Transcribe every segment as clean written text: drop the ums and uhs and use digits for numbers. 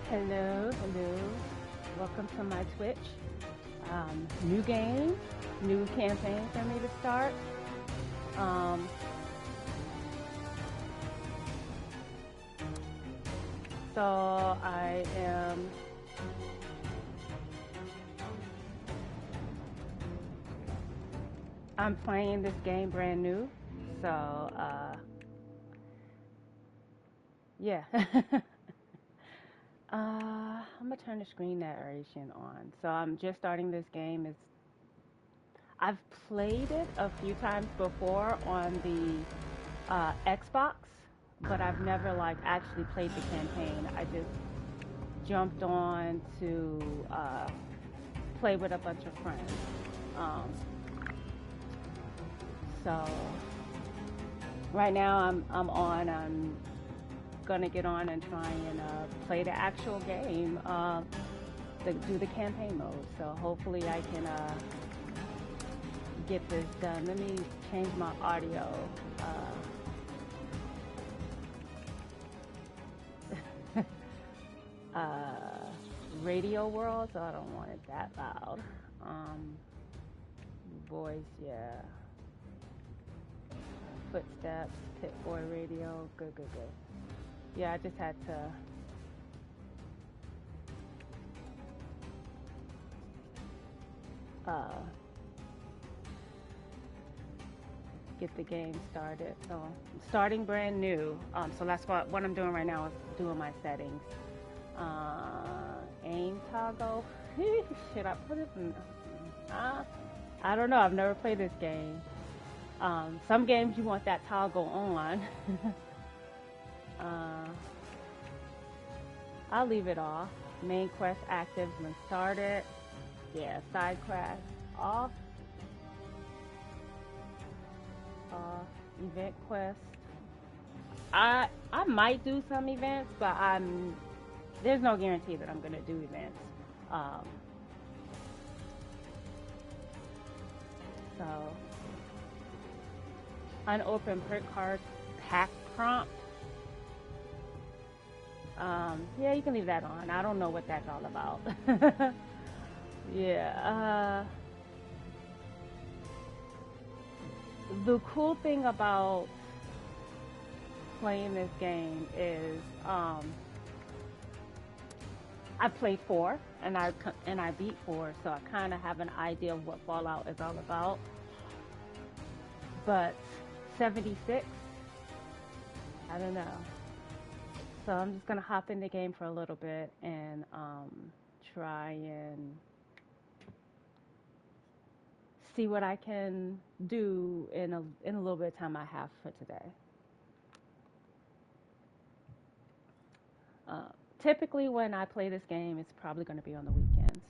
Hello, hello. Welcome to my Twitch. New game, new campaign for me to start. Um, so I'm playing this game brand new. So yeah. I'm gonna turn the screen narration on. So I'm just starting this game. I've played it a few times before on the Xbox, but I've never like actually played the campaign. I just jumped on to play with a bunch of friends. Um, so right now I'm gonna get on and try and play the actual game, do the campaign mode. So hopefully I can get this done. Let me change my audio. Radio world, so I don't want it that loud. Voice, yeah. Footsteps, Pip-Boy radio, good. Yeah, I just had to get the game started. So I'm starting brand new. So that's what I'm doing right now is doing my settings. Aim toggle. Should I put it in? I don't know. I've never played this game. Some games you want that toggle on. I'll leave it off. Main quest active when started. Yeah, side quest off. Event quest. I might do some events, but there's no guarantee that I'm gonna do events. So unopened perk card pack prompt. Yeah, you can leave that on. I don't know what that's all about. Yeah. The cool thing about playing this game is I played 4 and I beat 4, so I kind of have an idea of what Fallout is all about. But 76, I don't know. So I'm just gonna hop in the game for a little bit and try and see what I can do in a little bit of time I have for today. Typically when I play this game, it's probably going to be on the weekends.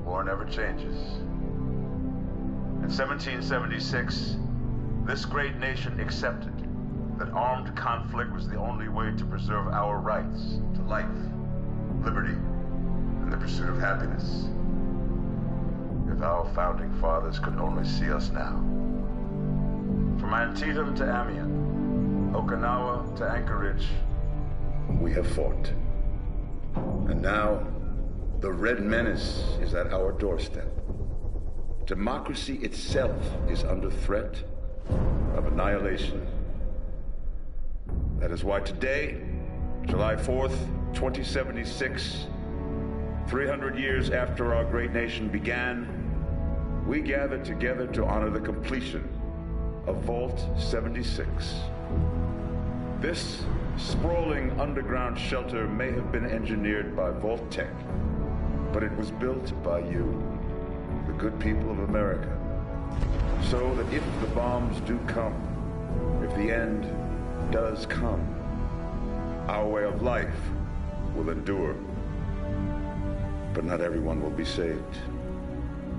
War never changes. In 1776, this great nation accepted that armed conflict was the only way to preserve our rights to life, liberty, and the pursuit of happiness. If our founding fathers could only see us now. From Antietam to Amiens, Okinawa to Anchorage, we have fought. And now, the Red Menace is at our doorstep. Democracy itself is under threat of annihilation. That is why today, July 4th, 2076, 300 years after our great nation began, we gather together to honor the completion of Vault 76. This sprawling underground shelter may have been engineered by Vault-Tec, but it was built by you, the good people of America, so that if the bombs do come, if the end does come, our way of life will endure. But not everyone will be saved.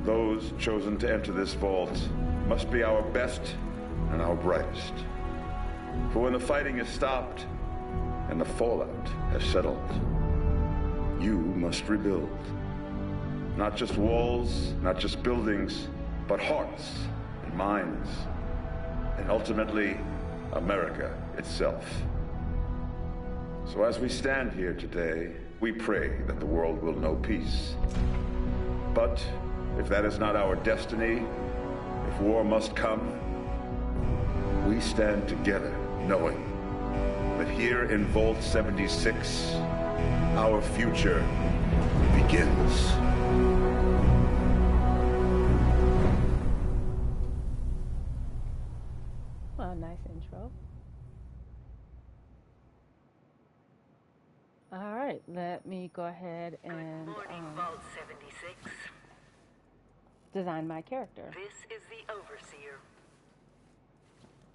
Those chosen to enter this vault must be our best and our brightest. For when the fighting is stopped and the fallout has settled, you must rebuild. Not just walls, not just buildings, but hearts and minds, and ultimately, America itself. So as we stand here today, we pray that the world will know peace. But if that is not our destiny, if war must come, we stand together knowing that here in Vault 76, our future begins. Well, nice intro. All right, let me go ahead and Good morning, Vault 76. design my character. This is the Overseer.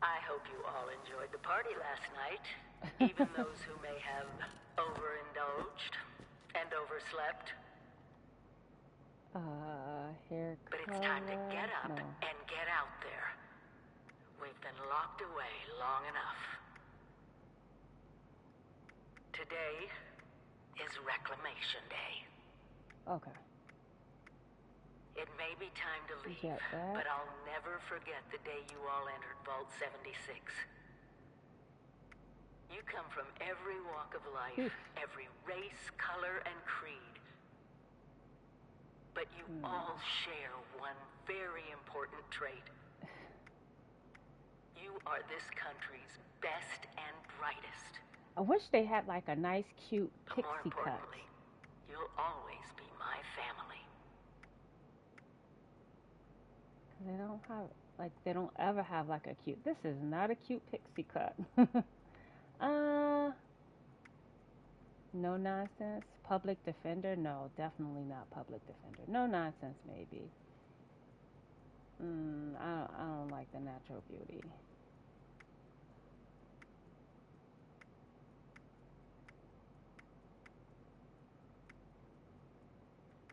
I hope you all enjoyed the party last night, even those who may have overindulged and overslept. Hair But color. it's time to get up No. and get out there. We've been locked away long enough. Today is Reclamation Day. Okay. It may be time to leave, Get that. but I'll never forget the day you all entered Vault 76. You come from every walk of life, every race, color, and creed. But you all share one very important trait. You are this country's best and brightest. I wish they had like a nice, cute But more pixie cut. importantly, you'll always be my family. They don't have, like, they don't ever have like a cute. This is not a cute pixie cut. No nonsense. Public defender? No, definitely not public defender. No nonsense, maybe. I don't like the natural beauty.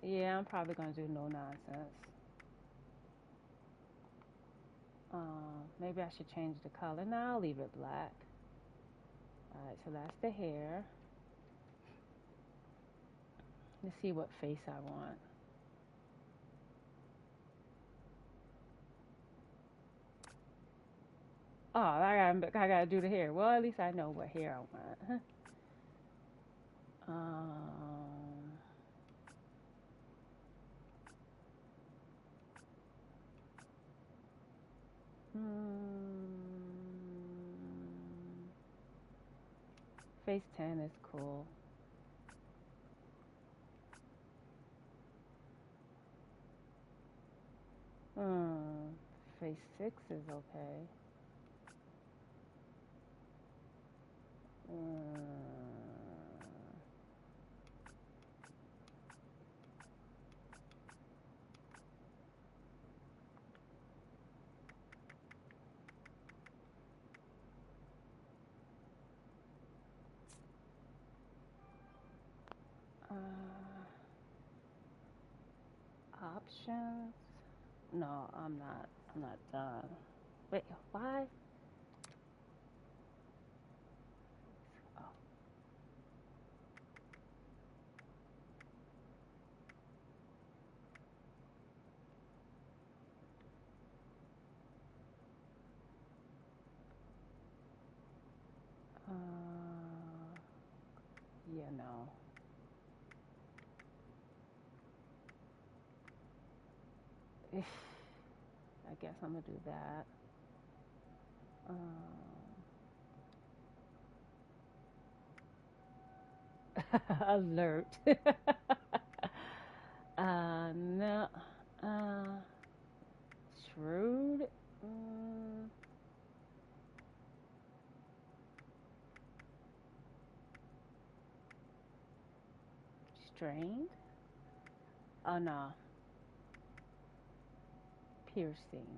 Yeah, I'm probably gonna do no nonsense. Maybe I should change the color. No, I'll leave it black. Alright, so that's the hair. Let's see what face I want. Oh, I gotta do the hair. Well, at least I know what hair I want. Face 10 is cool. Face 6 is okay. Options? No, I'm not done. Wait, why? Oh. Yeah, no. I guess I'm gonna do that. Alert. No. Shrewd. Strained. Oh no. Piercing.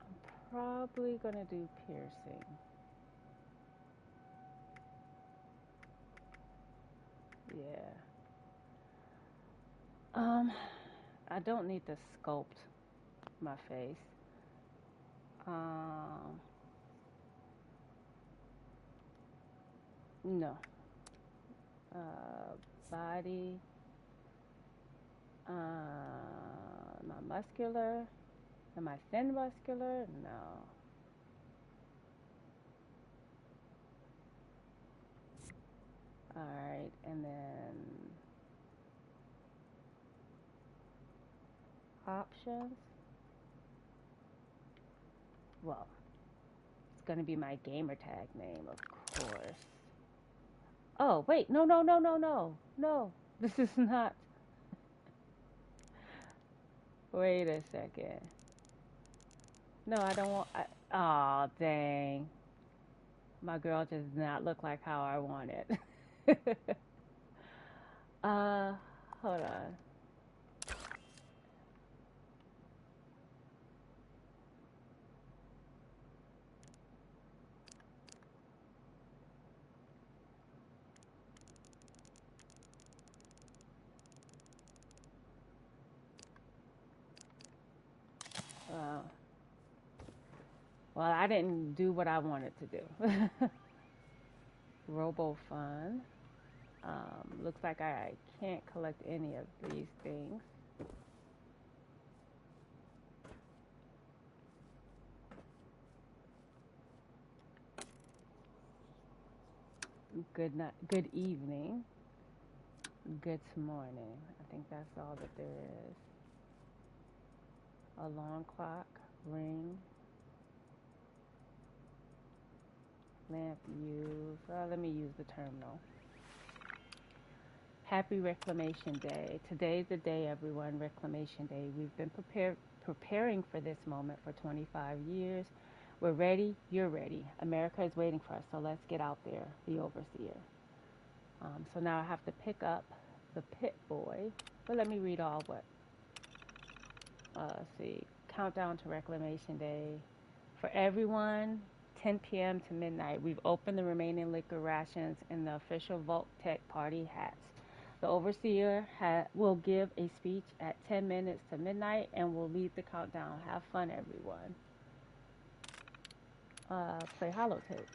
I'm probably gonna do piercing. Yeah. I don't need to sculpt my face. Um, no. Body. Am I muscular? Am I thin muscular? No. Alright, and then options. Well, it's gonna be my gamer tag name, of course. Oh, wait, no, no, no, no, no, no. This is not. Wait a second. No, I don't want. Oh, dang. My girl does not look like how I want it. uh, hold on. Uh, well, I didn't do what I wanted to do. Robo Fun. Looks like I can't collect any of these things. Good night, good evening, good morning. I think that's all that there is. Alarm clock, ring, lamp use. Let me use the terminal. Happy Reclamation Day. Today's the day, everyone. Reclamation Day. We've been preparing for this moment for 25 years. We're ready. You're ready. America is waiting for us. So let's get out there. The overseer. So now I have to pick up the Pit Boy. But let me read all what. Let's see. Countdown to Reclamation Day. For everyone, 10 p.m. to midnight. We've opened the remaining liquor rations in the official Vault Tech party hats. The overseer will give a speech at 10 minutes to midnight and will lead the countdown. Have fun, everyone. Play holotape.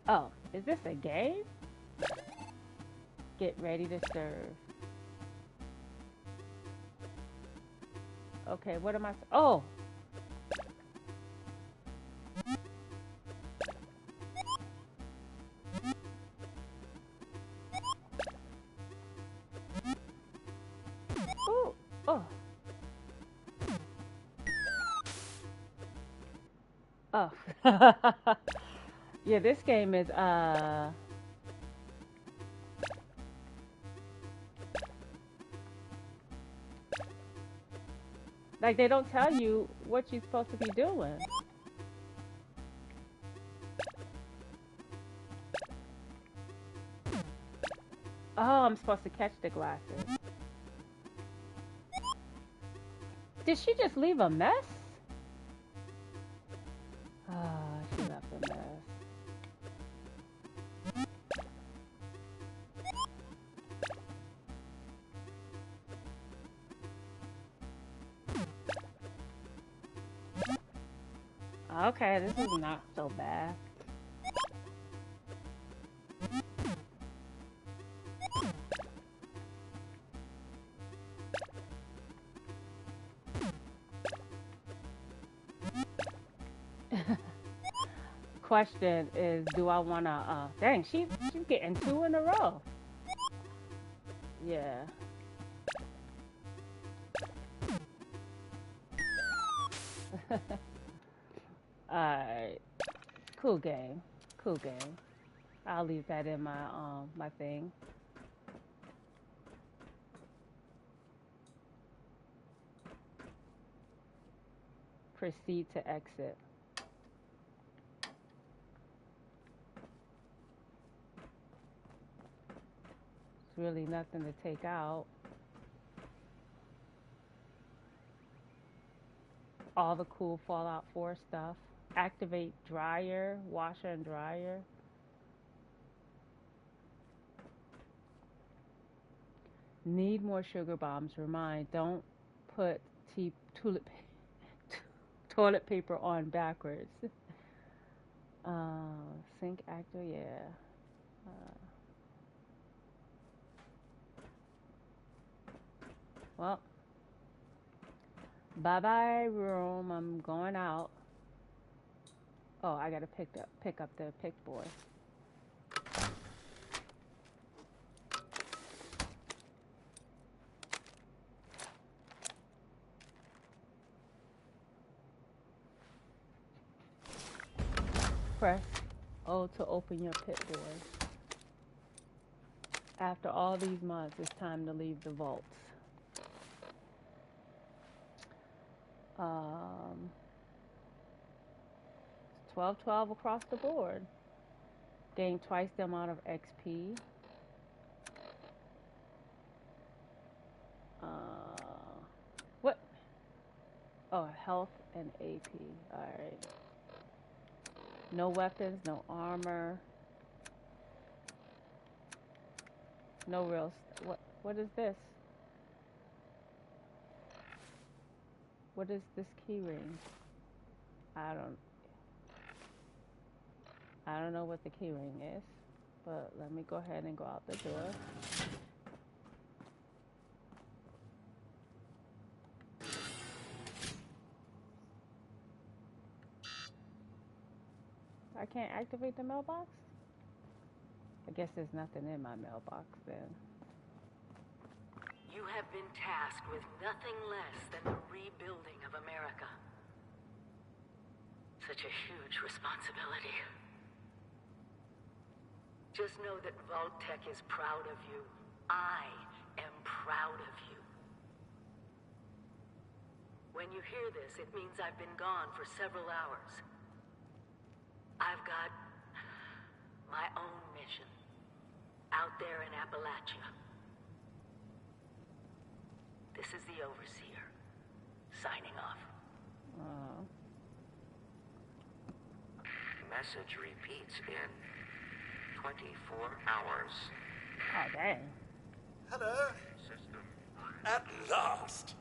Oh, is this a game? Get ready to serve. Okay, what am I? Oh! Ooh! Oh! Oh. Yeah, this game is, like, they don't tell you what you're supposed to be doing. Oh, I'm supposed to catch the glasses. Did she just leave a mess? Oh, she left a mess. Okay, this is not so bad. Question is, do I wanna, dang, she's getting 2 in a row. Yeah. Alright. Cool game. Cool game. I'll leave that in my thing. Proceed to exit. It's really nothing to take out. All the cool Fallout 4 stuff. Activate dryer, washer and dryer. Need more sugar bombs. Remind, don't put toilet paper on backwards. Sync actor, yeah. Well, bye bye room. I'm going out. Oh, I gotta pick up the pick boy. Press O to open your pit door. After all these months, it's time to leave the vaults. 12-12 across the board. Gain twice the amount of XP. What? Oh, health and AP. Alright. No weapons, no armor. No real. What is this? What is this key ring? I don't know what the key ring is, but let me go ahead and go out the door. I can't activate the mailbox? I guess there's nothing in my mailbox then. You have been tasked with nothing less than the rebuilding of America. Such a huge responsibility. Just know that Vault-Tec is proud of you. I am proud of you. When you hear this, it means I've been gone for several hours. I've got my own mission out there in Appalachia. This is the Overseer, signing off. Message repeats in 24 hours. Oh, dang. Hello? System. At last!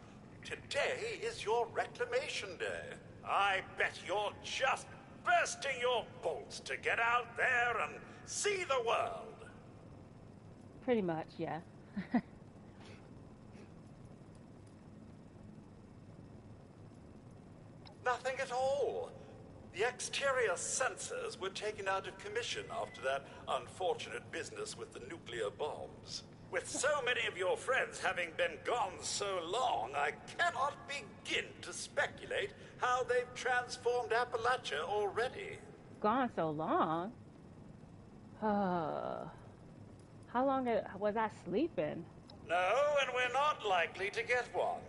Today is your reclamation day. I bet you're just bursting your bolts to get out there and see the world. Pretty much, yeah. Nothing at all. The exterior sensors were taken out of commission after that unfortunate business with the nuclear bombs. With so many of your friends having been gone so long, I cannot begin to speculate how they've transformed Appalachia already. Gone so long? How long was I sleeping? No, and we're not likely to get one.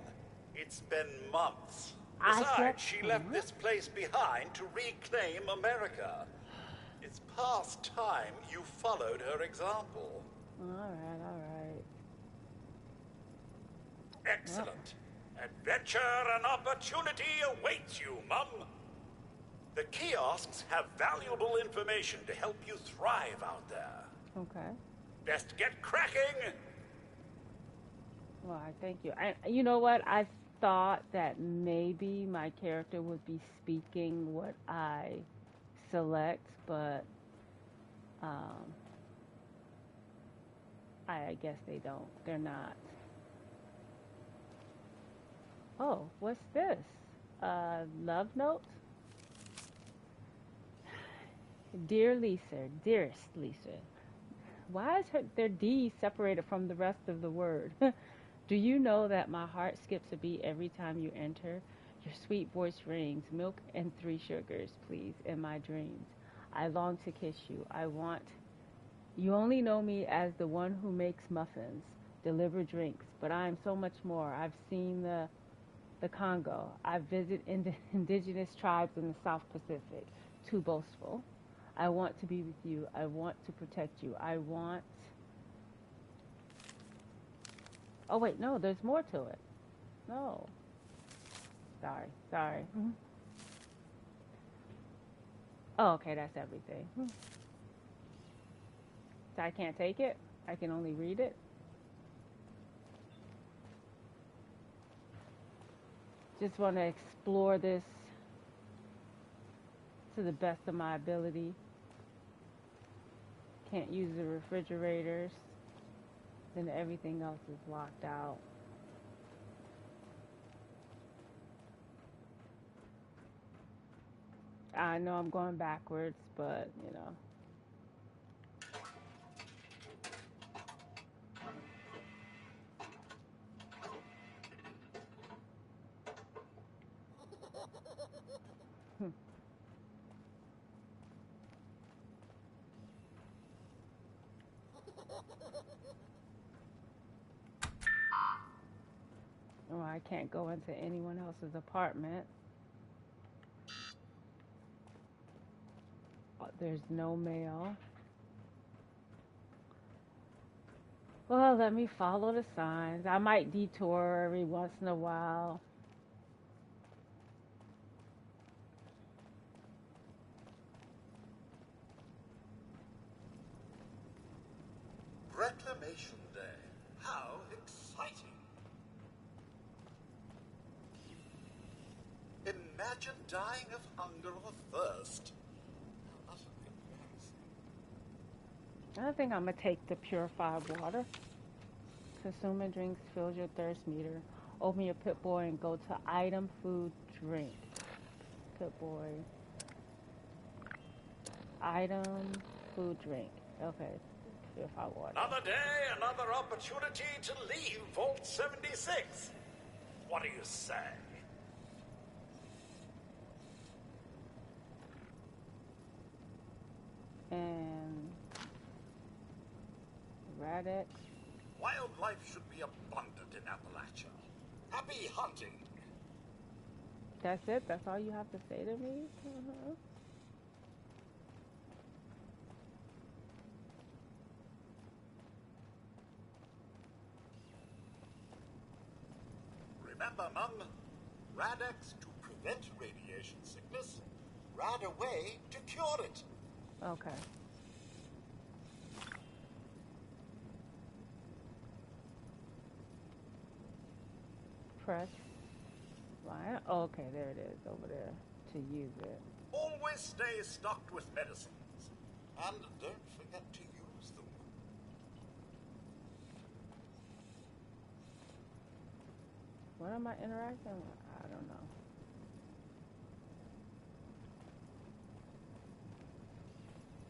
It's been months. I Besides, slept she for left what? this place behind to reclaim America. It's past time you followed her example. Alright. Excellent. Adventure and opportunity awaits you, Mum. The kiosks have valuable information to help you thrive out there. Okay. Best get cracking! Well, thank you. You know what? I thought that maybe my character would be speaking what I select, but I guess they don't. They're not. Oh, what's this? Love note? Dear Lisa, dearest Lisa, why is their D separated from the rest of the word? Do you know that my heart skips a beat every time you enter? Your sweet voice rings, milk and 3 sugars, please, in my dreams. I long to kiss you. You only know me as the one who makes muffins, deliver drinks, but I am so much more. I've seen the Congo. I've visited indigenous tribes in the South Pacific. Too boastful. I want to be with you. I want to protect you. Oh, wait, no, there's more to it. No. Sorry. Oh, okay, that's everything. So I can't take it? I can only read it? Just want to explore this to the best of my ability. Can't use the refrigerators. Then everything else is locked out. I know I'm going backwards, but you know. Hmm. Oh, I can't go into anyone else's apartment. There's no mail. Well, let me follow the signs. I might detour every once in a while. Reclamation Day. How exciting. Imagine dying of hunger or thirst. How utterly embarrassing. I think I'm gonna take the purified water. Consuming drinks fills your thirst meter. Open your Pip-Boy and go to item, food, drink. Pip-Boy. Item, food, drink. Okay, purified water. Another day, another opportunity to leave Vault 76. What do you say? And Radix. Wildlife should be abundant in Appalachia. Happy hunting. That's it? That's all you have to say to me? Uh-huh. Remember, Mum, Radex to prevent radiation sickness, Rad away to cure it. Okay. Press line. Oh, okay, there it is over there to use it. Always stay stocked with medicines. And don't forget to use them. What am I interacting with? I don't know.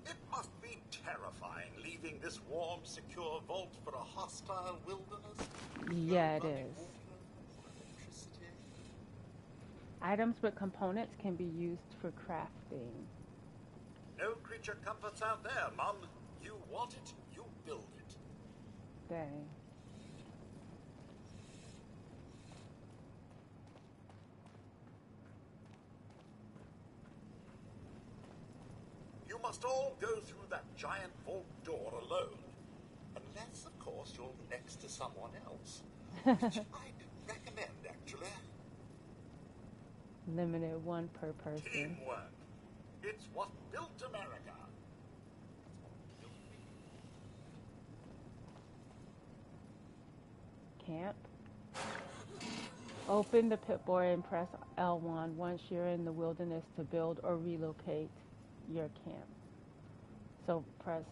It must be terrifying leaving this warm, secure vault for a hostile wilderness. Yeah, it No running is. water, electricity. Items with components can be used for crafting. No creature comforts out there, Mum. You want it, you build it. Dang. You must all go through that giant vault door alone. Unless, of course, you're next to someone else. Which I'd recommend, actually. Limited one per person. Teamwork. It's what built America. Camp. Open the Pip-Boy and press L1 once you're in the wilderness to build or relocate your camp. So press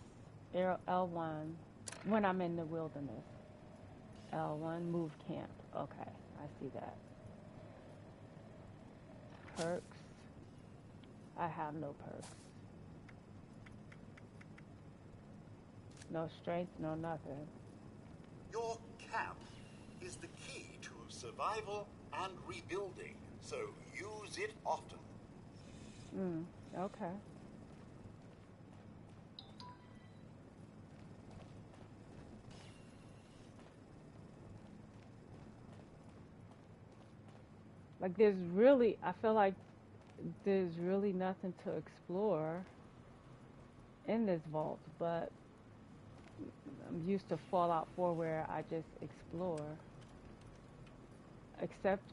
L1 when I'm in the wilderness. L1, move camp. Okay, I see that. Perks. I have no perks. No strength, no nothing. Your camp is the key to survival and rebuilding, so use it often. Okay. Like I feel like there's really nothing to explore in this vault, but I'm used to Fallout 4 where I just explore. Accept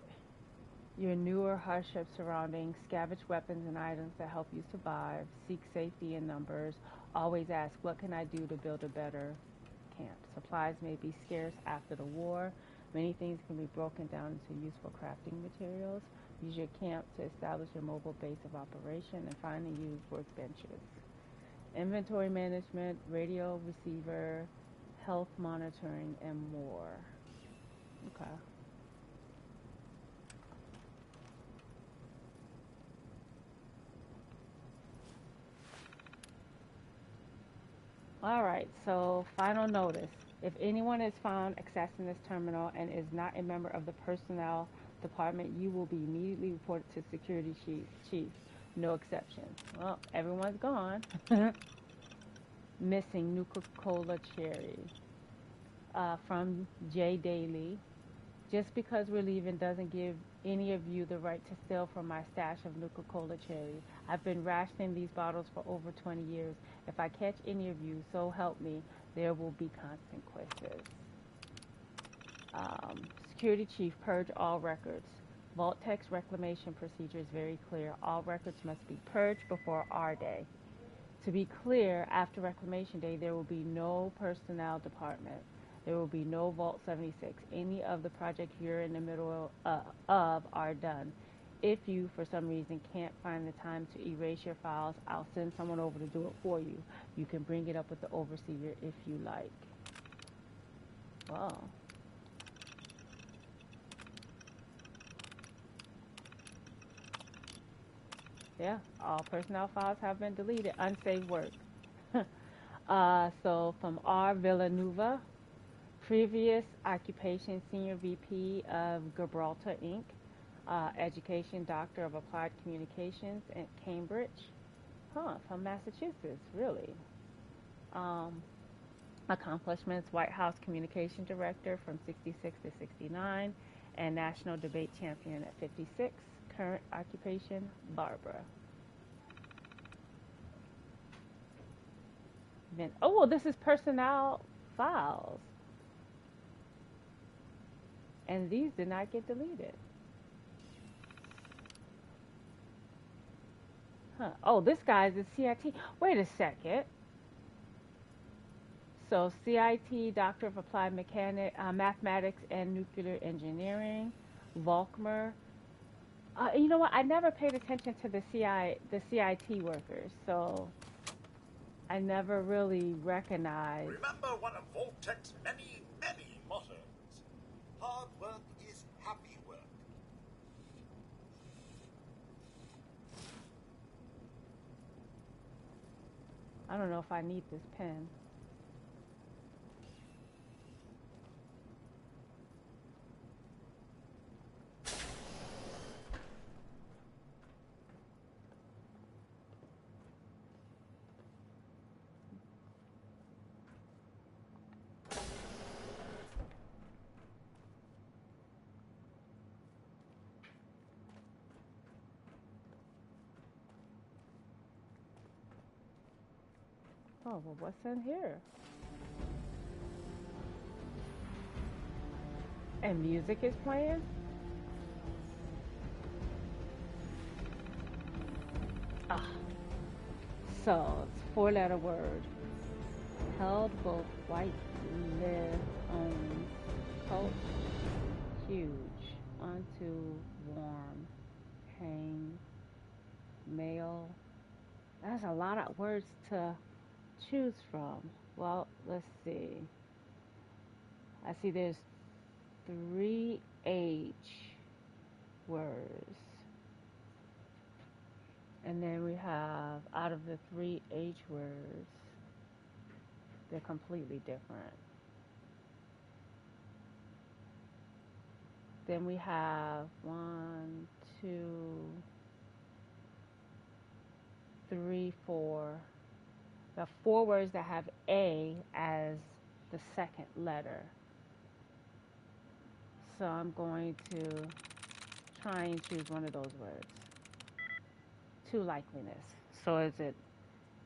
your newer hardship surroundings, scavenge weapons and items that help you survive, seek safety in numbers, always ask, what can I do to build a better camp? Supplies may be scarce after the war. Many things can be broken down into useful crafting materials. Use your camp to establish your mobile base of operation and find and use workbenches. Inventory management, radio receiver, health monitoring, and more. Okay. All right, so final notice. If anyone is found accessing this terminal and is not a member of the personnel department, you will be immediately reported to security chief. No exceptions. Well, everyone's gone. Missing Nuka-Cola Cherry. From Jay Daly. Just because we're leaving doesn't give any of you the right to steal from my stash of Nuka-Cola Cherry. I've been rationing these bottles for over 20 years. If I catch any of you, so help me, there will be consequences. Security Chief, purge all records. Vault-Tec's reclamation procedure is very clear. All records must be purged before our day. To be clear, after Reclamation Day, there will be no personnel department. There will be no Vault 76. Any of the projects you're in the middle of are done. If you, for some reason, can't find the time to erase your files, I'll send someone over to do it for you. You can bring it up with the overseer if you like. Wow. Yeah, all personnel files have been deleted. Unsafe work. So from R. Villanueva, previous occupation, Senior VP of Gibraltar Inc., education, Doctor of Applied Communications at Cambridge. From Massachusetts, really. Accomplishments, White House Communication Director from 66 to 69, and National Debate Champion at 56. Current occupation, Barbara. Then, oh, this is personnel files. And these did not get deleted. Oh, this guy's a CIT. Wait a second. So CIT, Doctor of Applied Mathematics and Nuclear Engineering, Volkmer. You know what? I never paid attention to the CIT workers, so I never really recognized. Remember one of Vault-Tec's many, many mottos. Hard work is happy work. I don't know if I need this pen. Oh, well, what's in here? And music is playing? So, it's a 4-letter word. Held both white live on coat, huge, onto warm, hang, male. That's a lot of words to choose from. Well, let's see. I see there's 3 H words. And then we have, out of the 3 H words, they're completely different. Then we have 1, 2, 3, 4. The 4 words that have A as the second letter. So I'm going to try and choose one of those words. To likeliness. So is it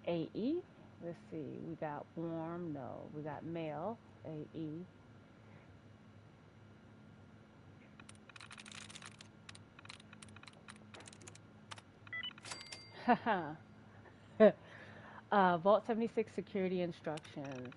AE? Let's see. We got warm. No. We got male. AE. Haha. Vault 76 security instructions.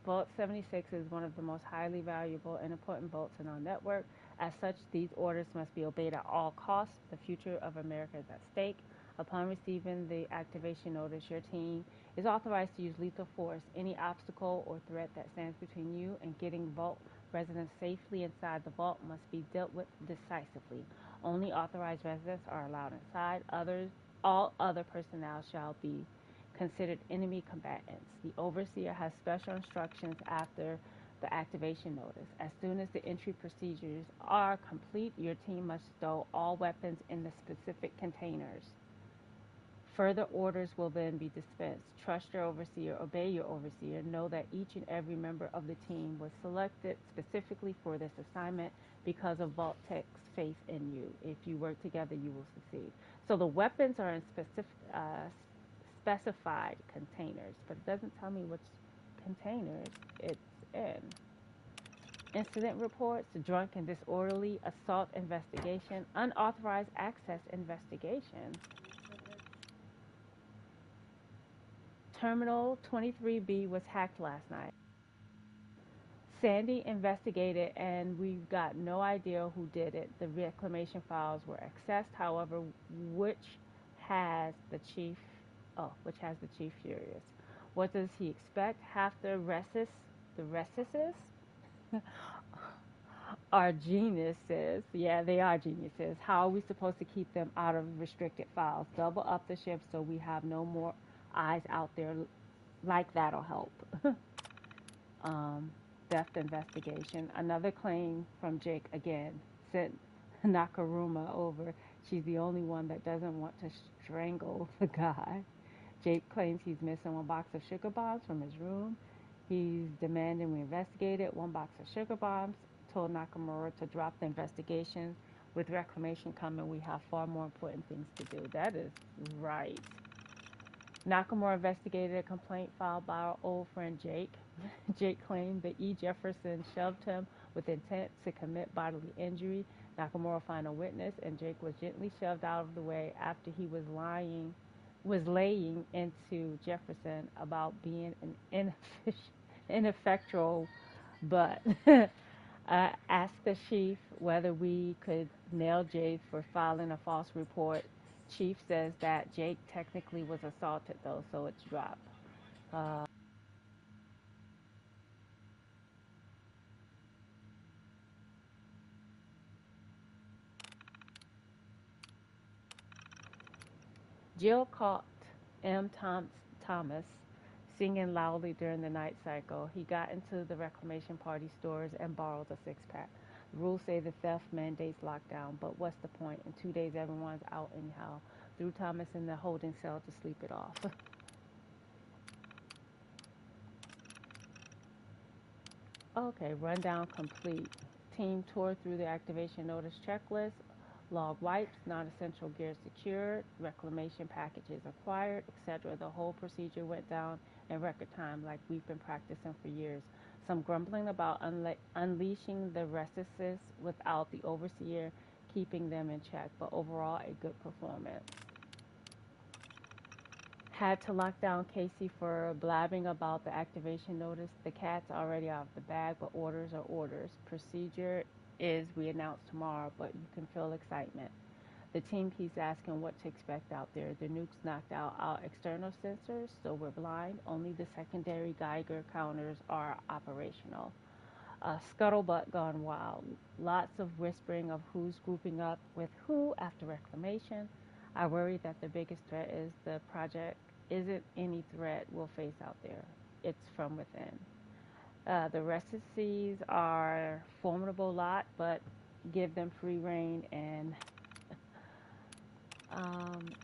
Vault 76 is one of the most highly valuable and important vaults in our network. As such, these orders must be obeyed at all costs. The future of America is at stake. Upon receiving the activation notice, your team is authorized to use lethal force. Any obstacle or threat that stands between you and getting Vault residents safely inside the vault must be dealt with decisively. Only authorized residents are allowed inside. All other personnel shall be considered enemy combatants. The Overseer has special instructions after the activation notice. As soon as the entry procedures are complete, your team must stow all weapons in the specific containers. Further orders will then be dispensed. Trust your Overseer, obey your Overseer. Know that each and every member of the team was selected specifically for this assignment because of Vault-Tec's faith in you. If you work together, you will succeed. So the weapons are in specified containers, but it doesn't tell me which containers it's in. Incident reports, drunk and disorderly, assault investigation, unauthorized access investigation. Terminal 23B was hacked last night. Sandy investigated and we've got no idea who did it. The reclamation files were accessed, however, which has the chief furious. What does he expect? Half the resises are geniuses. Yeah, they are geniuses. How are we supposed to keep them out of restricted files? Double up the ship so we have no more eyes out there. Like that'll help. Theft investigation. Another claim from Jake again. Sent Nakaruma over. She's the only one that doesn't want to strangle the guy. Jake claims he's missing one box of sugar bombs from his room. He's demanding we investigate it. One box of sugar bombs. Told Nakamura to drop the investigation. With reclamation coming, we have far more important things to do. That is right. Nakamura investigated a complaint filed by our old friend Jake. Jake claimed that E. Jefferson shoved him with intent to commit bodily injury. Nakamura found a witness, and Jake was gently shoved out of the way after he was laying into Jefferson about being an ineffectual butt. Asked the chief whether we could nail Jake for filing a false report. Chief says that Jake technically was assaulted, though, so it's dropped. Jill caught M. Thomas singing loudly during the night cycle. He got into the reclamation party stores and borrowed a six-pack. The rules say the theft mandates lockdown, but what's the point? In 2 days, everyone's out anyhow. Threw Thomas in the holding cell to sleep it off. Okay, rundown complete. Team tore through the activation notice checklist. Log wipes, non-essential gear secured, reclamation packages acquired, etc. The whole procedure went down in record time like we've been practicing for years. Some grumbling about unleashing the resists without the Overseer keeping them in check, but overall a good performance. Had to lock down Casey for blabbing about the activation notice. The cat's already out of the bag, but orders are orders. Procedure is we announce tomorrow, but you can feel excitement. The team keeps asking what to expect out there. The nukes knocked out our external sensors, so we're blind. Only the secondary Geiger counters are operational. Scuttlebutt gone wild. Lots of whispering of who's grouping up with who after reclamation. I worry that the biggest threat is the project isn't any threat we'll face out there. It's from within. The Resises are formidable lot, but give them free reign and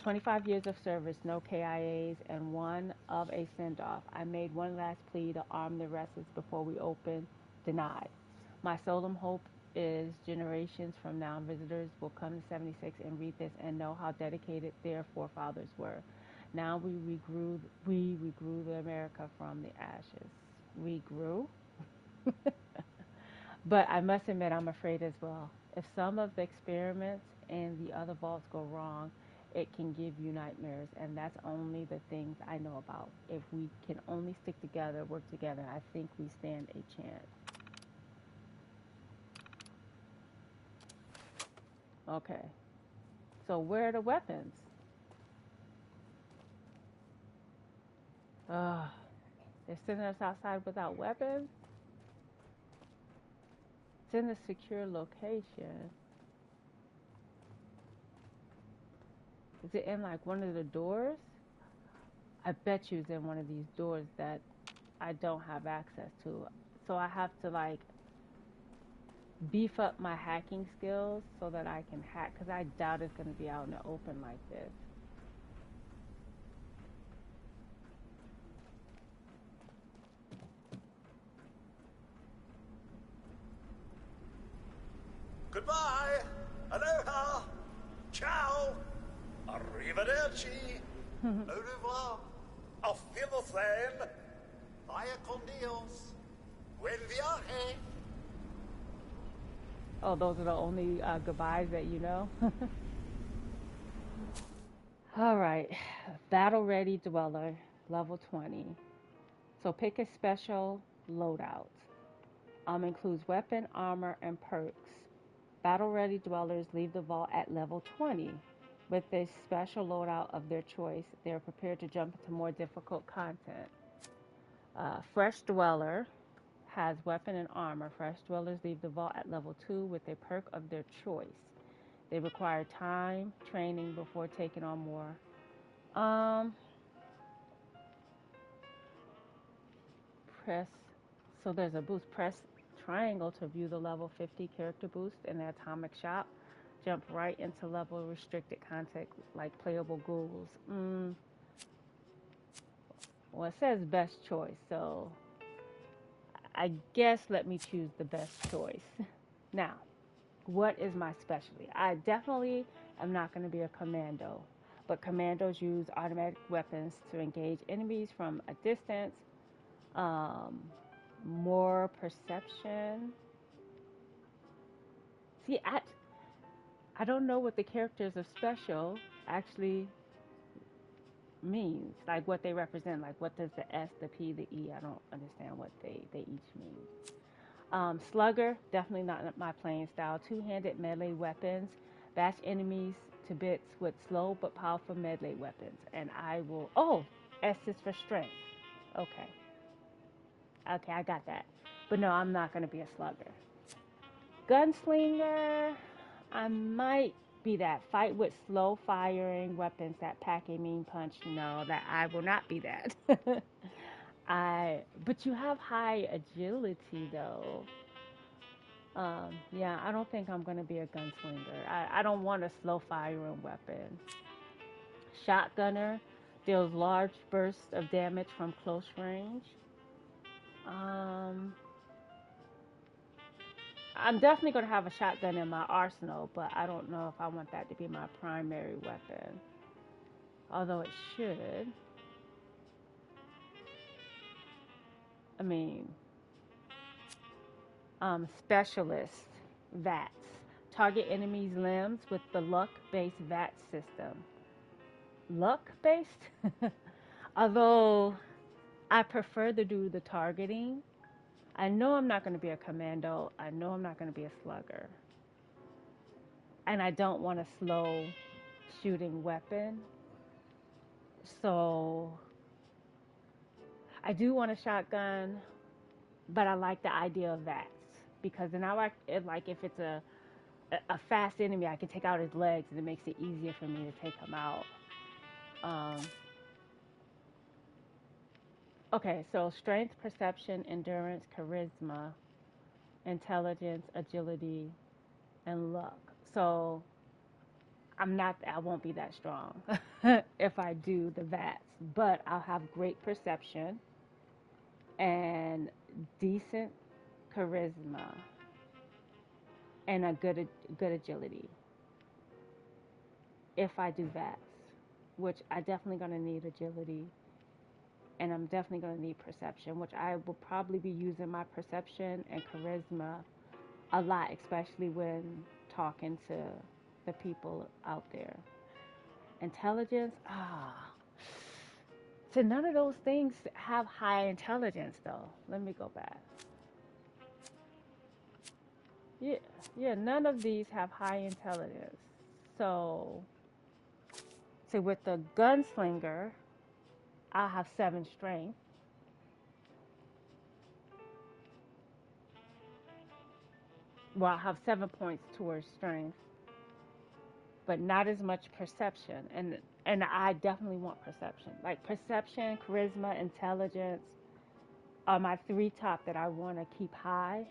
25 years of service, no KIAs, and one of a send-off. I made one last plea to arm the Reses before we open. Denied. My solemn hope is generations from now visitors will come to 76 and read this and know how dedicated their forefathers were. Now we regrew the America from the ashes. Regrew? But I must admit I'm afraid as well. If some of the experiments in the other vaults go wrong, it can give you nightmares, and that's only the things I know about. If we can only stick together, work together, I think we stand a chance. Okay, so where are the weapons? Ugh, they're sending us outside without weapons? It's in a secure location. Is it in like one of the doors? I bet you it's in one of these doors that I don't have access to. So I have to like beef up my hacking skills so that I can hack, because I doubt it's going to be out in the open like this. Goodbye. Aloha. Ciao. Arrivederci. Au revoir. Auf Wiedersehen. Vaya con Dios. Buen viaje. Oh, those are the only goodbyes that you know? All right. Battle Ready Dweller, level 20. So pick a special loadout. Includes weapon, armor, and perks. Battle Ready Dwellers leave the vault at level 20. With a special loadout of their choice, they are prepared to jump into more difficult content. Fresh Dweller has weapon and armor. Fresh Dwellers leave the vault at level 2 with a perk of their choice. They require time, training before taking on more. Press, so there's a boost. Press triangle to view the level 50 character boost in the atomic shop. Jump right into level restricted content like playable ghouls. Well, it says best choice, so I guess let me choose the best choice. Now, what is my specialty? I definitely am not going to be a commando, but commandos use automatic weapons to engage enemies from a distance. More perception. See, I don't know what the characters of special actually means, like what they represent, like what does the S, the P, the E, I don't understand what they each mean. Slugger, definitely not my playing style. Two-handed melee weapons bash enemies to bits with slow but powerful melee weapons, and I will, oh, S is for strength. Okay, I got that, but no, I'm not going to be a slugger. Gunslinger, I might be that. Fight with slow firing weapons that pack a mean punch. No, that I will not be that. But you have high agility though. Yeah, I don't think I'm gonna be a gunslinger. I don't want a slow firing weapon. Shotgunner deals large bursts of damage from close range. I'm definitely going to have a shotgun in my arsenal, but I don't know if I want that to be my primary weapon. Although it should. I mean, specialist VATS. Target enemies' limbs with the luck-based VATS system. Luck-based? Although I prefer to do the targeting. I know I'm not going to be a commando. I know I'm not going to be a slugger. And I don't want a slow shooting weapon. So I do want a shotgun, but I like the idea of that because then I like it, like if it's a fast enemy, I can take out his legs and it makes it easier for me to take him out. Okay, so strength, perception, endurance, charisma, intelligence, agility, and luck. So I won't be that strong if I do the VATS, but I'll have great perception and decent charisma and a good agility if I do VATS, which I definitely gonna need agility and I'm definitely gonna need perception, which I will probably be using my perception and charisma a lot, especially when talking to the people out there. Intelligence. So none of those things have high intelligence, though. Let me go back. Yeah, yeah, none of these have high intelligence. So, see, with the gunslinger, I'll have 7 strength. Well, I'll have 7 points towards strength, but not as much perception. And I definitely want perception. Like perception, charisma, intelligence are my 3 top that I want to keep high.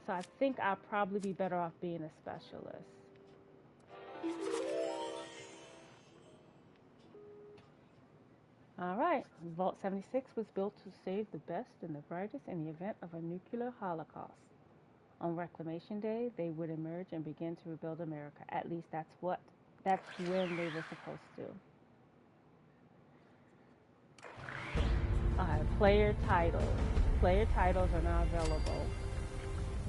So I think I'll probably be better off being a specialist. All right. Vault 76 was built to save the best and the brightest in the event of a nuclear holocaust. On Reclamation Day, they would emerge and begin to rebuild America. At least that's when they were supposed to. All right, player titles. Player titles are now available.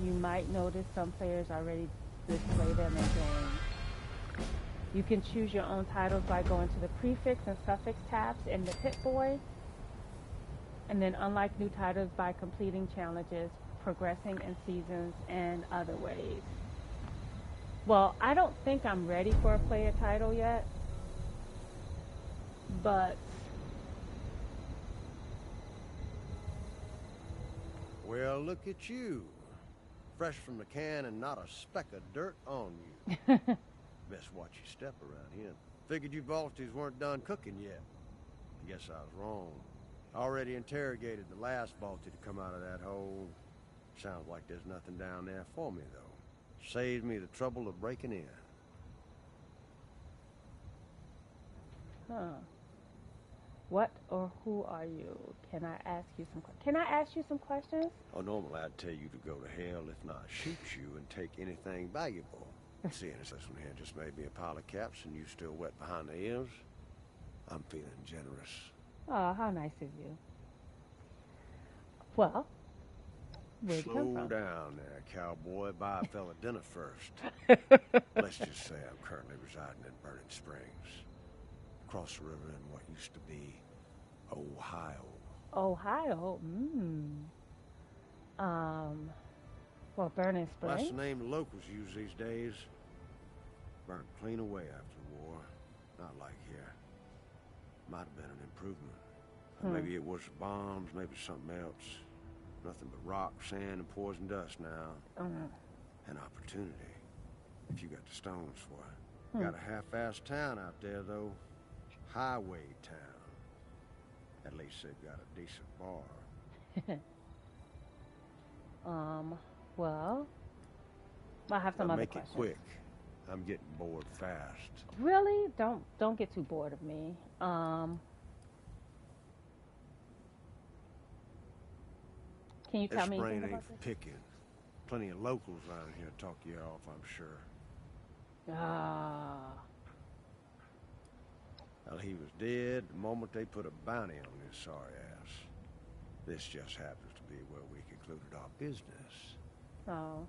You might notice some players already display them in game. You can choose your own titles by going to the prefix and suffix tabs in the Pip-Boy, and then unlock new titles by completing challenges, progressing in seasons, and other ways. Well, I don't think I'm ready for a player title yet, but well, look at you. Fresh from the can and not a speck of dirt on you. Best watch your step around here. Figured you Vaulties weren't done cooking yet. I guess I was wrong. Already interrogated the last Vaulty to come out of that hole. Sounds like there's nothing down there for me, though. Saves me the trouble of breaking in. Huh. What or who are you? Can I ask you some questions? Oh, normally I'd tell you to go to hell, if not shoot you and take anything valuable. Seeing as this one here just made me a pile of caps and you still wet behind the ears, I'm feeling generous. Oh, how nice of you. Well, where'd you come Slow from? down there, cowboy. Buy a fella dinner first. Let's just say I'm currently residing in Burning Springs, across the river in what used to be Ohio. Ohio? Well, Burning Well, that's Springs? the name the locals use these days. Burnt clean away after the war. Not like here. Might have been an improvement. Maybe it was the bombs, maybe something else. Nothing but rock, sand, and poison dust now. An opportunity, if you got the stones for it. Got a half-assed town out there, though. Highway town. At least they've got a decent bar. Well, I have some Now other make questions. it quick. I'm getting bored fast. Really? Don't get too bored of me. Can you tell This me brain anything ain't about for this? picking. Plenty of locals around here talk you off, I'm sure. Well, he was dead the moment they put a bounty on his sorry ass. This just happens to be where we concluded our business. Oh.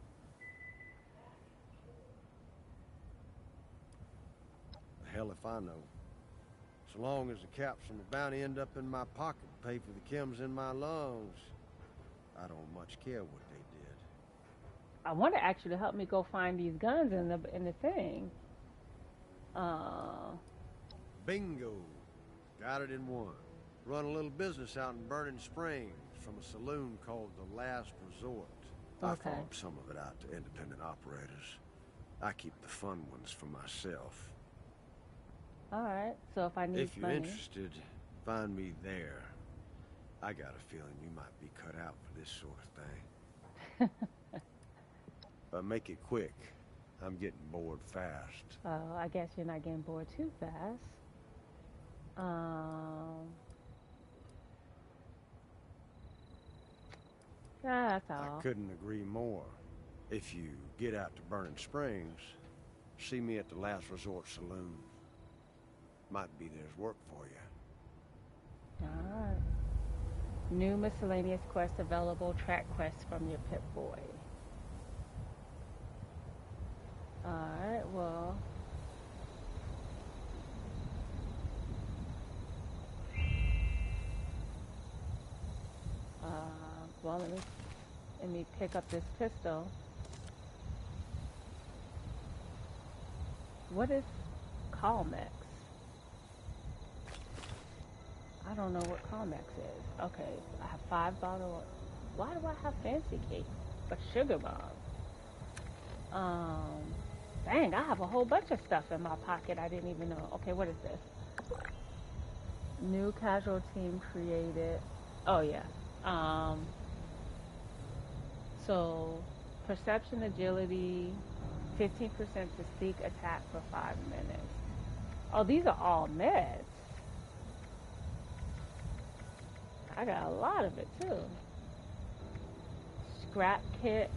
The hell if I know. So long as the caps from the bounty end up in my pocket to pay for the chems in my lungs, I don't much care what they did. I want to actually help me go find these guns in the thing. Bingo. Got it in one. Run a little business out in Burning Springs from a saloon called The Last Resort. I Okay. farm some of it out to independent operators. I keep the fun ones for myself. All right. So if I need If you're money, interested, find me there. I got a feeling you might be cut out for this sort of thing. But make it quick. I'm getting bored fast. I guess you're not getting bored too fast. That's all. I couldn't agree more. If you get out to Burning Springs, see me at the Last Resort Saloon. Might be there's work for you. All right. New miscellaneous quests available. Track quests from your Pip-Boy. All right. Well, well, let me pick up this pistol. What is Calmex? I don't know what Calmex is. Okay, I have 5 bottles. Why do I have fancy cake? A sugar bomb. Dang, I have a whole bunch of stuff in my pocket I didn't even know. Okay, what is this? New casual team created. Oh yeah. So perception, agility, 15% to sneak attack for 5 minutes. Oh, these are all meds. I got a lot of it too. Scrap kit.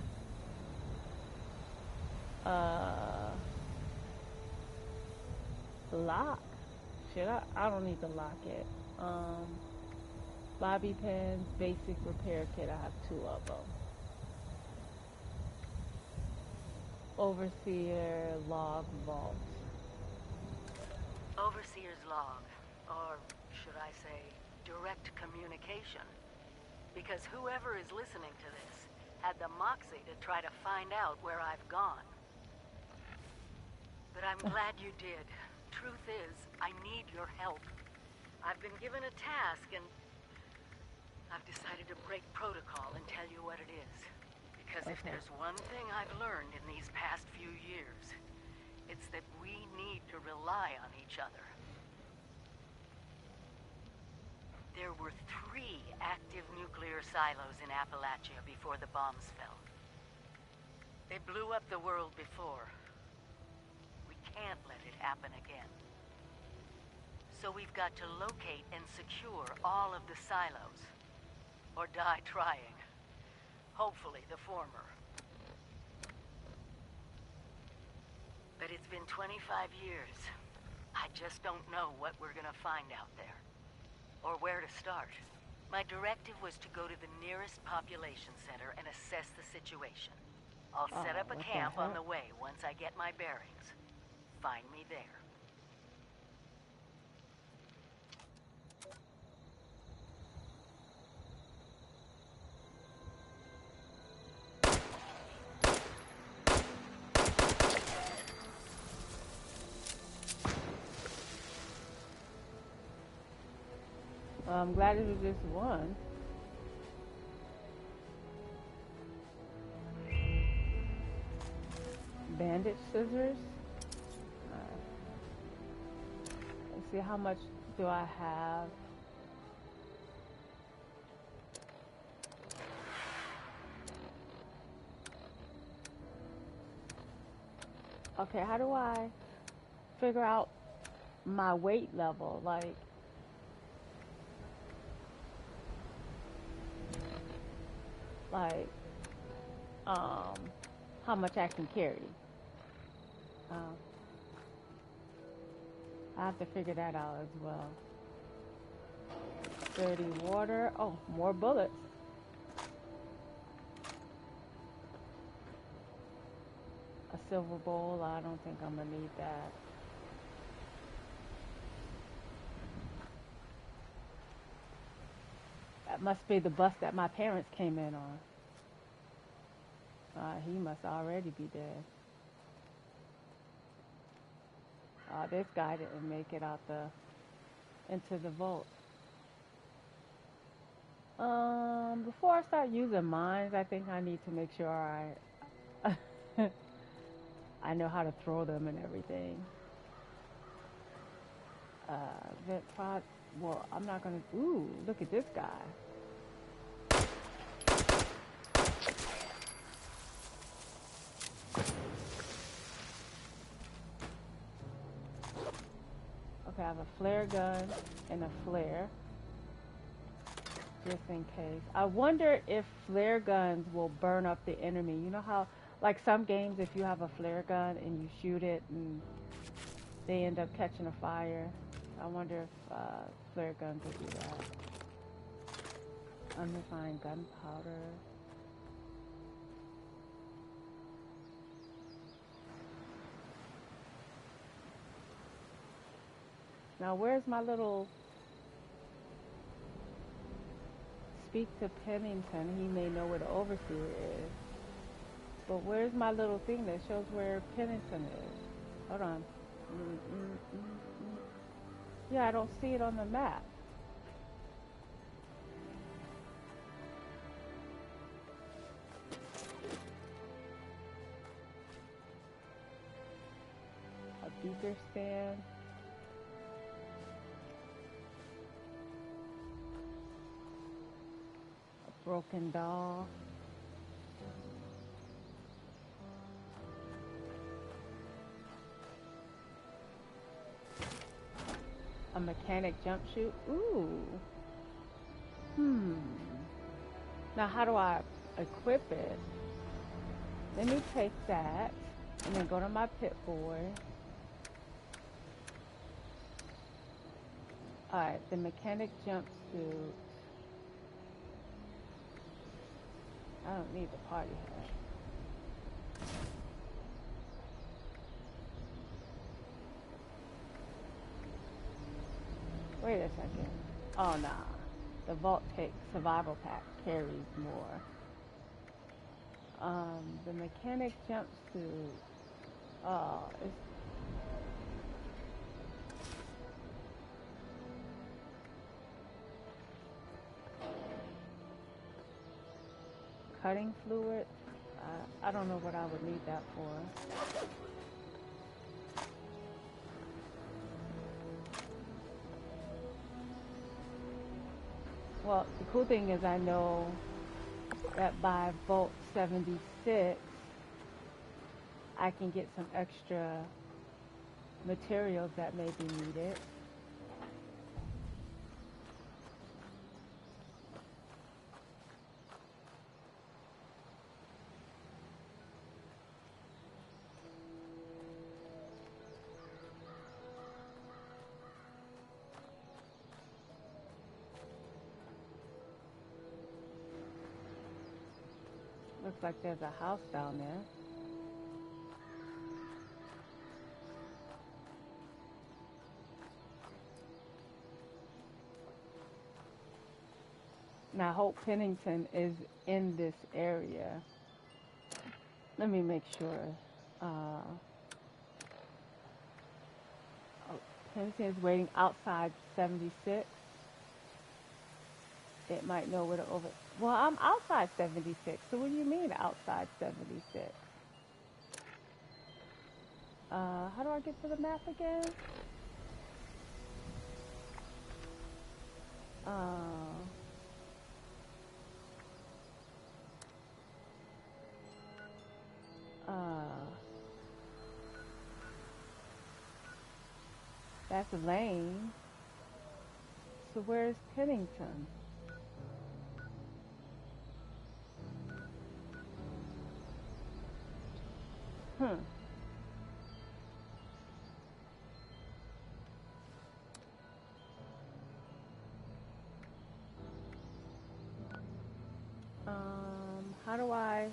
Lock. Shit, I don't need to lock it. Bobby pins, basic repair kit. I have 2 of them. Overseer log vault. Overseer's log, or should I say, direct communication. Because whoever is listening to this had the moxie to try to find out where I've gone. But I'm glad you did. Truth is, I need your help. I've been given a task and I've decided to break protocol and tell you what it is. Because if there's one thing I've learned in these past few years, it's that we need to rely on each other. There were 3 active nuclear silos in Appalachia before the bombs fell. They blew up the world before. We can't let it happen again. So we've got to locate and secure all of the silos. Or die trying. Hopefully the former. But it's been 25 years. I just don't know what we're gonna find out there. Or where to start. My directive was to go to the nearest population center and assess the situation. I'll set up a camp on the way once I get my bearings. Find me there. Well, I'm glad it was just one. Bandage scissors. Let's see, how much do I have? Okay, how do I figure out my weight level? Like, how much I can carry. I have to figure that out as well. 30 water. Oh, more bullets. A silver bowl. I don't think I'm gonna need that. That must be the bus that my parents came in on. He must already be dead. This guy didn't make it out into the vault. Before I start using mines, I think I need to make sure I know how to throw them and everything. Vent pod. Well, I'm not gonna. Ooh, look at this guy. Okay, I have a flare gun and a flare, just in case. I wonder if flare guns will burn up the enemy. You know how, like some games, if you have a flare gun and you shoot it and they end up catching a fire. I wonder if flare guns will do that. Unrefined gunpowder. Now, where's my little speak to Pennington, he may know where the overseer is. But where's my little thing that shows where Pennington is? Hold on. Yeah, I don't see it on the map. A beaker stand. A broken doll. A mechanic jump chute. Ooh. Now how do I equip it? Let me take that and then go to my Pip-Boy. Alright, the mechanic jump suit. I don't need the party hat. Wait a second. Oh, nah. The Vault-Tec survival pack carries more. The mechanic jumpsuit. Oh, it's... Cutting fluid? I don't know what I would need that for. Well, the cool thing is I know that by Vault 76, I can get some extra materials that may be needed. Looks like there's a house down there. Now, Hope Pennington is in this area. Let me make sure. Oh, Pennington is waiting outside 76. It might know where to over... Well, I'm outside 76. So what do you mean outside 76? How do I get to the map again? That's Lane. So where's Pennington? How do I...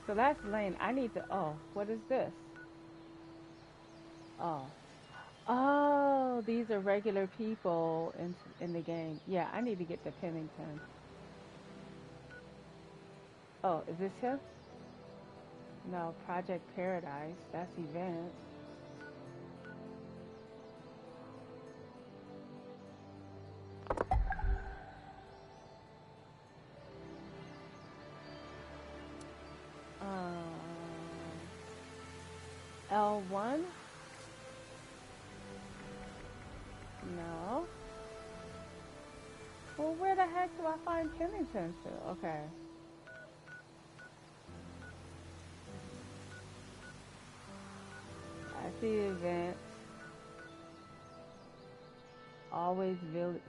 So that's Lane. I need to... Oh, what is this? Oh. Oh, these are regular people in the game. Yeah, I need to get to Pennington. Oh, is this him? No, Project Paradise. That's event. L1? No. Well, where the heck do I find Pennington to? Okay. I see the event. Always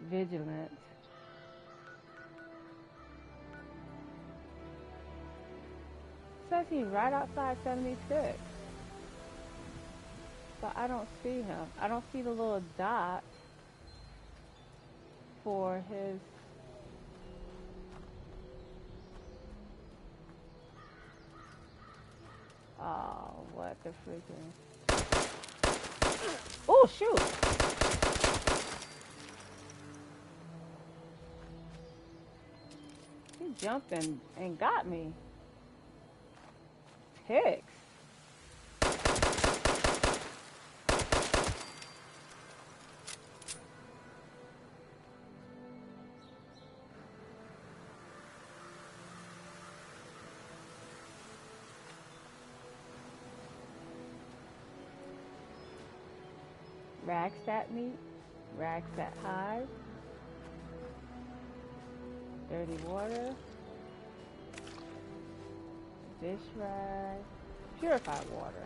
vigilant. Says he's right outside 76. But I don't see him. I don't see the little dot for his... Oh, what the freaking... Oh, shoot! He jumped and got me. Ticks. Ragstat meat, Ragstat hive, dirty water, dish rag, purified water,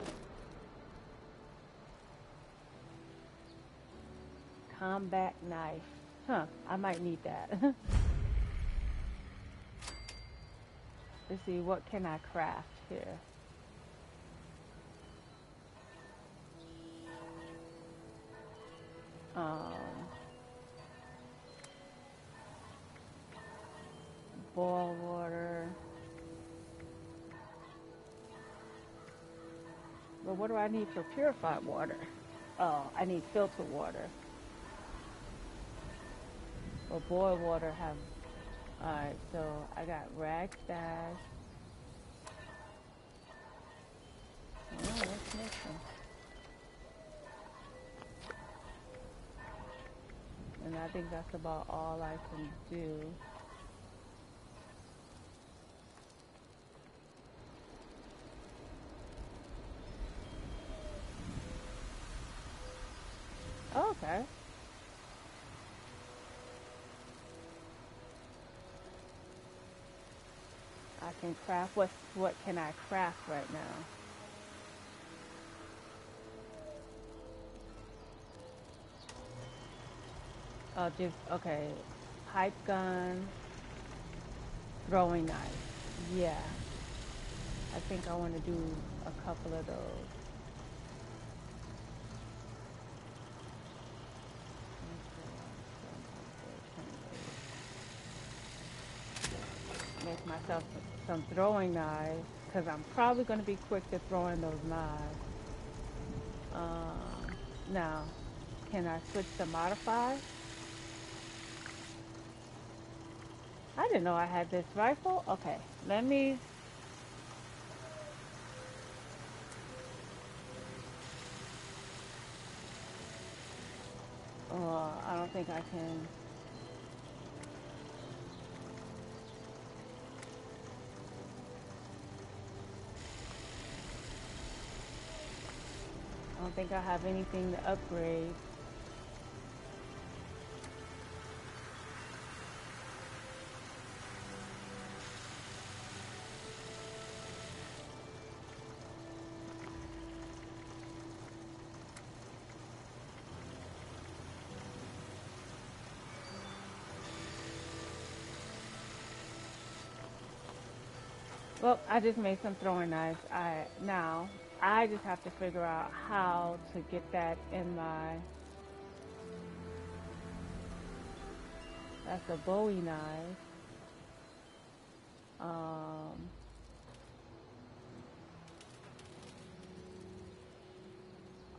combat knife. Huh, I might need that. Let's see, what can I craft here? Boil water. But what do I need for purified water? Oh, I need filtered water. Well, boiled water have... Alright, so I got rag stash. Oh, what's missing? And I think that's about all I can do. Okay. I can craft. What can I craft right now? Oh, just okay. Pipe gun, throwing knife. Yeah. I think I want to do a couple of those. Make myself some throwing knives because I'm probably going to be quick to throwing those knives. Now, can I switch to modify? I didn't know I had this rifle. Okay, let me... I don't think I can... I don't think I have anything to upgrade. Well, I just made some throwing knives. Now I just have to figure out how to get that in my... That's a Bowie knife.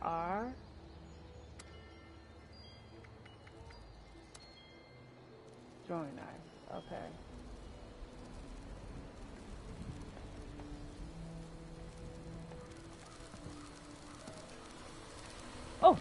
R. Throwing knife. Okay. Oh!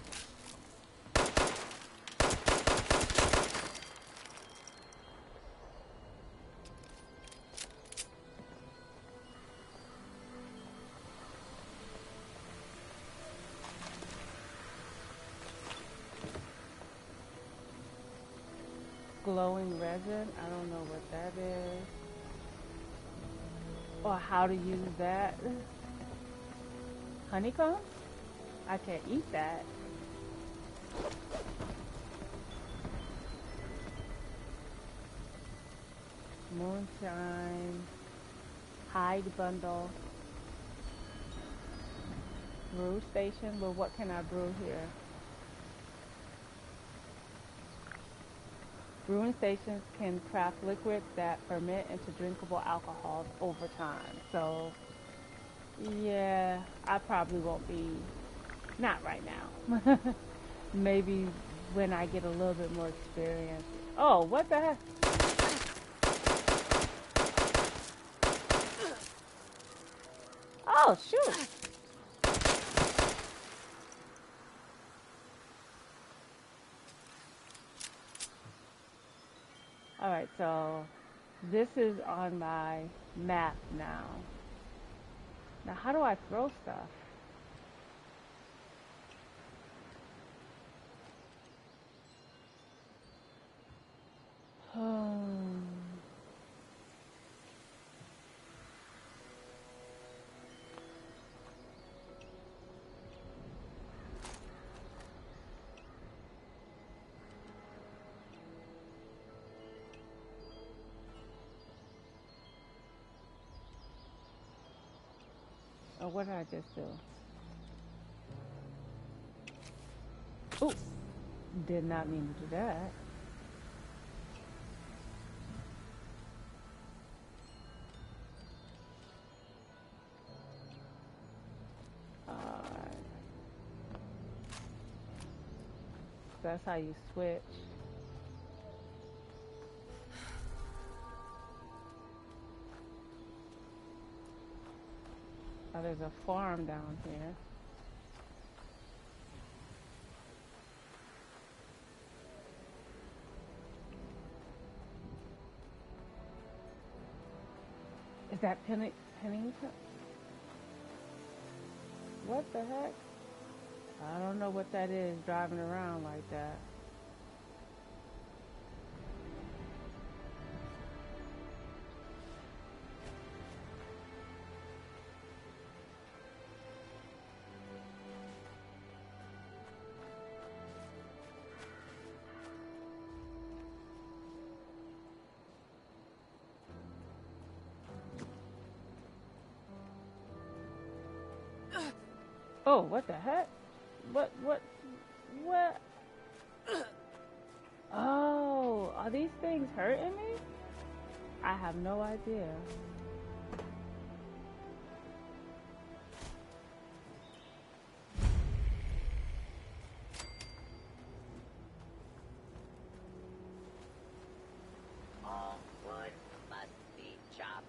Glowing resin. I don't know what that is. Or how to use that. Honeycomb? I can't eat that. Moonshine. Hide bundle. Brew station. Well, what can I brew here? Brewing stations can craft liquids that ferment into drinkable alcohols over time. So, yeah, I probably won't be, not right now. Maybe when I get a little bit more experience. Oh, what the heck? Oh, shoot. All right, so this is on my map now. Now, how do I throw stuff? Oh, what did I just do? Oh, did not mean to do that. That's how you switch. Oh, there's a farm down here. Is that Pennington? What the heck? I don't know what that is driving around like that. Oh, what the heck? What? Oh, are these things hurting me? I have no idea. All wood must be chopped.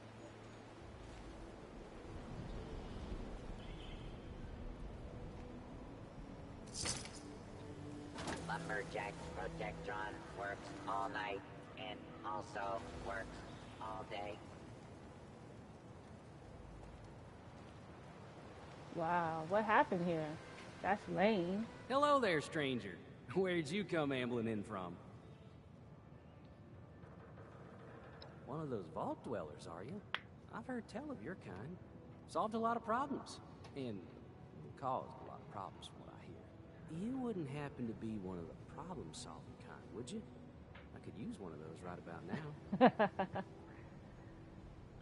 Lumberjack Protectron works all night and also works all day. Wow, what happened here? That's lame. Hello there, stranger. Where'd you come ambling in from? One of those vault dwellers, are you? I've heard tell of your kind. Solved a lot of problems. And caused a lot of problems from what I hear. You wouldn't happen to be one of the problem-solving kind, would you? I could use one of those right about now.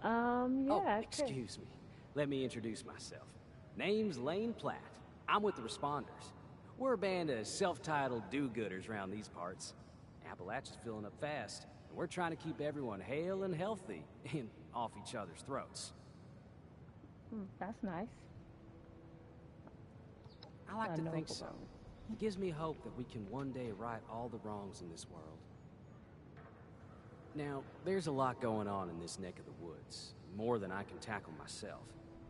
Yeah, Oh, I could. excuse me. Let me introduce myself. Name's Lane Platt. I'm with the Responders. We're a band of self-titled do-gooders around these parts. Appalachia's filling up fast, and we're trying to keep everyone hale and healthy and off each other's throats. That's nice. I like to think noble so. one. It gives me hope that we can one day right all the wrongs in this world. Now, there's a lot going on in this neck of the woods, more than I can tackle myself.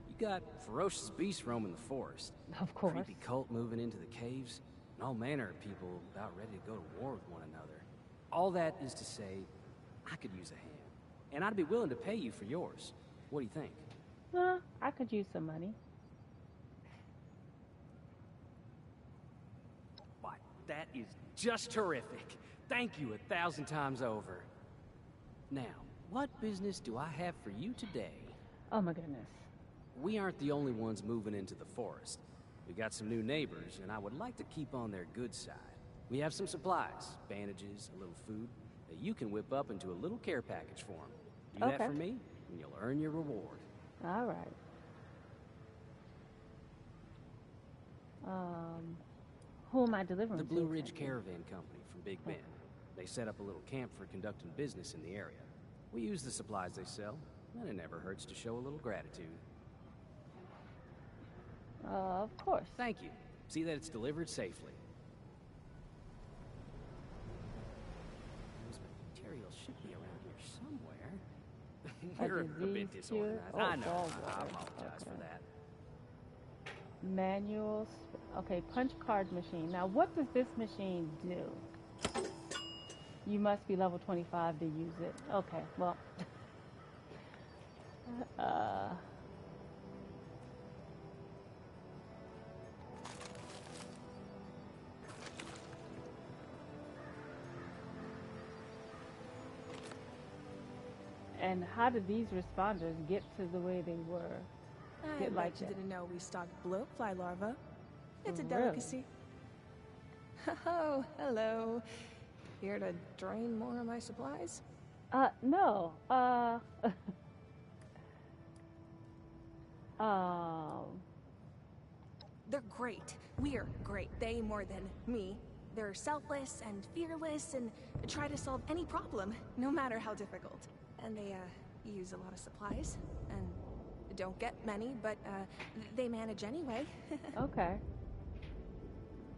You got ferocious beasts roaming the forest, Of course. creepy cult moving into the caves, and all manner of people about ready to go to war with one another. All that is to say, I could use a hand, and I'd be willing to pay you for yours. What do you think? I could use some money. Why, that is just terrific. Thank you 1,000 times over. Now, what business do I have for you today? Oh my goodness. We aren't the only ones moving into the forest. We got some new neighbors, and I would like to keep on their good side. We have some supplies, bandages, a little food, that you can whip up into a little care package for them. Do that Okay. for me, and you'll earn your reward. All right. Who am I delivering The to? Blue Ridge exactly? Caravan Company from Big Bend. They set up a little camp for conducting business in the area. We use the supplies they sell, and it never hurts to show a little gratitude. Of course. Thank you. See that it's delivered safely. Those materials should be around here somewhere. We're a bit disease disorganized. cure? I Oh, know. gallbladder. I apologize for Okay. that. Manuals. Okay, punch card machine. Now, what does this machine do? You must be level 25 to use it. Okay, well. uh, and how did these responders get to the way they were? I Get bet like you that. didn't know we stocked bloatfly larvae. It's a Really? delicacy. Oh, hello. Here to drain more of my supplies? No. Um, They're great. We're great. They more than me. They're selfless and fearless and try to solve any problem, no matter how difficult. And they, use a lot of supplies. And don't get many, but, they manage anyway. okay.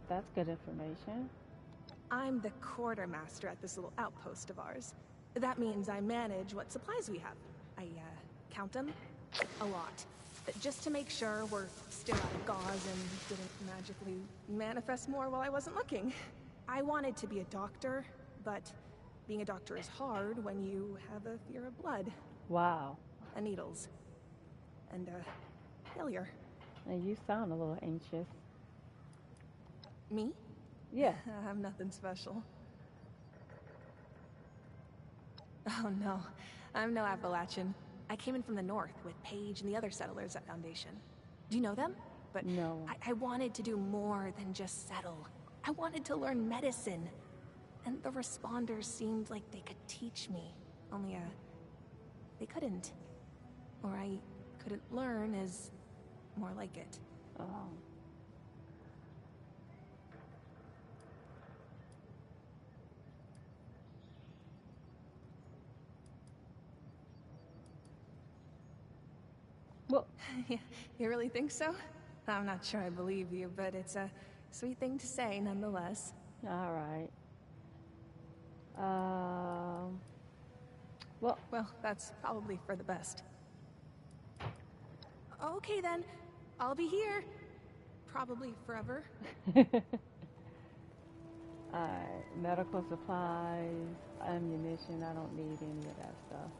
That's good information. I'm the quartermaster at this little outpost of ours. That means I manage what supplies we have. I, count them a lot. Just to make sure we're still out of gauze and didn't magically manifest more while I wasn't looking. I wanted to be a doctor, but being a doctor is hard when you have a fear of blood, Wow. and needles, and, failure. And you sound a little anxious. Me? Yeah. I'm nothing special. Oh no, I'm no Appalachian. I came in from the north with Paige and the other settlers at Foundation. Do you know them? But No. I wanted to do more than just settle. I wanted to learn medicine. And the responders seemed like they could teach me. Only, they couldn't. Or I couldn't learn is more like it. Oh. Well, You really think so? I'm not sure I believe you, but it's a sweet thing to say nonetheless. all right. Well, Well, that's probably for the best. Okay then, I'll be here. Probably forever. medical supplies, ammunition. I don't need any of that stuff.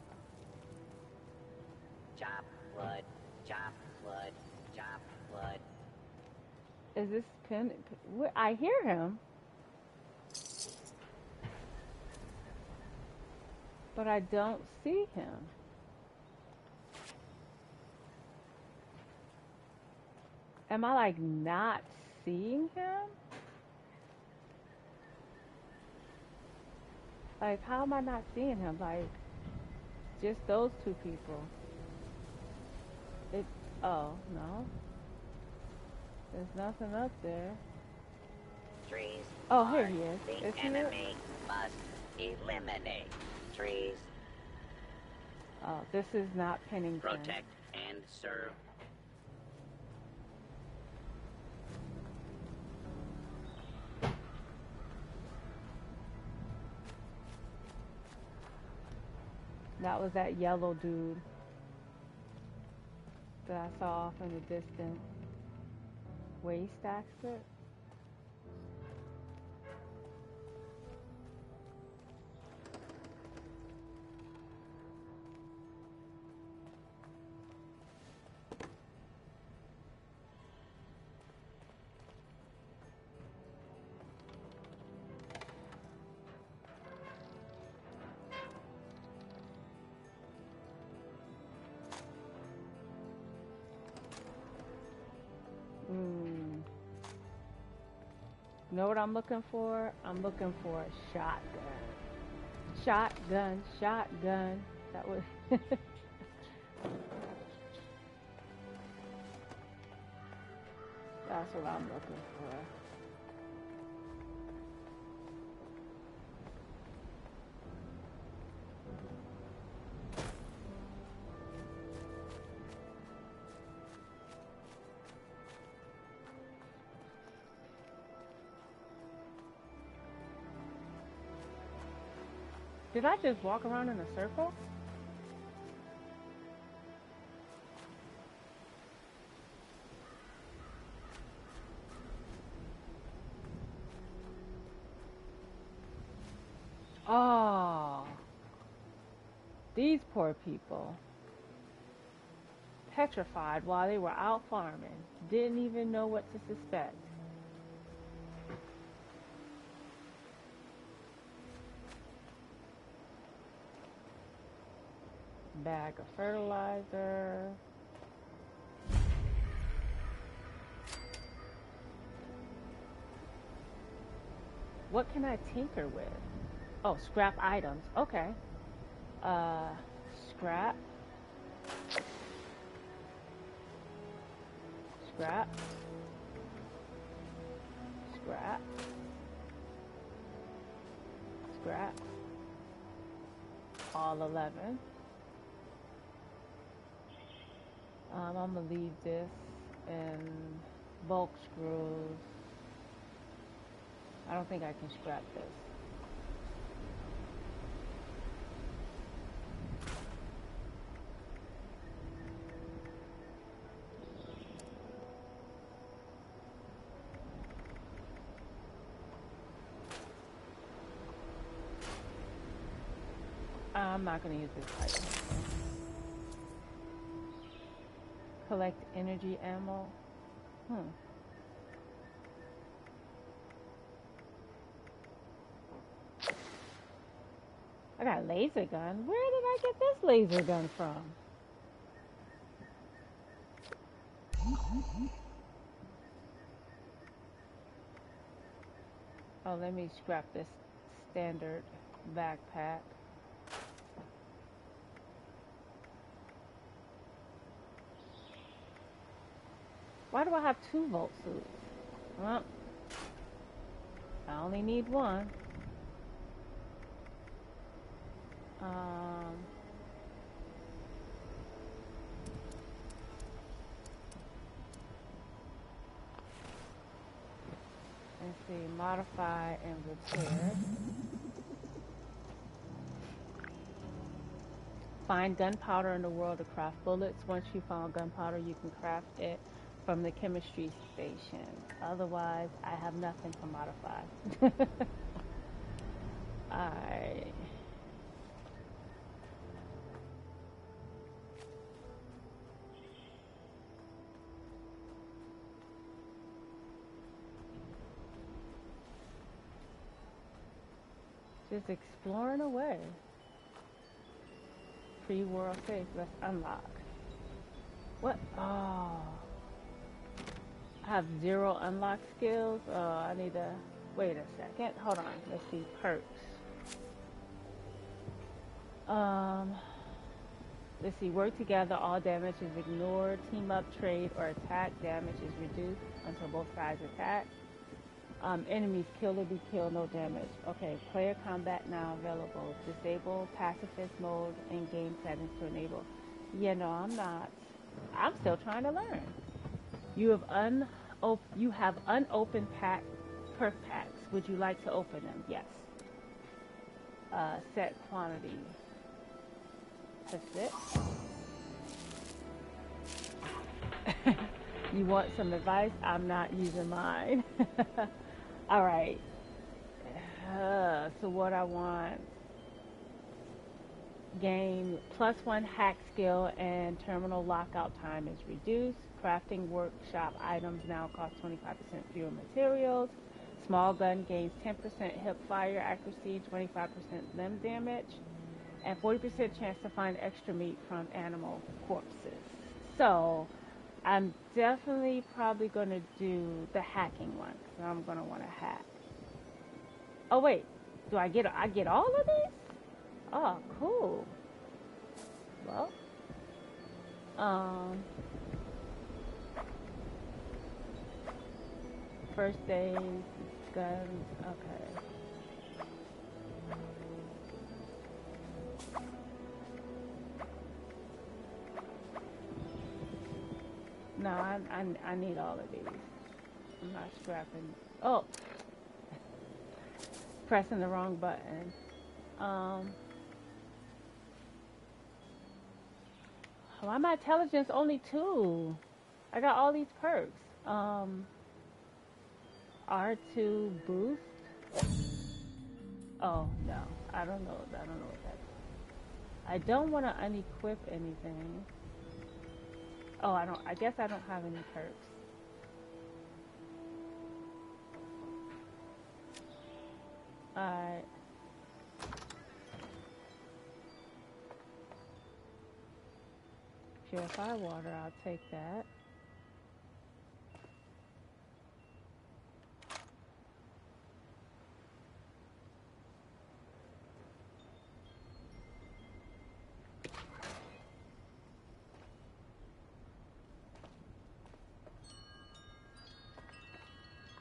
Chop wood, chop wood, chop wood. Is this pin? I hear him, but I don't see him. Am I like not seeing him? Like, how am I not seeing him? Like, just those two people. Oh, no. There's nothing up there. Trees. Oh, here are he is. The Is he it? enemy must eliminate. Trees Oh, this is not Pennington. protect and serve. That was that yellow dude that I saw off in the distance. Waste expert? You know what I'm looking for? I'm looking for a shotgun. Shotgun, shotgun. That was... That's what I'm looking for. Did I just walk around in a circle? Oh, these poor people. Petrified while they were out farming. Didn't even know what to suspect. Bag of fertilizer. What can I tinker with? Oh, scrap items. Okay. Scrap. Scrap. Scrap. Scrap. All 11. I'm gonna leave this and bulk screws. I don't think I can scrap this. I'm not going to use this item. Collect energy ammo. I got a laser gun. Where did I get this laser gun from? Oh, let me scrap this standard backpack. Why do I have 2 volt suits? Well, I only need one. Let's see, modify and repair. Find gunpowder in the world to craft bullets. Once you found gunpowder, you can craft it from the chemistry station. Otherwise, I have nothing to modify. Alright. Just exploring away. Free world safe. Let's unlock. What? Oh. I have 0 unlock skills. Oh, I need to wait a second. Hold on. Let's see. Perks. Let's see. Work together. All damage is ignored. Team up, trade, or attack. Damage is reduced until both sides attack. Enemies kill or be killed. No damage. Okay. Player combat now available. Disable pacifist mode in game settings to enable. Yeah, no, I'm not. I'm still trying to learn. You have unopened perk packs. Would you like to open them? Yes. Set quantity. That's it. You want some advice? I'm not using mine. All right. So what I want. Gain +1 hack skill and terminal lockout time is reduced. Crafting workshop items now cost 25% fewer materials. Small gun gains 10% hip fire accuracy, 25% limb damage, and 40% chance to find extra meat from animal corpses. So I'm definitely probably going to do the hacking one, because I'm going to want to hack. Oh wait, do I get all of these? Oh, cool. Well, first aid, guns, okay. No, I need all of these. I'm not scrapping. Oh, pressing the wrong button. Why my intelligence only 2? I got all these perks. R2 boost. Oh no, I don't know. I don't know what that is. I don't want to unequip anything. Oh, I don't. I guess I don't have any perks. Alright. Purify water, I'll take that.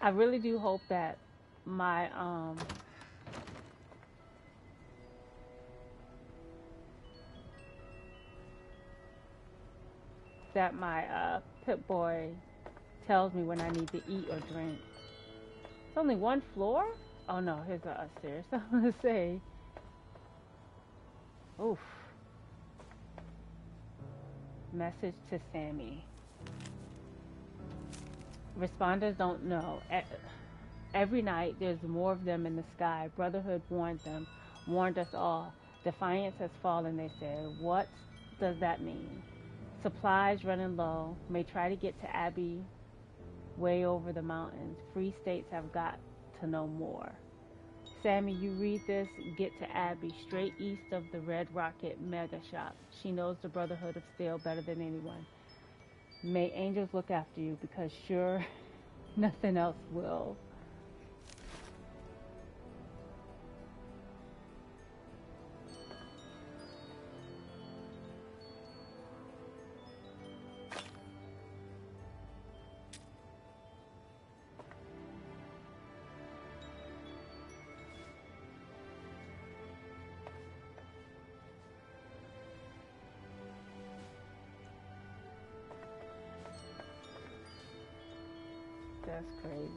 I really do hope that my Pip-Boy tells me when I need to eat or drink. It's only one floor? Oh no, here's the upstairs. I'm gonna say. Oof. Message to Sammy. Responders don't know. Every night there's more of them in the sky. Brotherhood warned us all. Defiance has fallen, they said. What does that mean? Supplies running low. May try to get to Abbey way over the mountains. Free states have got to know more. Sammy, you read this. Get to Abbey, straight east of the Red Rocket Mega Shop. She knows the Brotherhood of Steel better than anyone. May angels look after you, because sure, nothing else will. That's crazy.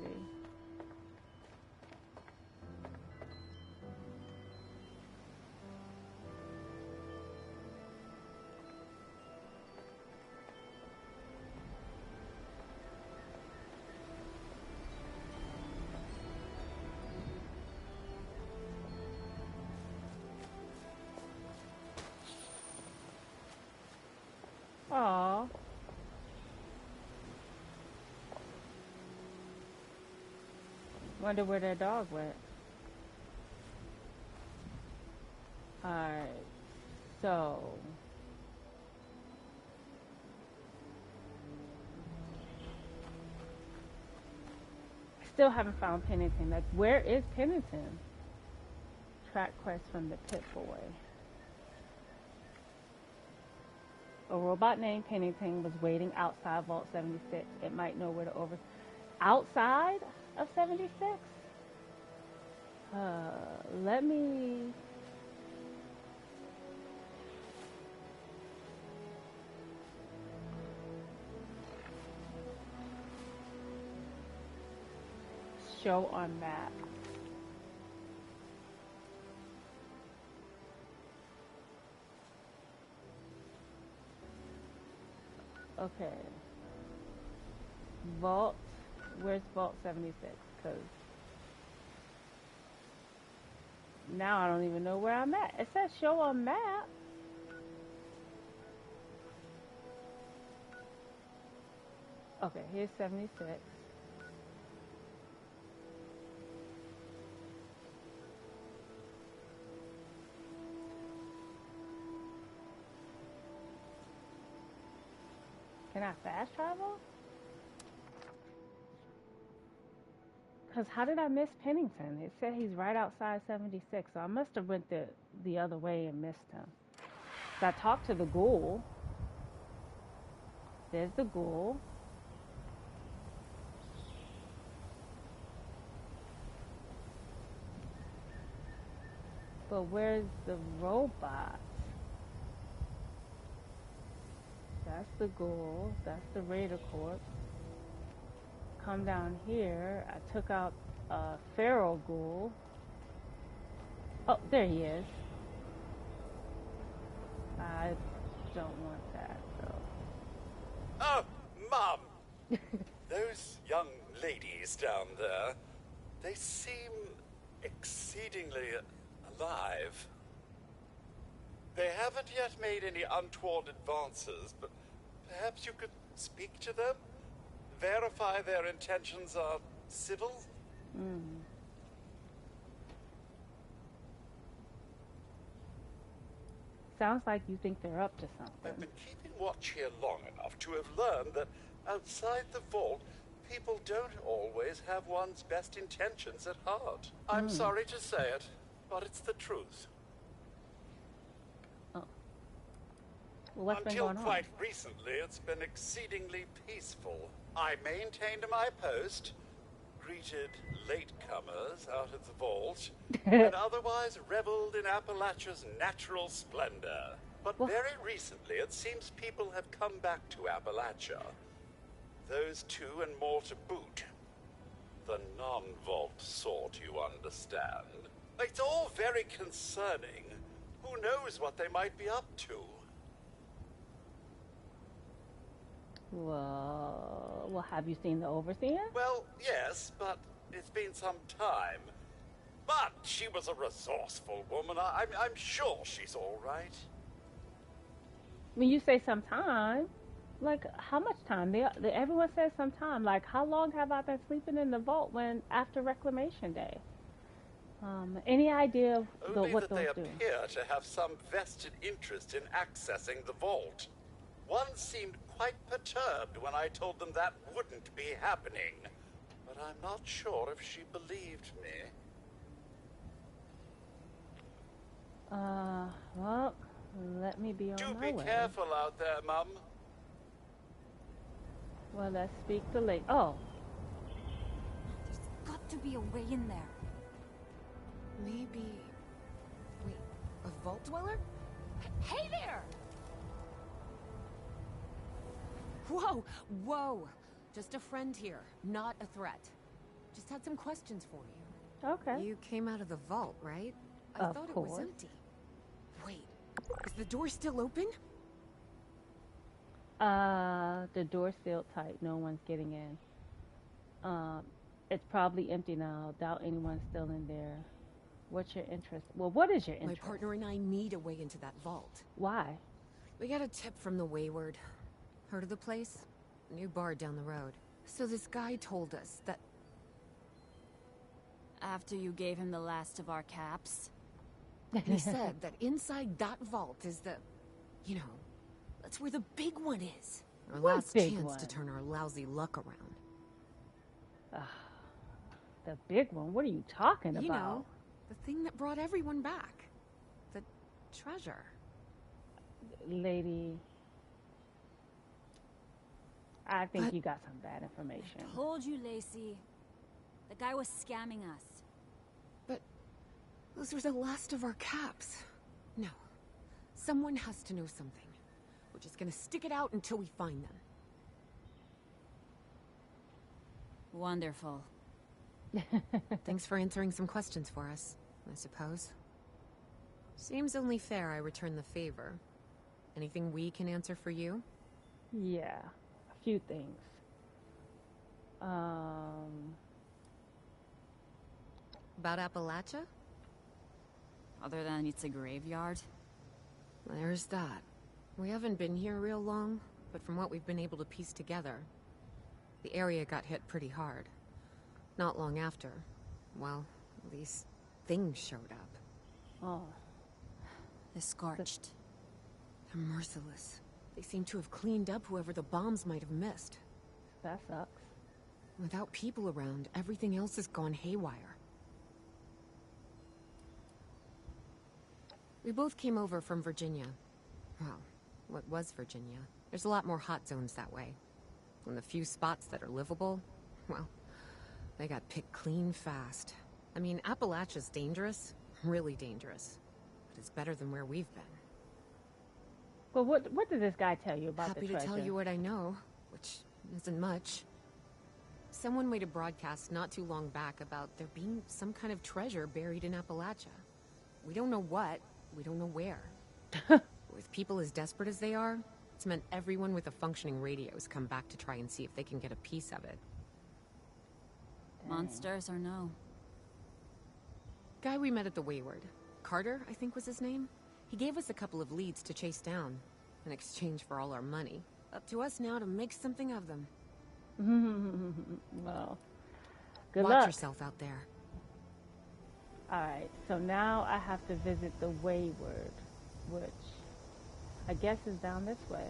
Aww. Wonder where that dog went. Alright, so still haven't found Pennington. Like, where is Pennington? Track quest from the Pip-Boy. A robot named Pennington was waiting outside Vault 76. It might know where to over... Outside of 76? Let me... Show on map. Okay. Vault. Where's Vault 76? Because now I don't even know where I'm at. It says show on map. Okay, here's 76. Can I fast travel? Because how did I miss Pennington? It said he's right outside 76, so I must have went the other way and missed him. So I talked to the ghoul. There's the ghoul. But where's the robot? That's the ghoul. That's the Raider Corps. Come down here. I took out a Feral Ghoul. Oh, there he is. I don't want that, though. Oh, Mum! Those young ladies down there, they seem exceedingly alive. They haven't yet made any untoward advances, but perhaps you could speak to them? Verify their intentions are civil? Sounds like you think they're up to I've something. been keeping watch here long enough to have learned that outside the vault, people don't always have one's best intentions at heart. I'm sorry to say it, but it's the truth. Oh. Well, what's been Until going on? quite recently, it's been exceedingly peaceful. I maintained my post, greeted latecomers out of the vault, and otherwise reveled in Appalachia's natural splendor. But very recently, it seems people have come back to Appalachia. Those two and more to boot. The non-vault sort, you understand. It's all very concerning. Who knows what they might be up to? Well, have you seen the Overseer? Well, yes, but it's been some time. But she was a resourceful woman. I'm sure she's all right. When you say some time, like how much time? Everyone says some time. Like how long have I been sleeping in the vault when after Reclamation Day? Any idea of Only what that they those do? appear to have some vested interest in accessing the vault. One seemed quite perturbed when I told them that wouldn't be happening. But I'm not sure if she believed me. Well, let me be on Do my be way. careful out there, Mum. Well, let's speak to late. Oh, There's got to be a way in there. Maybe... Wait, a vault dweller? Hey there! Whoa! Whoa! Just a friend here, not a threat. Just had some questions for you. okay. You came out of the vault, right? I Of thought it course. was empty. Wait, is the door still open? The door's sealed tight. No one's getting in. It's probably empty now. Doubt anyone's still in there. What's your interest? Well, what is your My interest? partner and I need a way into that vault. Why? We got a tip from the Wayward. Heard of the place? New bar down the road. So this guy told us that... After you gave him the last of our caps. He said that inside that vault is the... You know, that's where the big one is. Our What last big chance one? to turn our lousy luck around. The big one? What are you talking You about? know, the thing that brought everyone back. The treasure. Lady, I think But- you got some bad information. Told you, Lacey. The guy was scamming us. But those were the last of our caps. No. Someone has to know something. We're just gonna stick it out until we find them. Wonderful. Thanks for answering some questions for us, I suppose. Seems only fair I return the favor. Anything we can answer for you? Yeah, a few things. About Appalachia? Other than it's a graveyard. There's that. We haven't been here real long, but from what we've been able to piece together, the area got hit pretty hard. Not long after, well, these things showed up. Oh, The Scorched. They're merciless. They seem to have cleaned up whoever the bombs might have missed. that sucks. Without people around, everything else has gone haywire. We both came over from Virginia. Well, what was Virginia? There's a lot more hot zones that way. And the few spots that are livable, well, they got picked clean fast. I mean, Appalachia's dangerous, really dangerous. But it's better than where we've been. Well, what did this guy tell you about Happy the to treasure? tell you what I know, which isn't much. Someone made a broadcast not too long back about there being some kind of treasure buried in Appalachia. We don't know what, we don't know where. With people as desperate as they are, it's meant everyone with a functioning radio has come back to try and see if they can get a piece of it. Monsters or no? Guy we met at the Wayward. Carter, I think was his name. He gave us a couple of leads to chase down, in exchange for all our money. Up to us now to make something of them. Well, good Watch luck. yourself out there. Alright, so now I have to visit the Wayward, which I guess is down this way.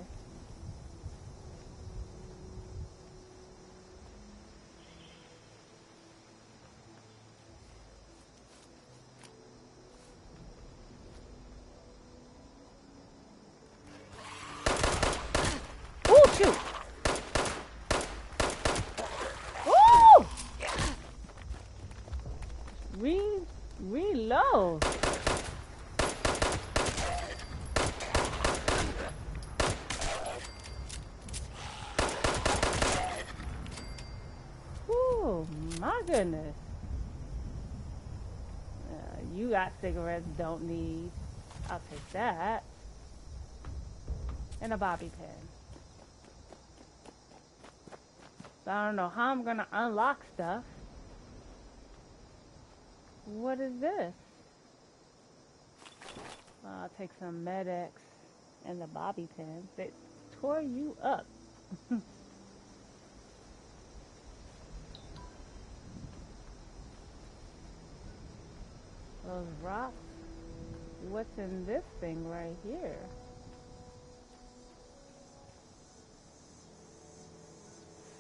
Oh, shoot! Oh! Reload. Oh, my goodness. You got cigarettes, don't need. I'll take that. And a bobby pin. So I don't know how I'm gonna unlock stuff. What is this? I'll take some Med-X and the bobby pins. They tore you up. Those rocks. What's in this thing right here?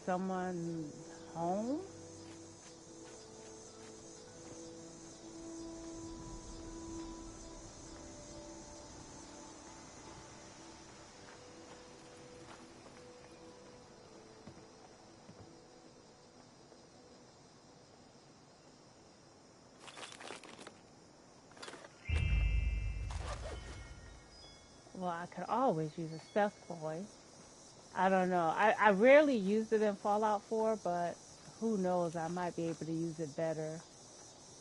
Someone's home? Well, I could always use a stealth boy. I don't know. I rarely used it in Fallout 4, but who knows? I might be able to use it better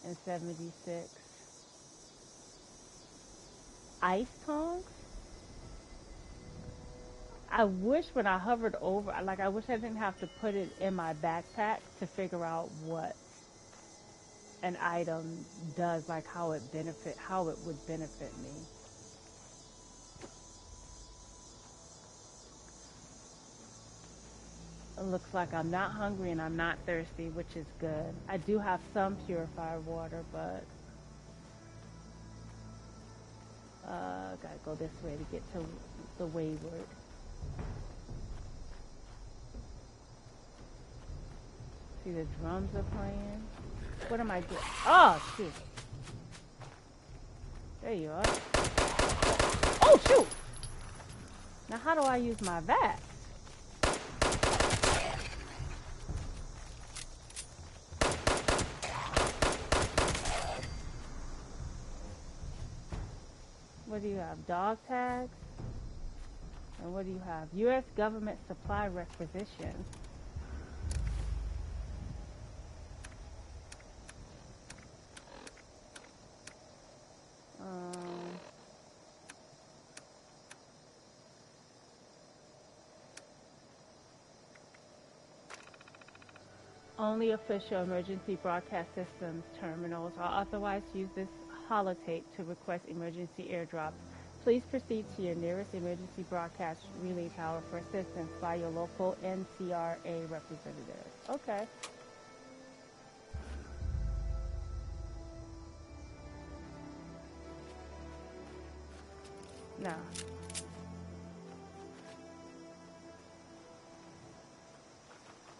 in 76. Ice tongs? I wish when I hovered over, like I wish I didn't have to put it in my backpack to figure out what an item does, like how it would benefit me. It looks like I'm not hungry and I'm not thirsty, which is good. I do have some purified water, but gotta go this way to get to the Wayward. See, the drums are playing. What am I doing? Oh, shoot. There you are. Oh, shoot! Now, how do I use my VATS? What do you have? Dog tags? And what do you have? U.S. government supply requisition. Only official emergency broadcast systems terminals are authorized to use this holotape to request emergency airdrops. Please proceed to your nearest emergency broadcast relay tower for assistance by your local NCRA representative. Okay. Now.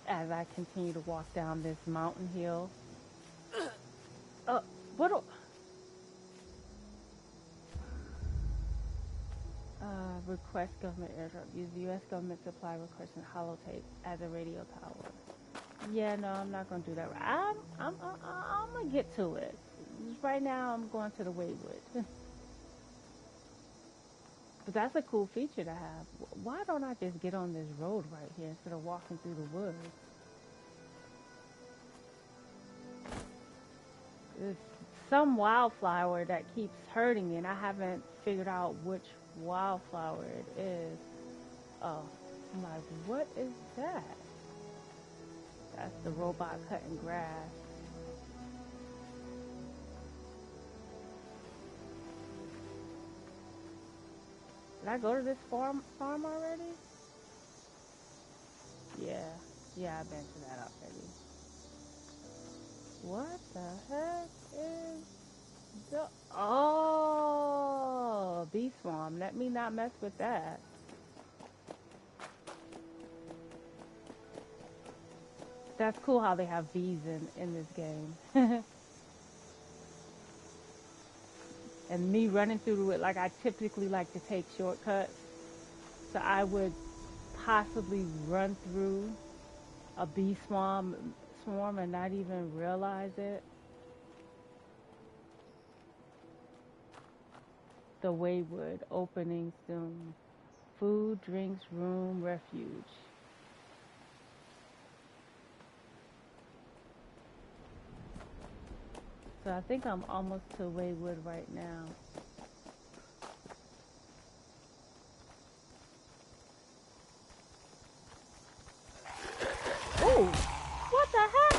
As I continue to walk down this mountain hill. What do... request government airdrop. Use U.S. government supply request and holotape as a radio tower. Yeah, no, I'm not gonna do that. I'm gonna get to it. Right now, I'm going to the Wayward. But that's a cool feature to have. Why don't I just get on this road right here instead of walking through the woods? There's some wildflower that keeps hurting me, and I haven't figured out which wildflower it is. Oh, I'm like, what is that? That's the robot cutting grass. Did I go to this farm already? Yeah, I've been to that already. What the heck is the... Oh, bee swarm. Let me not mess with that. That's cool how they have bees in this game. And me running through it, like I typically like to take shortcuts. So I would possibly run through a bee swarm and not even realize it. The Waywood opening soon. Food, drinks, room, refuge. So I think I'm almost to Waywood right now. Ooh, what the heck?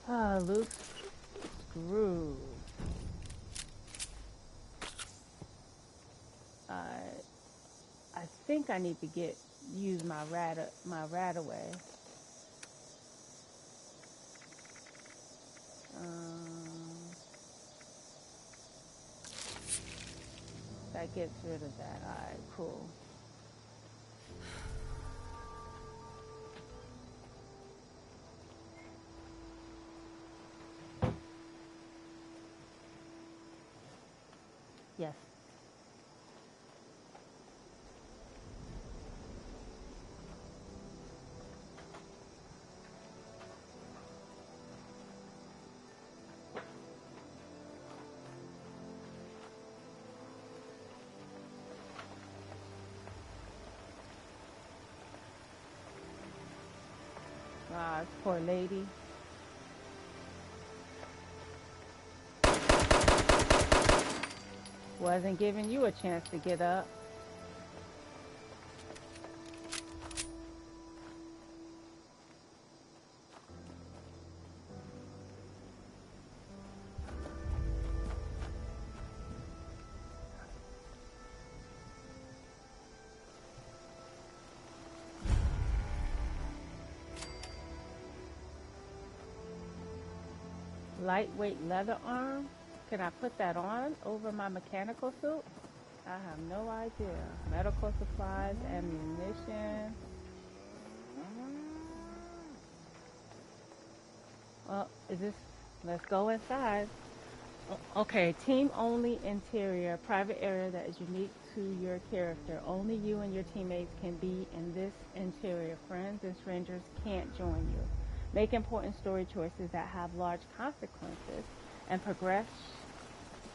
Ah, Luke's screwed. I think I need to use my rat away. That gets rid of that. Alright, cool. Yes. Ah, poor lady. Wasn't giving you a chance to get up. Lightweight leather arm. Can I put that on over my mechanical suit? I have no idea. Medical supplies, ammunition. Well, let's go inside. Okay, team only interior, private area that is unique to your character. Only you and your teammates can be in this interior. Friends and strangers can't join you. Make important story choices that have large consequences, and progress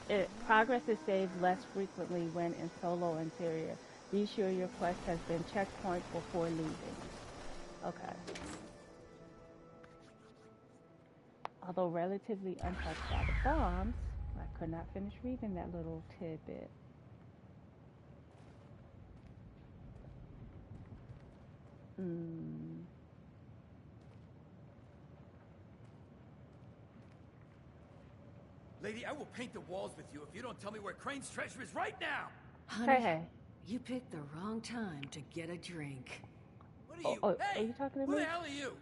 is saved less frequently when in solo interior. Be sure your quest has been checkpoint before leaving. Okay. Although relatively untouched by the bombs, I could not finish reading that little tidbit. Lady, I will paint the walls with you if you don't tell me where Crane's treasure is right now! Honey, Hey. You picked the wrong time to get a drink. What are you? Hey, are you talking to who me? the hell are you?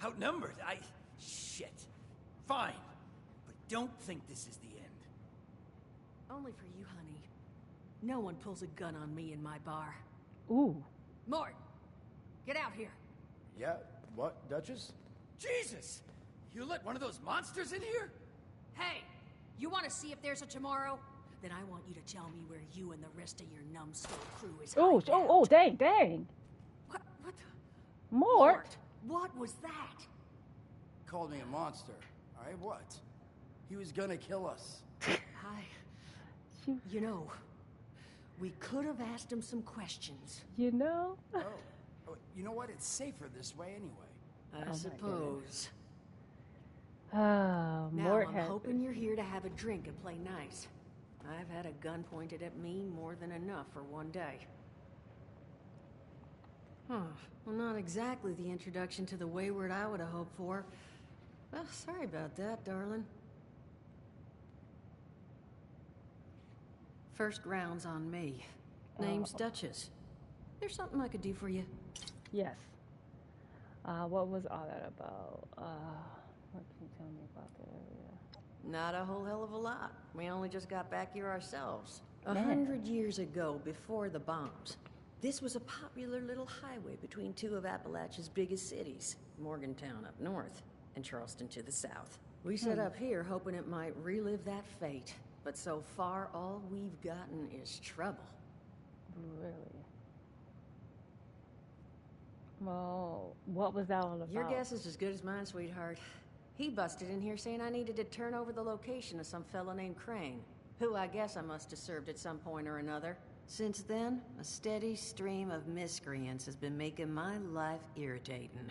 Outnumbered? Shit. Fine. But don't think this is the end. Only for you, honey. No one pulls a gun on me in my bar. Ooh. Mort, get out here. Yeah, what, Duchess? Jesus! You let one of those monsters in here? Hey, you want to see if there's a tomorrow? Then I want you to tell me where you and the rest of your numbskull crew is hiding out. Dang. What the? Mort. What was that? Called me a monster. Alright, what? He was gonna kill us. You know, we could have asked him some questions. You know? Oh, you know what? It's safer this way anyway. I suppose. Now, Now, I'm hoping you're here to have a drink and play nice. I've had a gun pointed at me more than enough for one day. Huh. Well, not exactly the introduction to the Wayward I would have hoped for. Well, sorry about that, darling. First round's on me. Name's Duchess. There's something I could do for you. Yes. What was all that about? What can you tell me about the area? Not a whole hell of a lot. We only just got back here ourselves. Man. 100 years ago, before the bombs, this was a popular little highway between two of Appalachia's biggest cities, Morgantown up north and Charleston to the south. We set up here hoping it might relive that fate, but so far all we've gotten is trouble. Really? Well, what was that all about? Your guess is as good as mine, sweetheart. He busted in here saying I needed to turn over the location of some fellow named Crane, who I guess I must have served at some point or another. Since then, a steady stream of miscreants has been making my life irritating.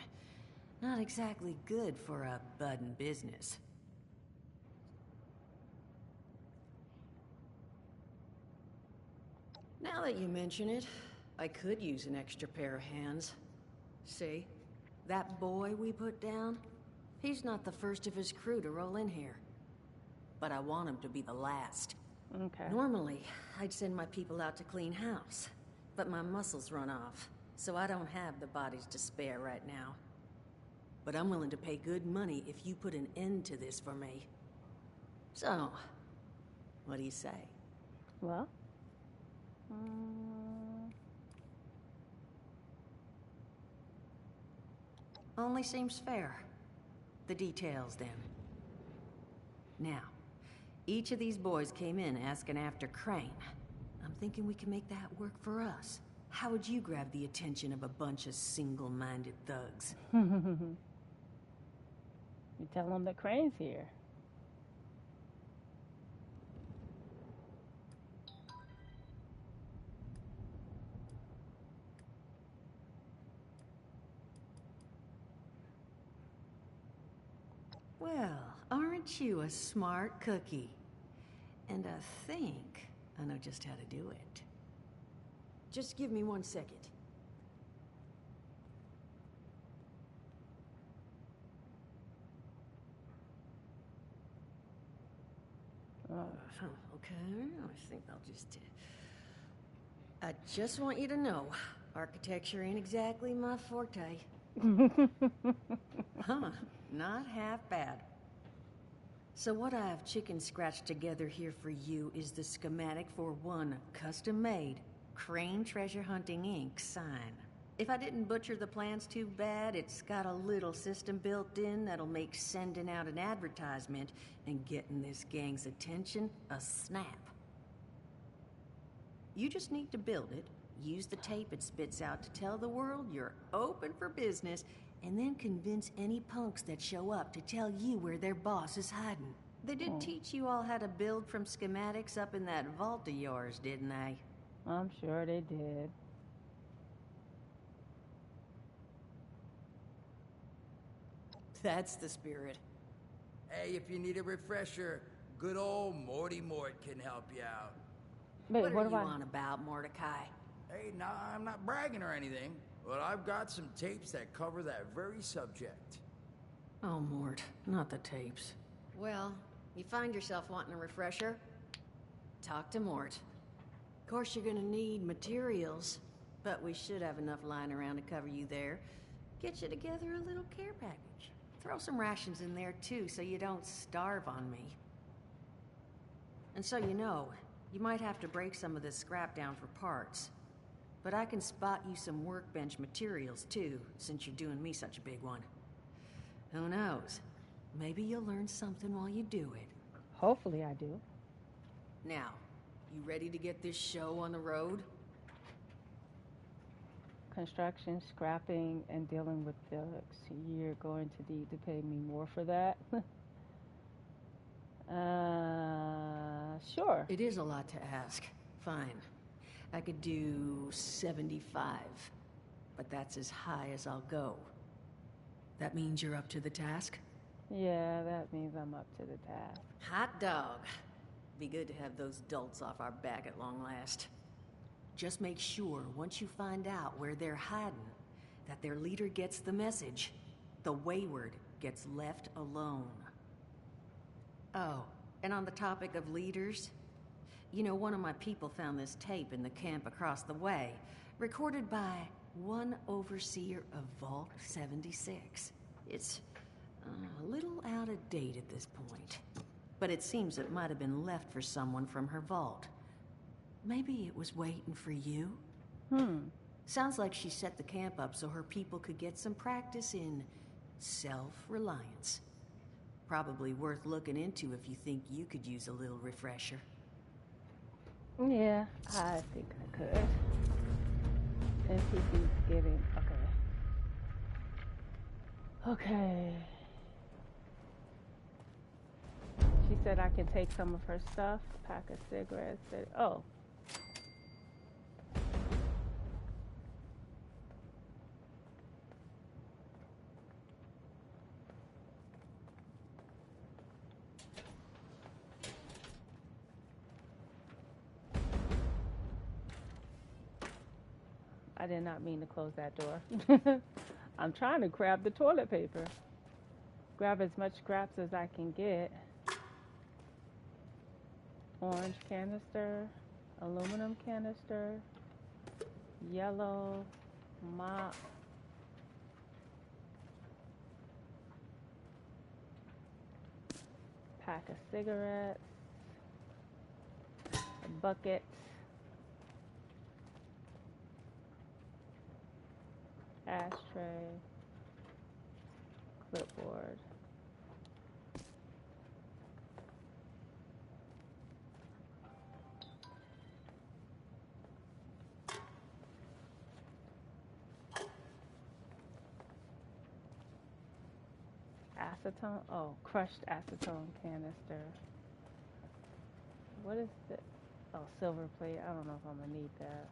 Not exactly good for a budding business. Now that you mention it, I could use an extra pair of hands. See? That boy we put down? He's not the first of his crew to roll in here. But I want him to be the last. Okay. Normally, I'd send my people out to clean house. But my muscles run off, so I don't have the bodies to spare right now. But I'm willing to pay good money if you put an end to this for me. So, what do you say? Well? Only seems fair. The details, then. Now, each of these boys came in asking after Crane. I'm thinking we can make that work for us. How would you grab the attention of a bunch of single-minded thugs? You tell them that Crane's here. Well, aren't you a smart cookie? And I think I know just how to do it. Just give me 1 second. Okay, I think I'll just... I just want you to know, architecture ain't exactly my forte. Huh, not half bad. So what I have chicken scratched together here for you is the schematic for one custom-made Crane Treasure Hunting Inc. sign. If I didn't butcher the plans too bad, it's got a little system built in that'll make sending out an advertisement and getting this gang's attention a snap. You just need to build it, use the tape it spits out to tell the world you're open for business, and then convince any punks that show up to tell you where their boss is hiding. They did teach you all how to build from schematics up in that vault of yours, didn't they? I'm sure they did. That's the spirit. Hey, if you need a refresher, good old Morty Mort can help you out. Wait, what what are do you I... on about, Mordecai? Hey, nah, I'm not bragging or anything, but I've got some tapes that cover that very subject. Oh, Mort, not the tapes. Well, you find yourself wanting a refresher? Talk to Mort. Of course, you're gonna need materials, but we should have enough lying around to cover you there. Get you together a little care package. Throw some rations in there, too, so you don't starve on me. And so you know, you might have to break some of this scrap down for parts. But I can spot you some workbench materials, too, since you're doing me such a big one. Who knows? Maybe you'll learn something while you do it. Hopefully I do. Now, you ready to get this show on the road? Construction, scrapping, and dealing with thugs. You're going to need to pay me more for that. Sure. It is a lot to ask. Fine. I could do 75, but that's as high as I'll go. That means you're up to the task? Yeah, that means I'm up to the task. Hot dog. Be good to have those dolts off our back at long last. Just make sure, once you find out where they're hiding, that their leader gets the message. The wayward gets left alone. Oh, and on the topic of leaders, you know, one of my people found this tape in the camp across the way, recorded by one overseer of Vault 76. It's a little out of date at this point, but it seems it might have been left for someone from her vault. Maybe it was waiting for you? Sounds like she set the camp up so her people could get some practice in self-reliance. Probably worth looking into if you think you could use a little refresher. Yeah, I think I could. NPC's getting... Okay. She said I can take some of her stuff. Pack of cigarettes. Oh. I did not mean to close that door. I'm trying to grab the toilet paper. Grab as much scraps as I can get. Orange canister, aluminum canister, yellow mop. Pack of cigarettes, a bucket. Ashtray, clipboard. Acetone, oh, crushed acetone canister. What is this? Oh, silver plate. I don't know if I'm gonna need that.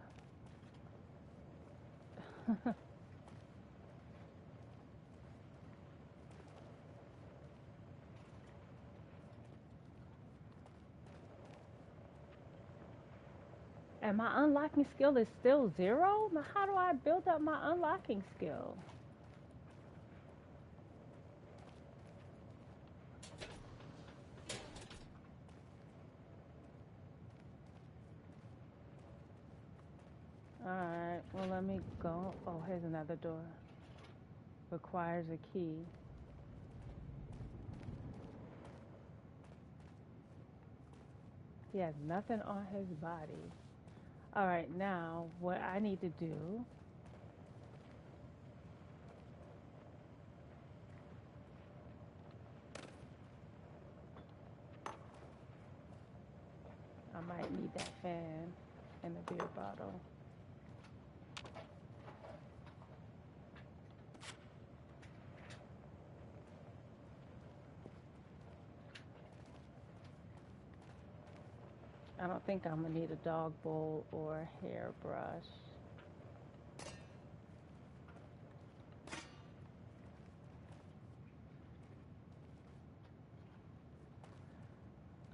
And my unlocking skill is still 0? Now how do I build up my unlocking skill? Alright, well let me go. Oh, here's another door. Requires a key. He has nothing on his body. Alright, now what I need to do I might need that fan and a beer bottle. I don't think I'm gonna need a dog bowl or a hairbrush.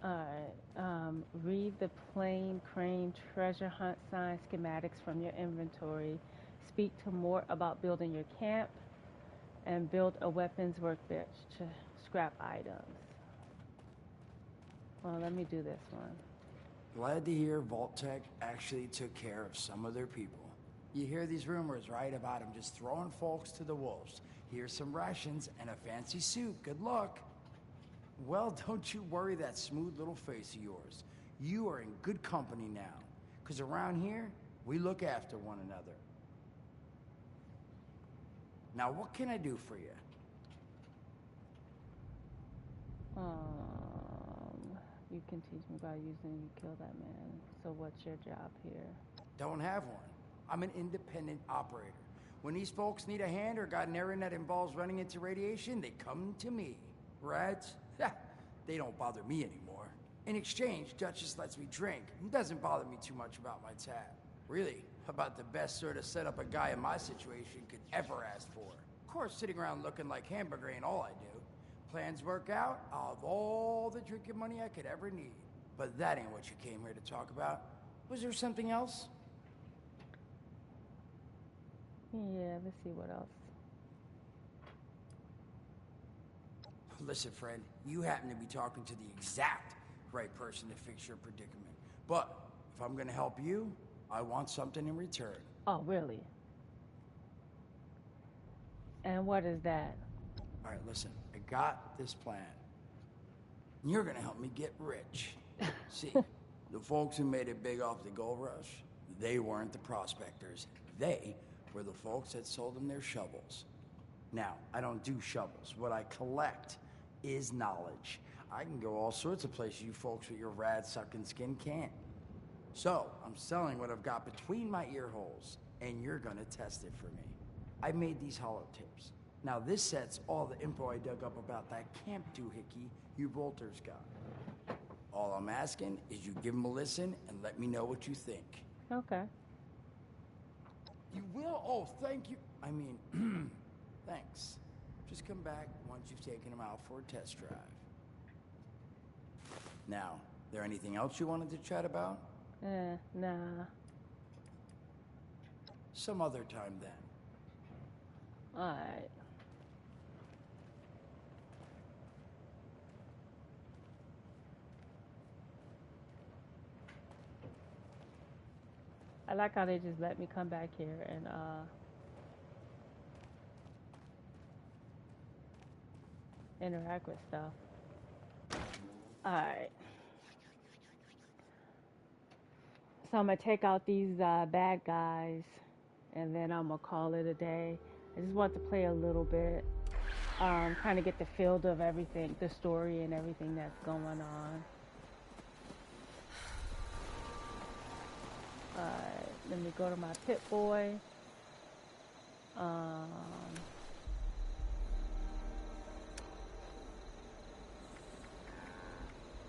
Alright, read the plain crane treasure hunt sign schematics from your inventory. Speak to Mort about building your camp and build a weapons workbench to scrap items. Well, let me do this one. Glad to hear Vault-Tec actually took care of some of their people. You hear these rumors, right, about them just throwing folks to the wolves. Here's some rations and a fancy suit. Good luck. Well, don't you worry that smooth little face of yours. You are in good company now. Because around here, we look after one another. Now, what can I do for you? You can teach me about using you kill that man. So what's your job here? Don't have one. I'm an independent operator. When these folks need a hand or got an errand that involves running into radiation, they come to me. Rats? They don't bother me anymore. In exchange, Duchess lets me drink and doesn't bother me too much about my tab. Really, about the best sort of setup a guy in my situation could ever ask for. Of course, sitting around looking like hamburger ain't all I do. plans work out, I'll have all the drinking money I could ever need. But that ain't what you came here to talk about. Was there something else? Yeah, let's see what else. Listen, friend, you happen to be talking to the exact right person to fix your predicament. But if I'm gonna help you, I want something in return. Oh, really? And what is that? All right, listen, I got this plan. You're gonna help me get rich. See, the folks who made it big off the gold rush, they weren't the prospectors. They were the folks that sold them their shovels. Now, I don't do shovels. What I collect is knowledge. I can go all sorts of places you folks with your rad-sucking skin can't. So, I'm selling what I've got between my ear holes, and you're gonna test it for me. I made these holotapes. Now, this sets all the info I dug up about that camp doohickey you bolters got. All I'm asking is you give them a listen and let me know what you think. Okay. You will? Oh, thank you. I mean, thanks. Just come back once you've taken them out for a test drive. Now, there anything else you wanted to chat about? Nah. Some other time then. Alright. I like how they just let me come back here and interact with stuff. Alright. So I'm gonna take out these bad guys and then I'm gonna call it a day. I just want to play a little bit, kind of get the feel of everything, the story and everything that's going on. Alright, let me go to my Pit Boy.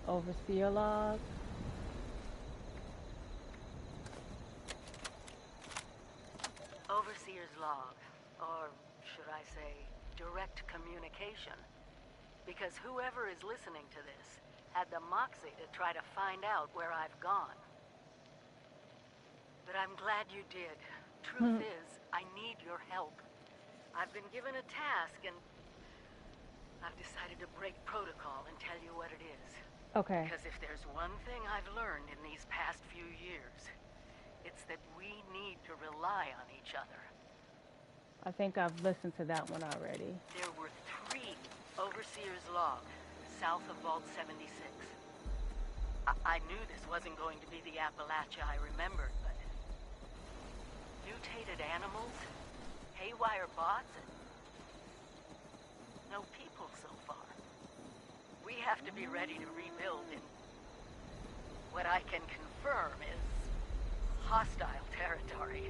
Overseer log. Overseer's log, or should I say, direct communication. Because whoever is listening to this had the moxie to try to find out where I've gone. But I'm glad you did. Truth is, I need your help. I've been given a task and I've decided to break protocol and tell you what it is. Okay. Because if there's one thing I've learned in these past few years, it's that we need to rely on each other. I think I've listened to that one already. There were 3 Overseer's log, south of Vault 76. I knew this wasn't going to be the Appalachia I remembered, but mutated animals, haywire bots, and no people so far. We have to be ready to rebuild in what I can confirm is hostile territory.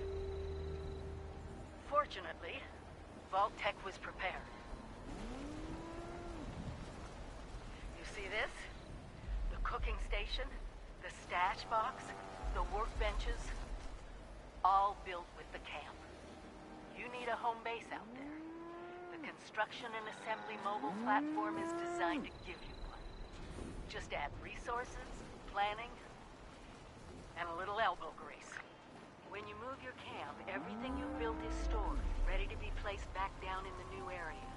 Fortunately, Vault-Tec was prepared. You see this? The cooking station, the stash box, the workbenches, all built with the camp. You need a home base out there. The construction and assembly mobile platform is designed to give you one. Just add resources, planning, and a little elbow grease. When you move your camp, everything you've built is stored, ready to be placed back down in the new area.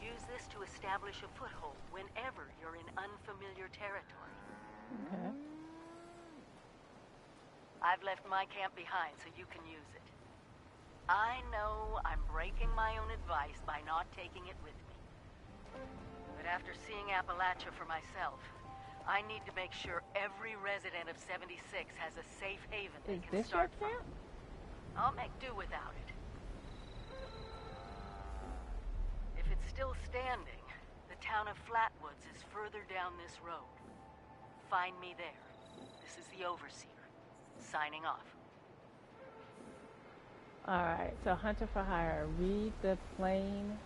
Use this to establish a foothold whenever you're in unfamiliar territory. Okay. I've left my camp behind so you can use it. I know I'm breaking my own advice by not taking it with me. But after seeing Appalachia for myself, I need to make sure every resident of 76 has a safe haven they can start from. I'll make do without it. If it's still standing, the town of Flatwoods is further down this road. Find me there. This is the Overseer, signing off. Alright, so Hunter for Hire. Read the plain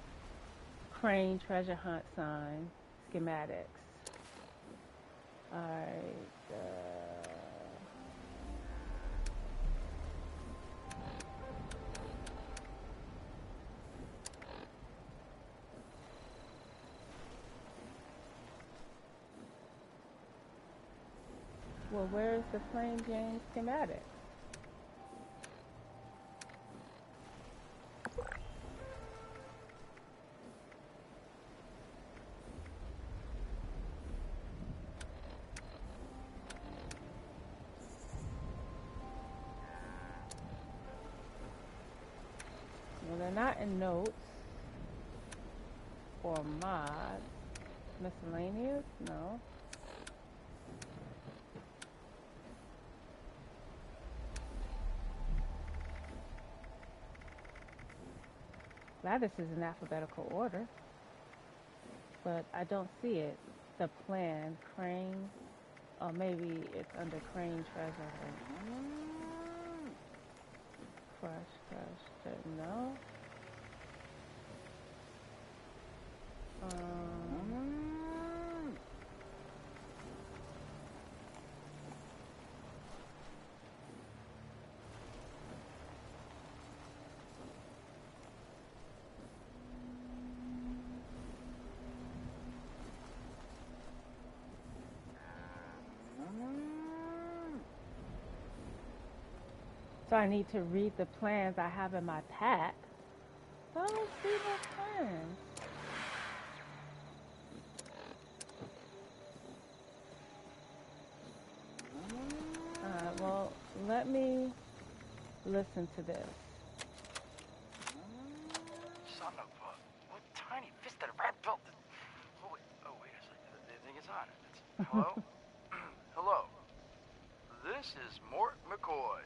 crane treasure hunt sign schematics. Alright, Well, where's the plain Jane schematic? Well, they're not in notes or mods. Miscellaneous? No. Glad this is in alphabetical order, but I don't see it. The plan, Crane, or maybe it's under Crane Treasure. Crush, no. So I need to read the plans I have in my pack. I don't see the plans. Well, let me listen to this. Son of a... What tiny fisted rat built... Oh, wait a second. The thing is on it. Hello? Hello. This is Mort McCoy.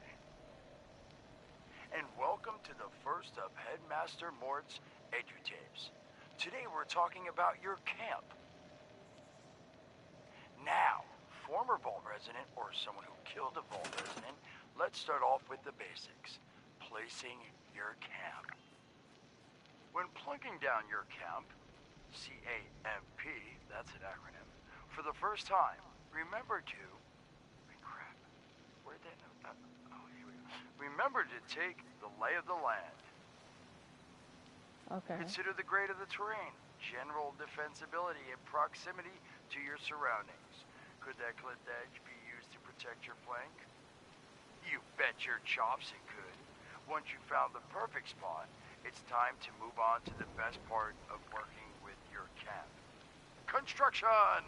And welcome to the first of Headmaster Mort's EduTapes. Today we're talking about your camp. Now, former Vault resident or someone who killed a Vault resident, let's start off with the basics. Placing your camp. When plunking down your camp, CAMP, that's an acronym, for the first time, remember to... Crap. Where'd that note... here we go. Remember to take the lay of the land. Okay. Consider the grade of the terrain, general defensibility, and proximity to your surroundings. Could that clipped edge be used to protect your flank? You bet your chops it could. Once you found the perfect spot, it's time to move on to the best part of working with your camp. Construction!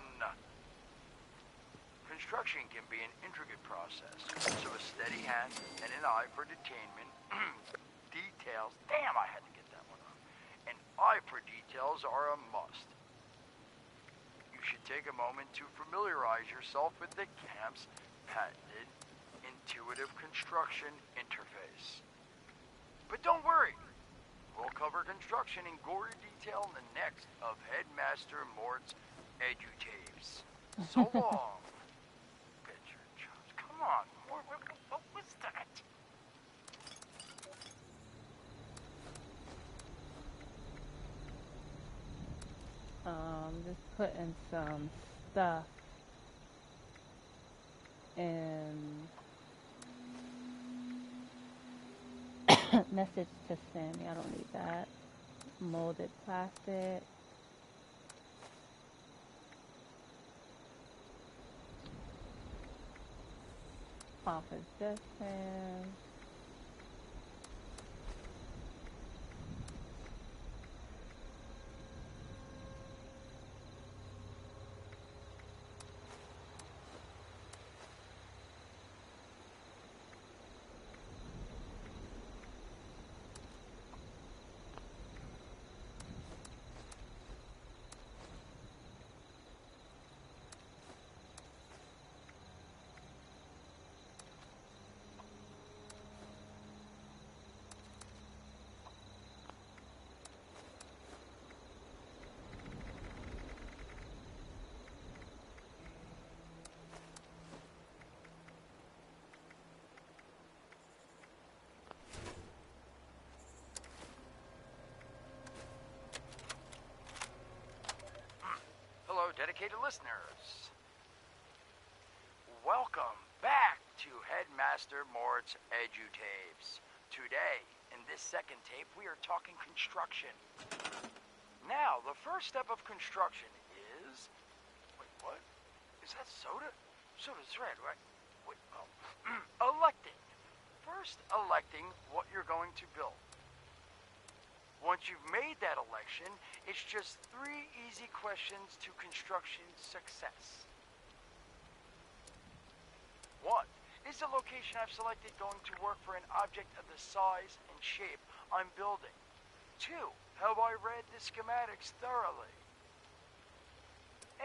Construction can be an intricate process, so a steady hand and an eye for detainment, details, damn I had to get that one wrong, an eye for details are a must. You should take a moment to familiarize yourself with the camp's patented intuitive construction interface. But don't worry, we'll cover construction in gory detail in the next of Headmaster Mort's EduTapes. So long. Come on, what was that? Just putting some stuff in message to Sammy. I don't need that. Molded plastic. Office distance. Hello, dedicated listeners. Welcome back to Headmaster Mort's EduTapes. Today, in this second tape, we are talking construction. Now, the first step of construction is... Wait, what? Is that soda? So does Red, right? Wait, oh. Electing. First, electing what you're going to build. Once you've made that election, it's just 3 easy questions to construction success. 1. Is the location I've selected going to work for an object of the size and shape I'm building? 2. Have I read the schematics thoroughly?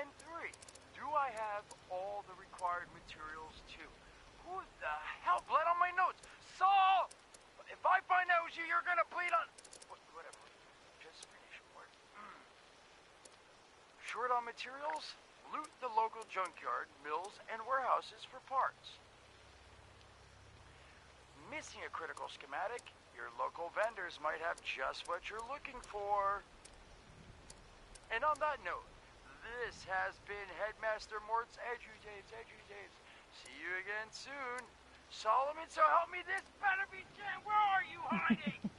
And 3. Do I have all the required materials too? Who the hell bled on my notes? Saul! If I find out it was you, you're gonna bleed on... Whatever. Just finish work. Short on materials? Loot the local junkyard, mills, and warehouses for parts. Missing a critical schematic? Your local vendors might have just what you're looking for. And on that note, this has been Headmaster Mort's Edutainment. See you again soon. Solomon, so help me, this better be Jen. Where are you hiding?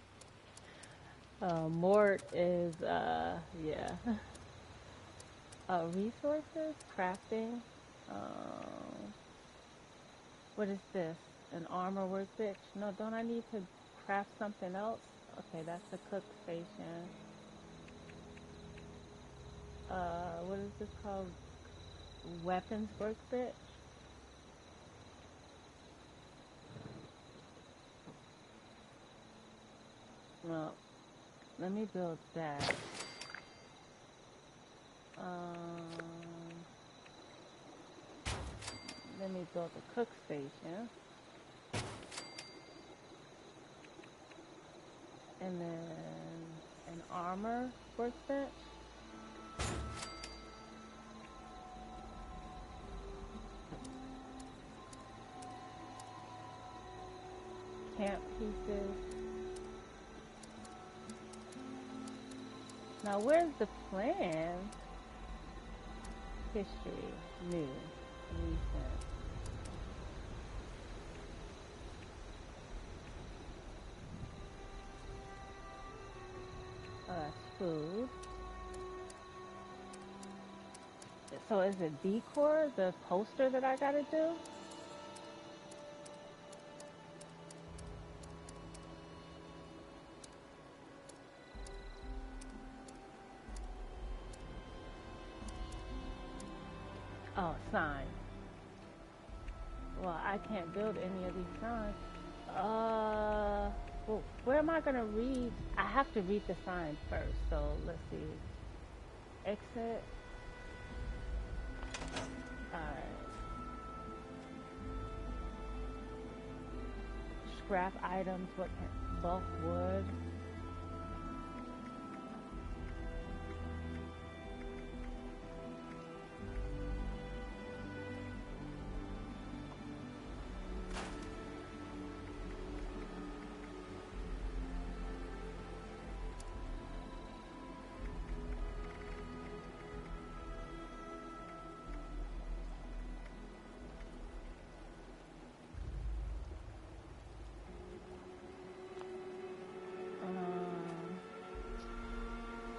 Mort is, yeah. Resources, crafting. What is this? An armor workbench? No, don't I need to craft something else? Okay, that's the cook station. What is this called? Weapons workbench? Well, let me build that. Let me build a cook station. And then an armor workbench. Camp pieces. Now where's the plan? History, new, recent. Food. So is it decor, the poster that I gotta do? Oh, sign. Well, I can't build any of these signs. Well, where am I gonna read? I have to read the sign first, so let's see. Exit. Alright. Scrap items, what kind? Bulk wood.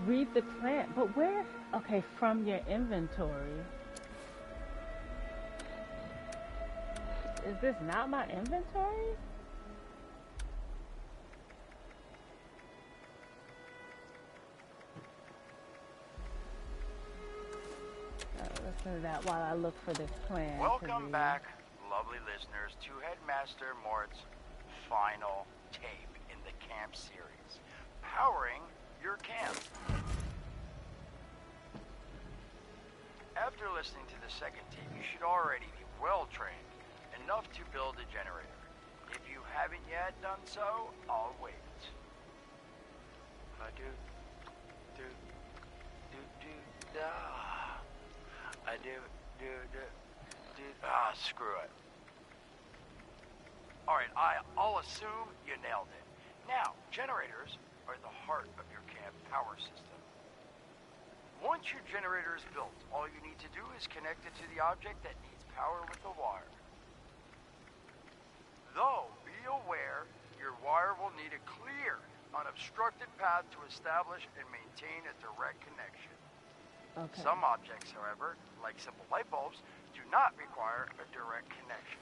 Read the plan, but where? Okay, from your inventory. Is this not my inventory? Listen to that while I look for this plan. Welcome back, lovely listeners, to Headmaster Mort's final tape in the camp series, powering your camp. After listening to the second tape, you should already be well trained enough to build a generator. If you haven't yet done so, I'll wait. Screw it. Alright, I'll assume you nailed it. Now, generators are the heart of your camp power system. Once your generator is built, all you need to do is connect it to the object that needs power with a wire. Though, be aware, your wire will need a clear, unobstructed path to establish and maintain a direct connection. Okay. Some objects, however, like simple light bulbs, do not require a direct connection.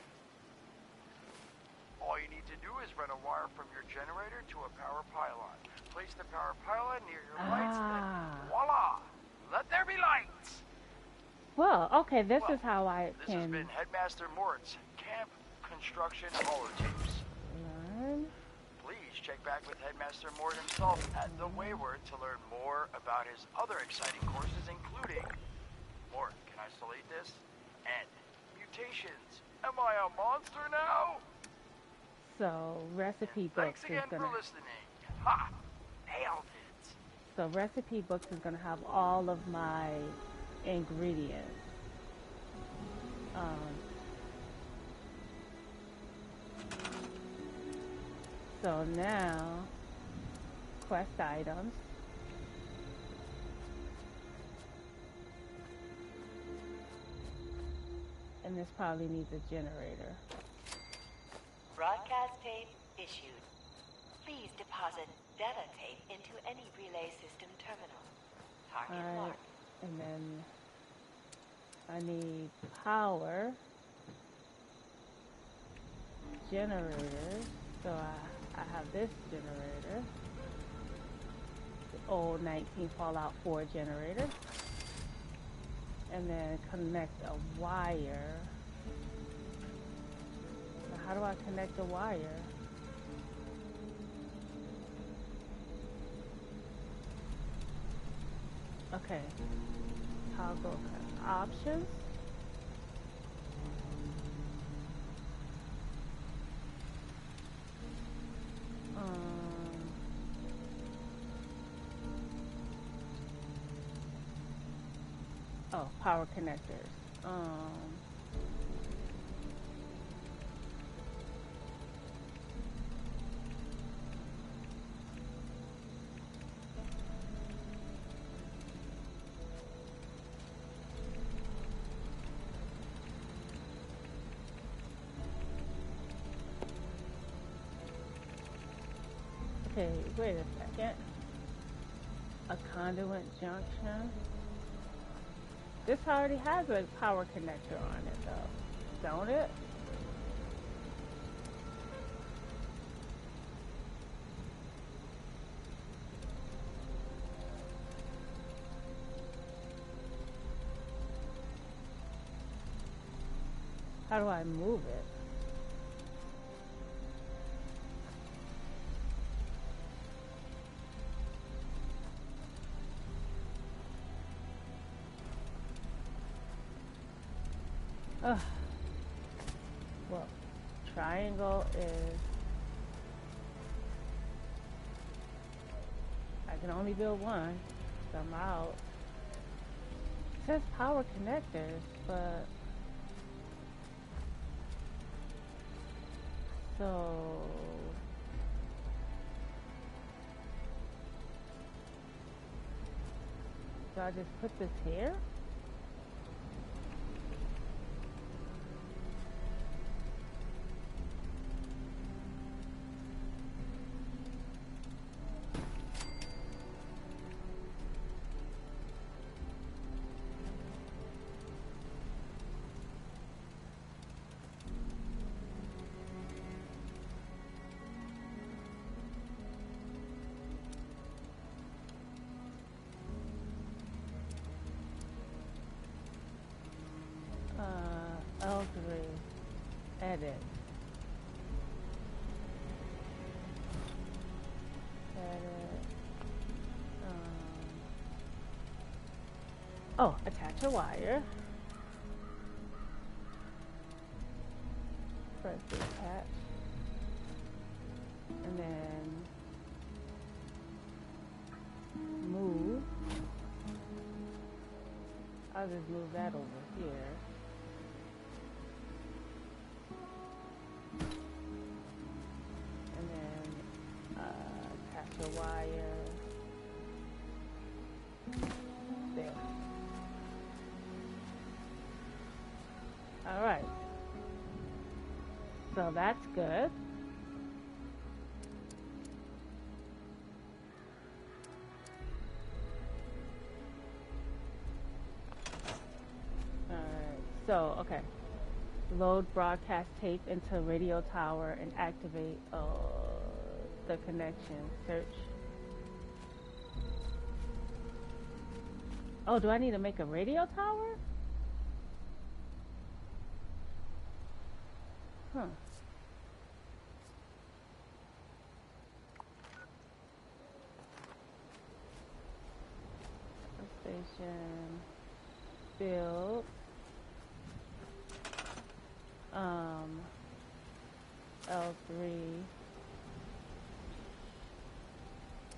All you need to do is run a wire from your generator to a power pylon. Place the power pylon near your lights, then voila! Let there be lights! Well, okay, this is how I This has can been Headmaster Mort's Camp Construction Holotapes. learn. Please check back with Headmaster Mort himself at the Wayward to learn more about his other exciting courses, including Mort, can I still eat this? And mutations. Am I a monster now? So recipe books Thanks again is gonna. for listening. Ha! Nailed it. So recipe books is gonna have all of my ingredients. So now quest items. And this probably needs a generator. Broadcast tape issued. Please deposit data tape into any relay system terminal. Target Alright, marked. and then I need power generators. So I have this generator, the old 19 Fallout 4 generator, and then connect a wire. Now how do I connect a wire? Okay, toggle options. Oh, power connectors. Okay, wait a second. A conduit junction. This already has a power connector on it, though, don't it? How do I move it? Ugh. Well, triangle is... I can only build one, so I'm out. It says power connectors, but... So... Do I just put this here? L3, edit. Oh, attach a wire. Press the attach. And then move. I'll just move that over here. And then attach a wire. There. All right. So that's good. So, okay. Load broadcast tape into radio tower and activate the connection. Search. Oh, do I need to make a radio tower? Huh. Station. Build. L3.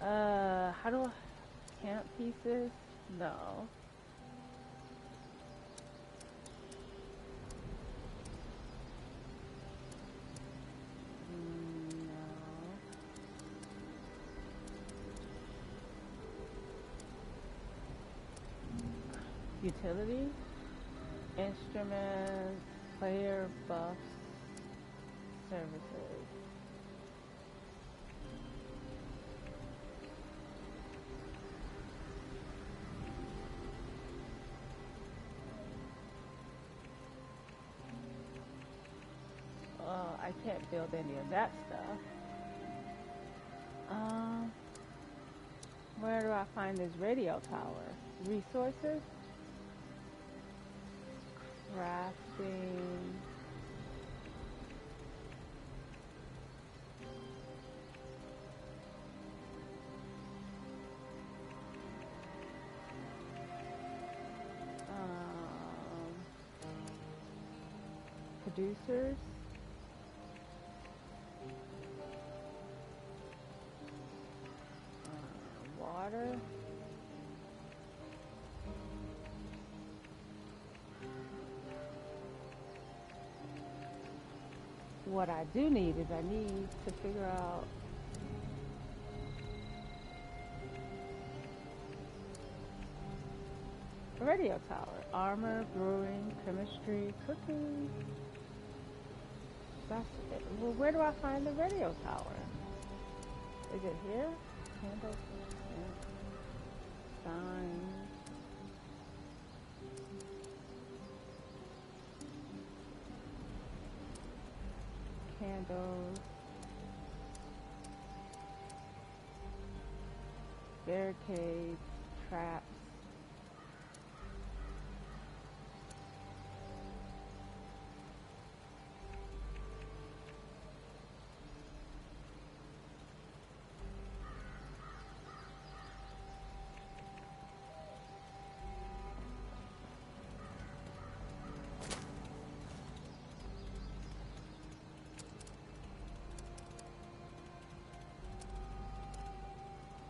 How do I camp pieces? No. Utility, instruments, player buffs, services. I can't build any of that stuff. Where do I find this radio tower? Resources? Crafting. Producers. Water. What I do need is I need to figure out a radio tower. Armor, brewing, chemistry, cooking. That's it. Well, where do I find the radio tower? Is it here? Candles, signs. Candles, barricades, traps.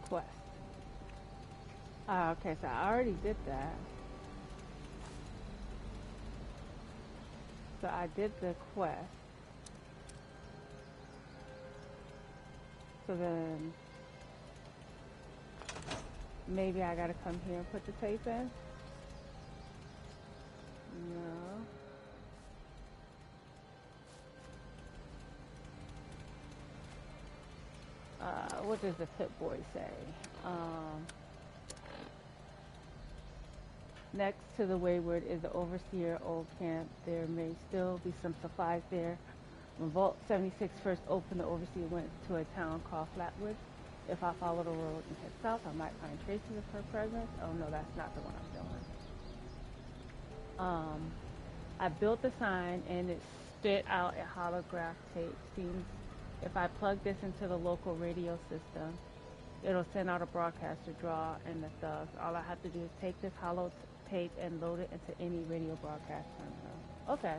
Quest. Okay, so I already did that. So I did the quest. So then maybe I gotta come here and put the tape in? No. What does the Pip-Boy say? Next to the Wayward is the Overseer Old Camp. There may still be some supplies there. When Vault 76 first opened, the Overseer went to a town called Flatwood. If I follow the road and head south, I might find traces of her presence. Oh no, that's not the one I'm doing. I built the sign and it spit out a holograph tape. Seems if I plug this into the local radio system, it'll send out a broadcast to draw and the thugs. All I have to do is take this hollow tape and load it into any radio broadcast terminal. Okay.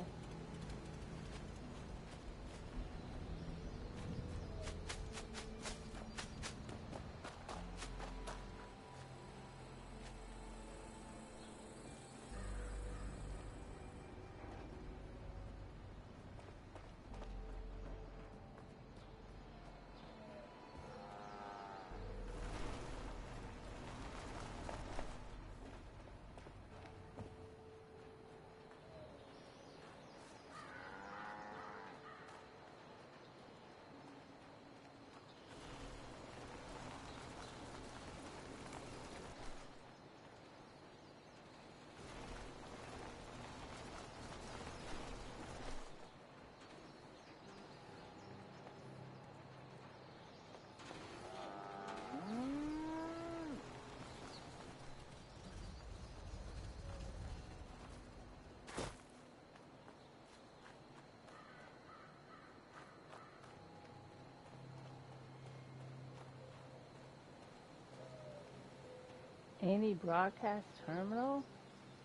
Any broadcast terminal?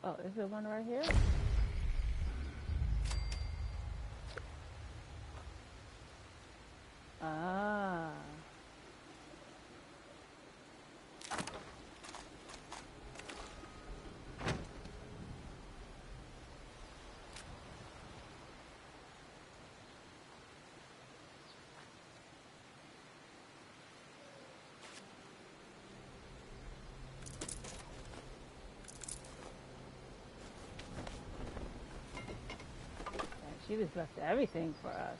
Oh, is there one right here? Ah. She just left everything for us.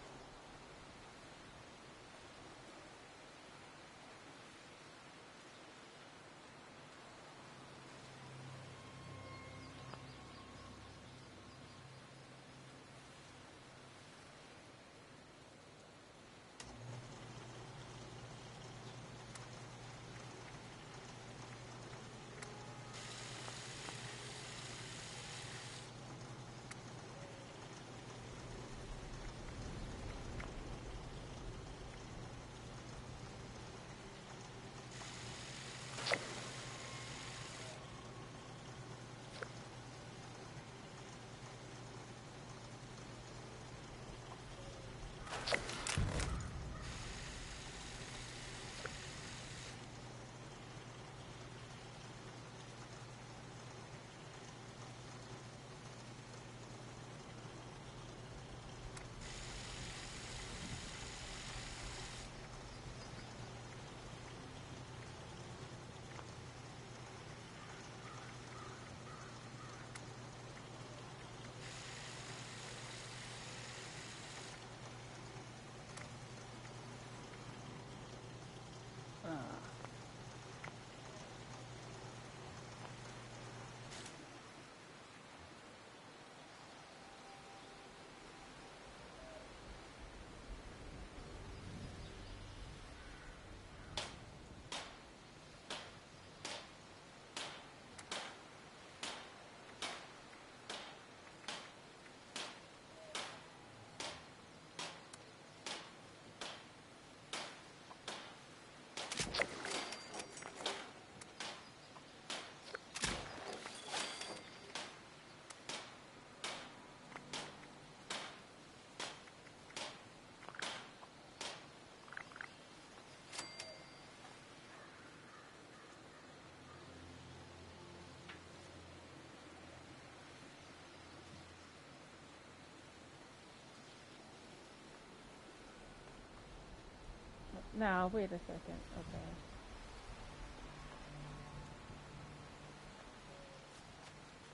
No, wait a second. Okay.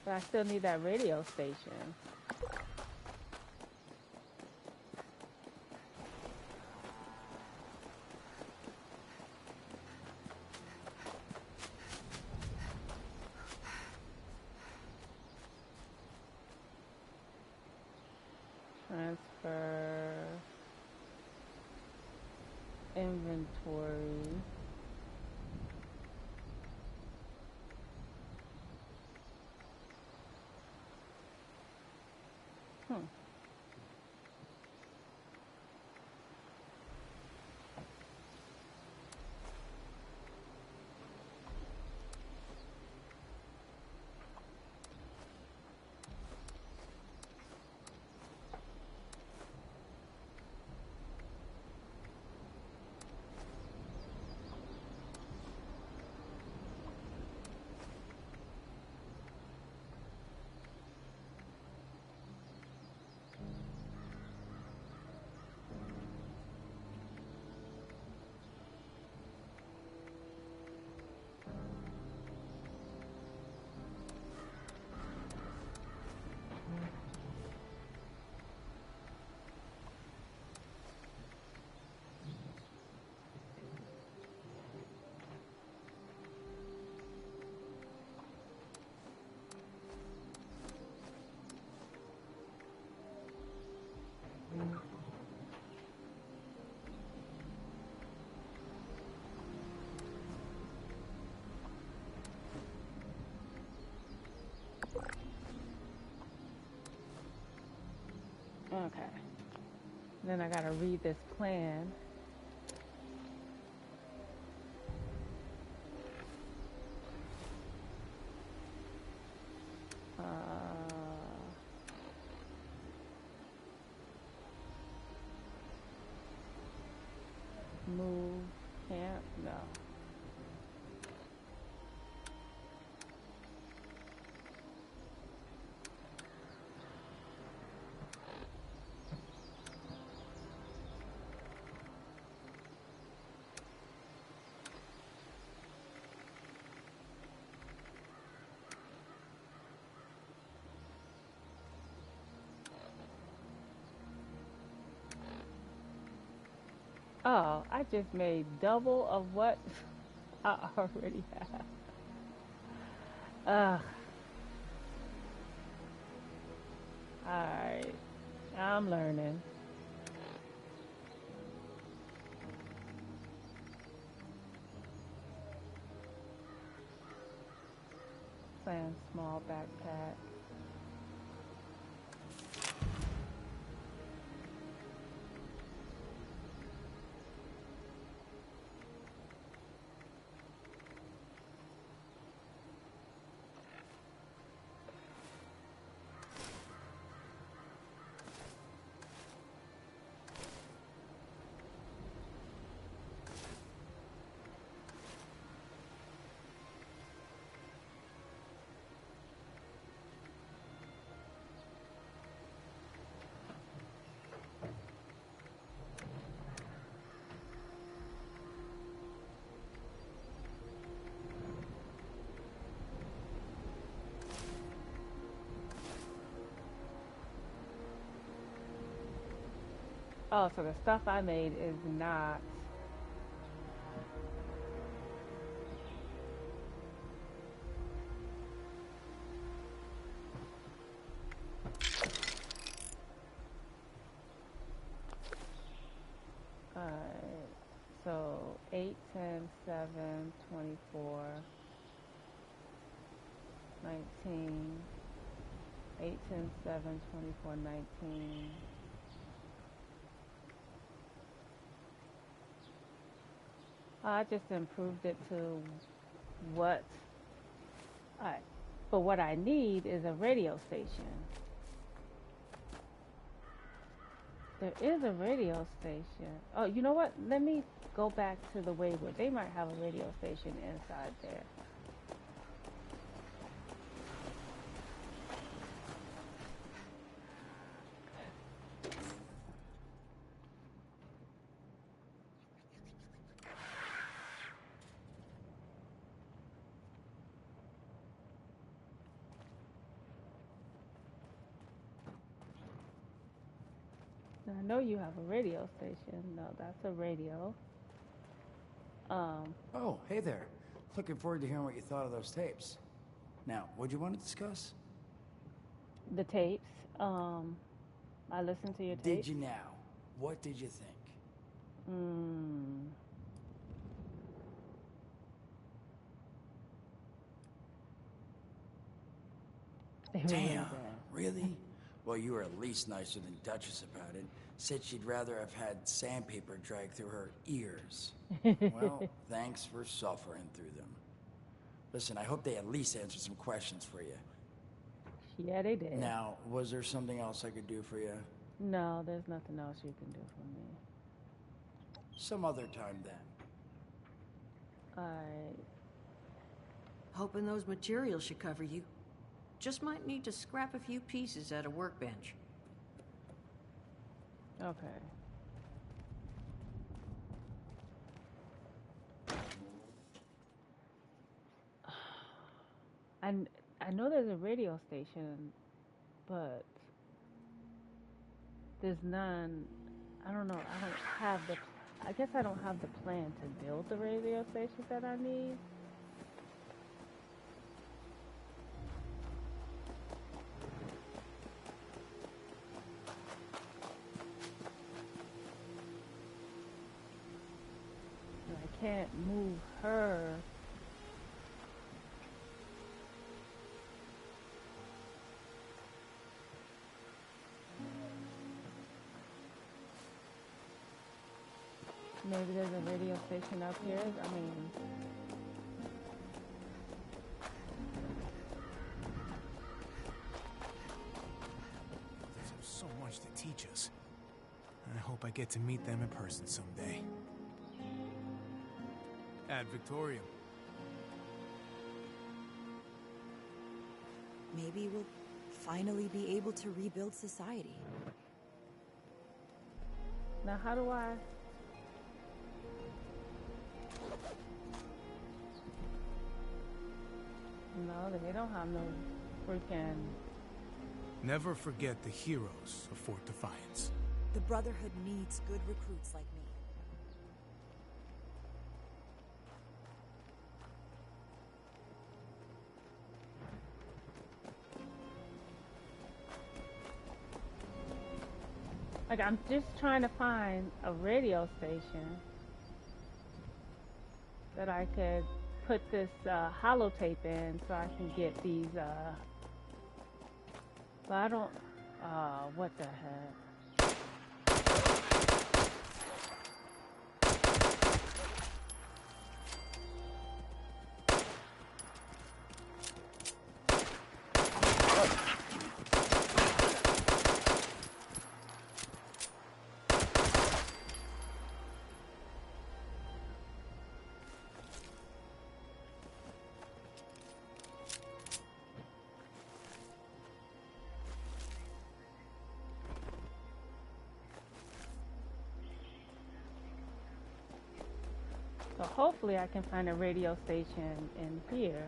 But I still need that radio station. Transfer inventory. Okay. Then I gotta read this plan. Move. Camp. No. Oh, I just made double of what I already have. Ugh. Alright. I'm learning. Plan small backpack. Oh, so the stuff I made is not. Alright, so 8, 10, 7, 24, 19, 8, 10, 7, 24, 19. I just improved it to what but what I need is a radio station. There is a radio station. Oh, you know what? Let me go back to the Wayward. They might have a radio station inside there. I know you have a radio station. No, that's a radio. Oh, hey there. Looking forward to hearing what you thought of those tapes. Now, what'd you want to discuss? The tapes. I listened to your tapes. Did you now? What did you think? Damn, really? Well, you were at least nicer than Duchess about it. Said she'd rather have had sandpaper dragged through her ears. Well, thanks for suffering through them. Listen, I hope they at least answered some questions for you. Yeah, they did. Now, was there something else I could do for you? No, there's nothing else you can do for me. Some other time then. Alright. Hoping those materials should cover you. Just might need to scrap a few pieces at a workbench. Okay. And I know there's a radio station, but there's none. I don't know. I guess I don't have the plan to build the radio station that I need. I can't move her. Maybe there's a radio station up here. I mean, there's so much to teach us. I hope I get to meet them in person someday. Ad Victoriam. Maybe we'll finally be able to rebuild society. Now, how do I... No, they don't have no freaking... Never forget the heroes of Fort Defiance. The Brotherhood needs good recruits like me. Like, I'm just trying to find a radio station that I could put this holotape in so I can get these, but I don't, what the heck? So hopefully I can find a radio station in here,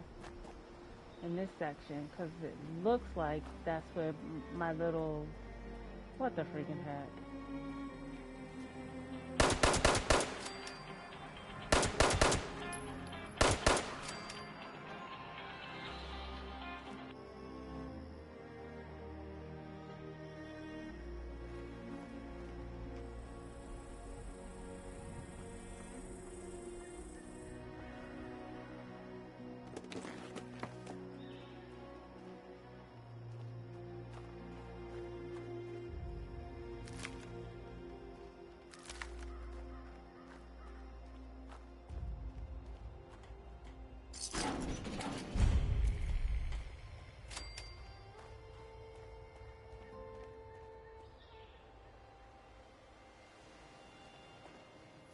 in this section, because it looks like that's where my little, what the freaking heck.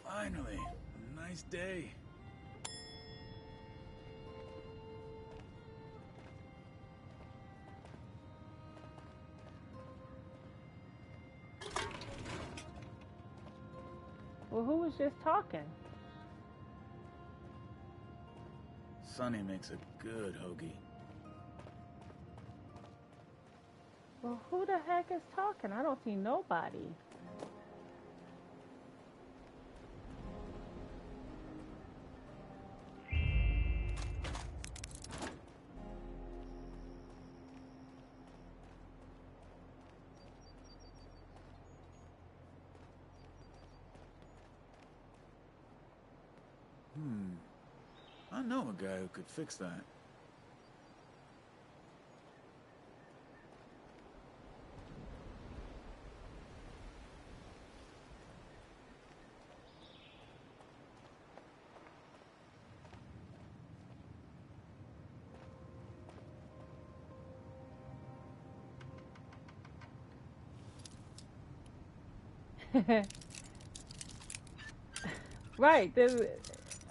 Finally, a nice day. Well, who was just talking? Sonny makes a good hoagie. Well, who the heck is talking? I don't see nobody. I know a guy who could fix that. Right.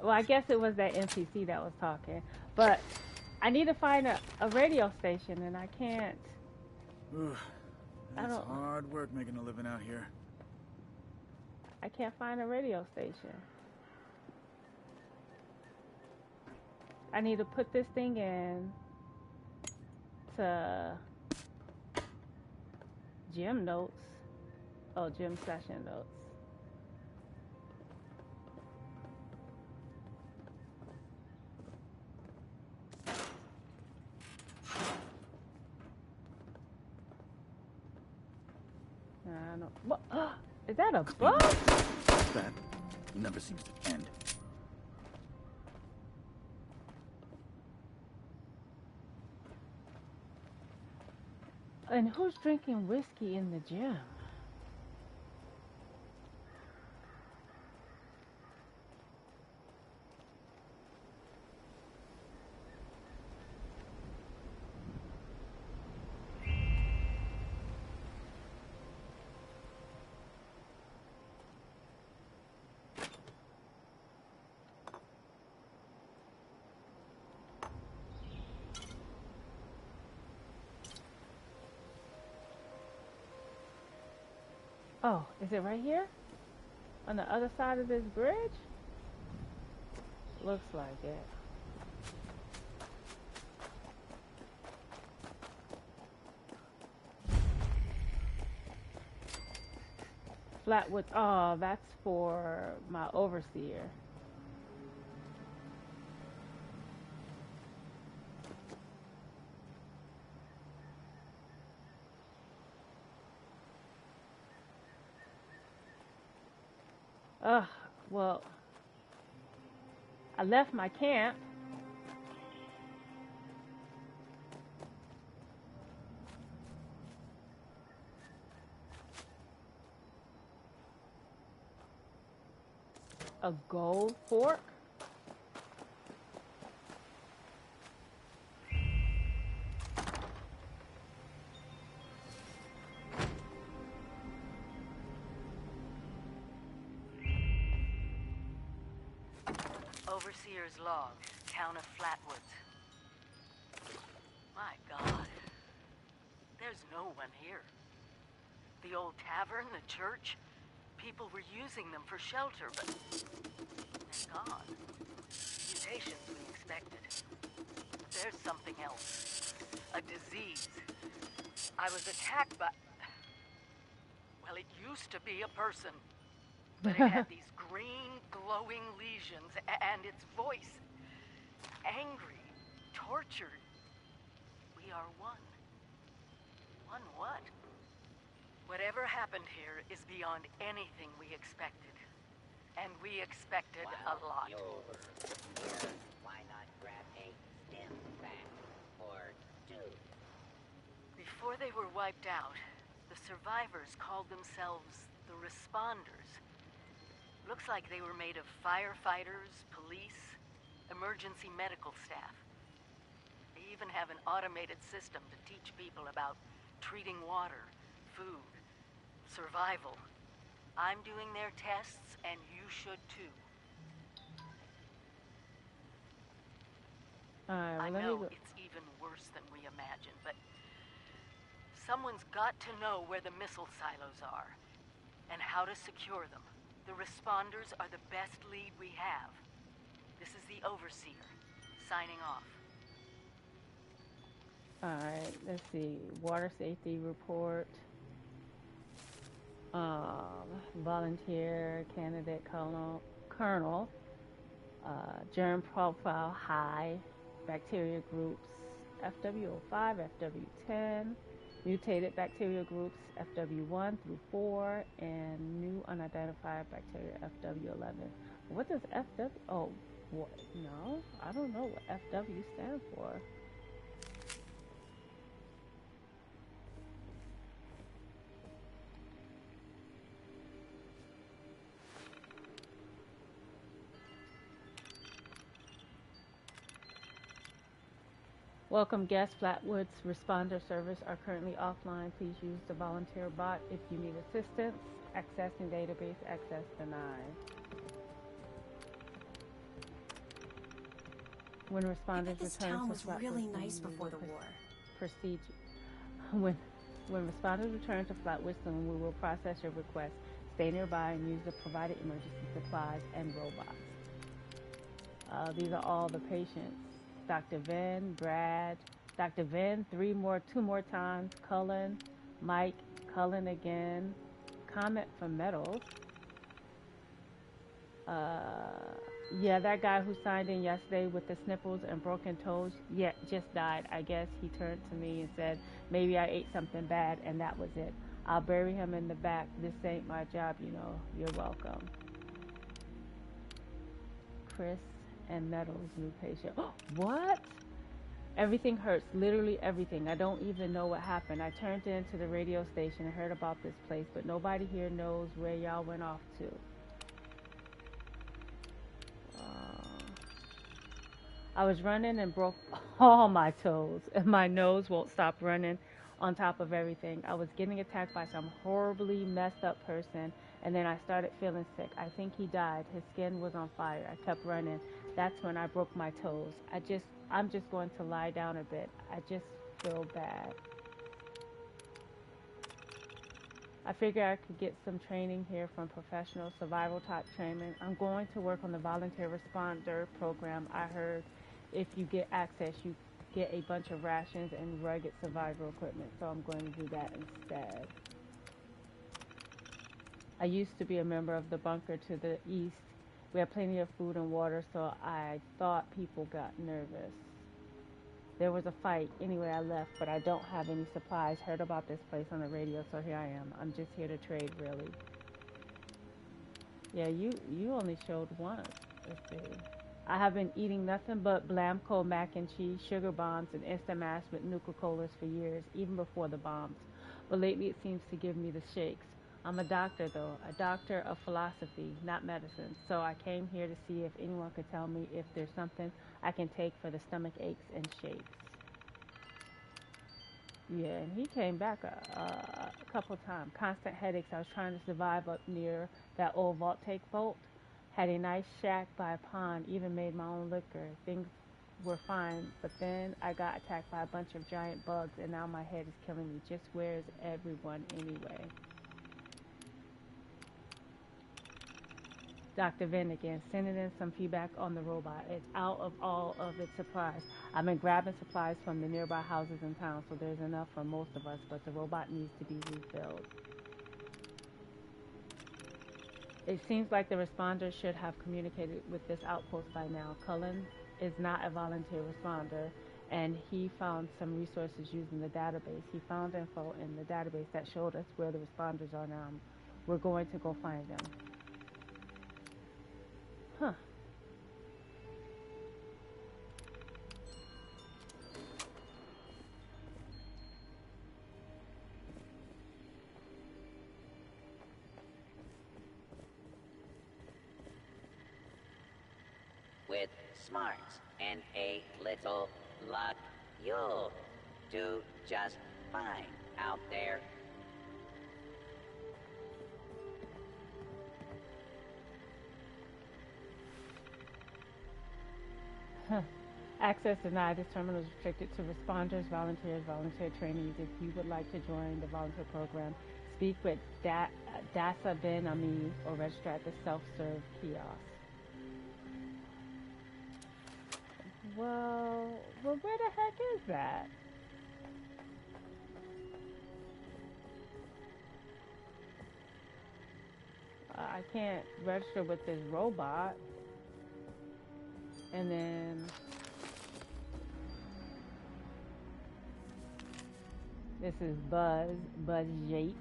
Well, I guess it was that NPC that was talking. But I need to find a radio station, and I can't. Ugh, it's hard work making a living out here. I can't find a radio station. I need to put this thing in to gym notes. Oh, gym session notes. I don't. What? Is that a bug? That never seems to end. And who's drinking whiskey in the gym? Oh, is it right here? On the other side of this bridge? Looks like it. Flatwood. Oh, that's for my overseer. Ugh, well, I left my camp. A gold fork? Overseer's log, town of Flatwoods. My God. There's no one here. The old tavern, the church, people were using them for shelter, but they're gone. Mutations we expected. But there's something else. A disease. I was attacked by... Well, it used to be a person. But it had these green, glowing lesions, and its voice. Angry, tortured. We are one. One what? Whatever happened here is beyond anything we expected. And we expected a lot. Why not grab a stim pack or two? Before they were wiped out, the survivors called themselves the Responders. Looks like they were made of firefighters, police, emergency medical staff. They even have an automated system to teach people about treating water, food, survival. I'm doing their tests, and you should too. I know it's even worse than we imagined, but someone's got to know where the missile silos are, and how to secure them. The Responders are the best lead we have. This is the Overseer, signing off. Alright, let's see. Water safety report. Volunteer, candidate, colonel. Germ profile high. Bacteria groups FW05, FW10. Mutated bacteria groups FW1 through 4, and new unidentified bacteria FW11. What does FW? Oh, what? No, I don't know what FW stands for. Welcome guests. Flatwoods responder service are currently offline. Please use the volunteer bot if you need assistance. Accessing database access denied. When responders this return town to was Flatwoods, really nice before the war. Procedure. When responders return to Flatwoods, soon we will process your request. Stay nearby and use the provided emergency supplies and robots. These are all the patients. Dr. Venn, Brad, Dr. Venn, two more times, Cullen, Mike, Cullen again, comment from Metals. Yeah, that guy who signed in yesterday with the sniffles and broken toes, yeah, just died. I guess he turned to me and said, maybe I ate something bad, and that was it. I'll bury him in the back. This ain't my job, you know. You're welcome. Chris and Metals, new patient. What? Everything hurts, literally everything. I don't even know what happened. I turned into the radio station and heard about this place, but nobody here knows where y'all went off to. I was running and broke all my toes, and my nose won't stop running on top of everything. I was getting attacked by some horribly messed up person, and then I started feeling sick. I think he died. His skin was on fire. I kept running. That's when I broke my toes. I'm just going to lie down a bit. I just feel bad. I figure I could get some training here from professional survival type training. I'm going to work on the volunteer responder program. I heard if you get access, you get a bunch of rations and rugged survival equipment, so I'm going to do that instead. I used to be a member of the bunker to the east. We had plenty of food and water, so I thought people got nervous. There was a fight. Anyway, I left, but I don't have any supplies. Heard about this place on the radio, so here I am. I'm just here to trade, really. Yeah, you only showed once. Let's see. I have been eating nothing but Blamco mac and cheese, sugar bombs, and instant mash with Nuka-Colas for years, even before the bombs. But lately it seems to give me the shakes. I'm a doctor, though, a doctor of philosophy, not medicine. So I came here to see if anyone could tell me if there's something I can take for the stomach aches and shakes. Yeah, and he came back a couple times. Constant headaches. I was trying to survive up near that old Vault-Tec boat. Had a nice shack by a pond, even made my own liquor. Things were fine, but then I got attacked by a bunch of giant bugs, and now my head is killing me. Just where is everyone anyway? Dr. Vendigan, sending in some feedback on the robot. It's out of all of its supplies. I've been grabbing supplies from the nearby houses in town, so there's enough for most of us, but the robot needs to be refilled. It seems like the responders should have communicated with this outpost by now. Cullen is not a volunteer responder, and he found some resources using the database. He found info in the database that showed us where the responders are now. We're going to go find them. Huh. With smarts and a little luck, you'll do just fine out there. Access denied. This terminal is restricted to responders, volunteers, volunteer trainees. If you would like to join the volunteer program, speak with Dasa Ben Ami or register at the self-serve kiosk. Well, where the heck is that? I can't register with this robot. And then this is Buzz Yates.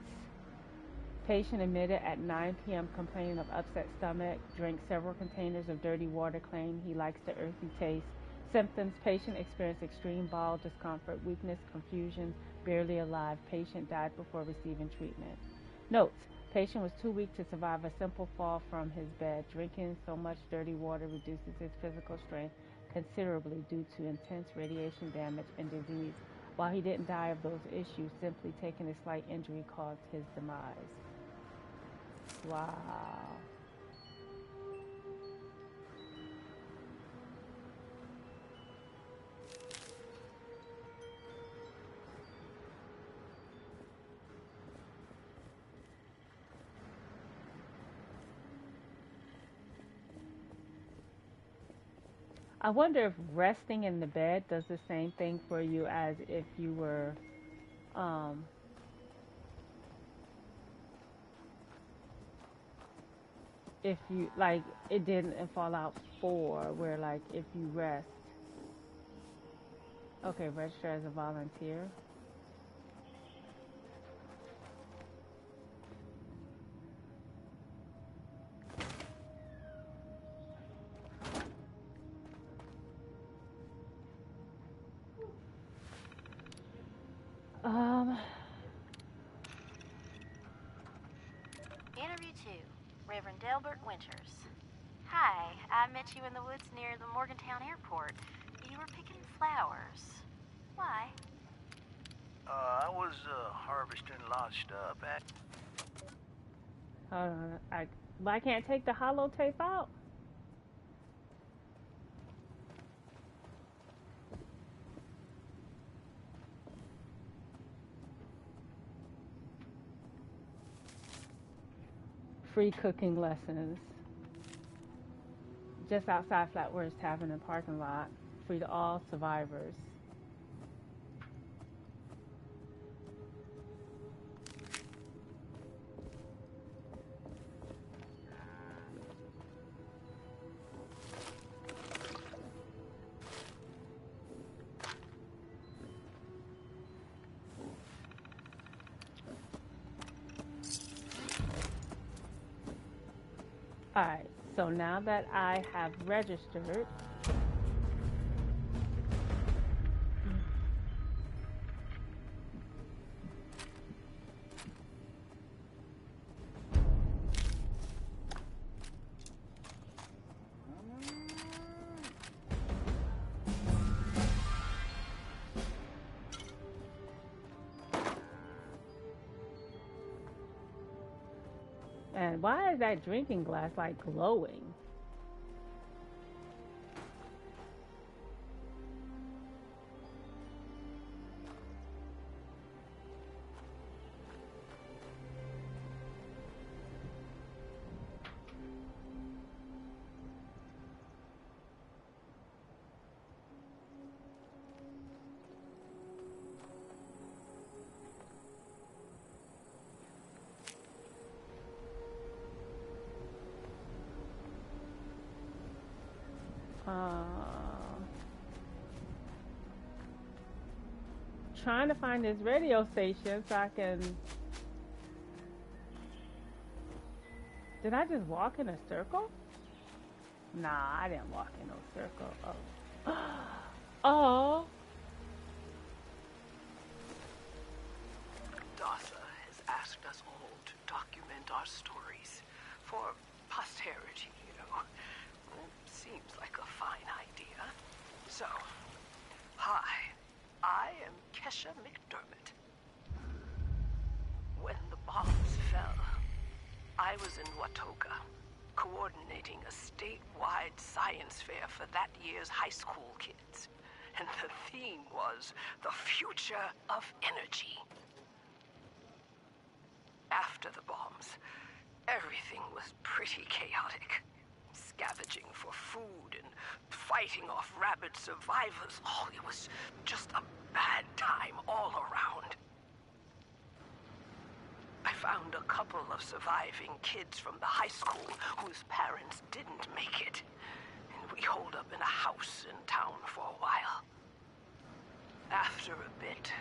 Patient admitted at 9 p.m. complaining of upset stomach. Drank several containers of dirty water. Claimed he likes the earthy taste. Symptoms: patient experienced extreme bowel discomfort, weakness, confusion, barely alive. Patient died before receiving treatment. Notes: patient was too weak to survive a simple fall from his bed. Drinking so much dirty water reduces his physical strength considerably due to intense radiation damage and disease. While he didn't die of those issues, simply taking a slight injury caused his demise. Wow. I wonder if resting in the bed does the same thing for you as if you were, if you, like, it didn't in Fallout 4, where, like, if you rest. Okay, register as a volunteer. Interview 2, Reverend Delbert Winters. Hi, I met you in the woods near the Morgantown airport. You were picking flowers. Why? I was harvesting a lot of stuff. Hold on, I can't take the holotape out? free cooking lessons. Just outside Flatwoods Tavern and parking lot. Free to all survivors. Alright, so now that I have registered, and why is that drinking glass like glowing? Trying to find this radio station so I can... Did I just walk in a circle? Nah, I didn't walk in no circle. Oh. Oh. DASA has asked us all to document our stories for posterity, you know. It seems like a fine idea. So, hi, I am Kesha McDermott. When the bombs fell, I was in Watoga, coordinating a statewide science fair for that year's high school kids. And the theme was the future of energy. After the bombs, everything was pretty chaotic. Scavenging for food and fighting off rabid survivors. Oh, it was just a bad time all around. I found a couple of surviving kids from the high school whose parents didn't make it. And we holed up in a house in town for a while. After a bit,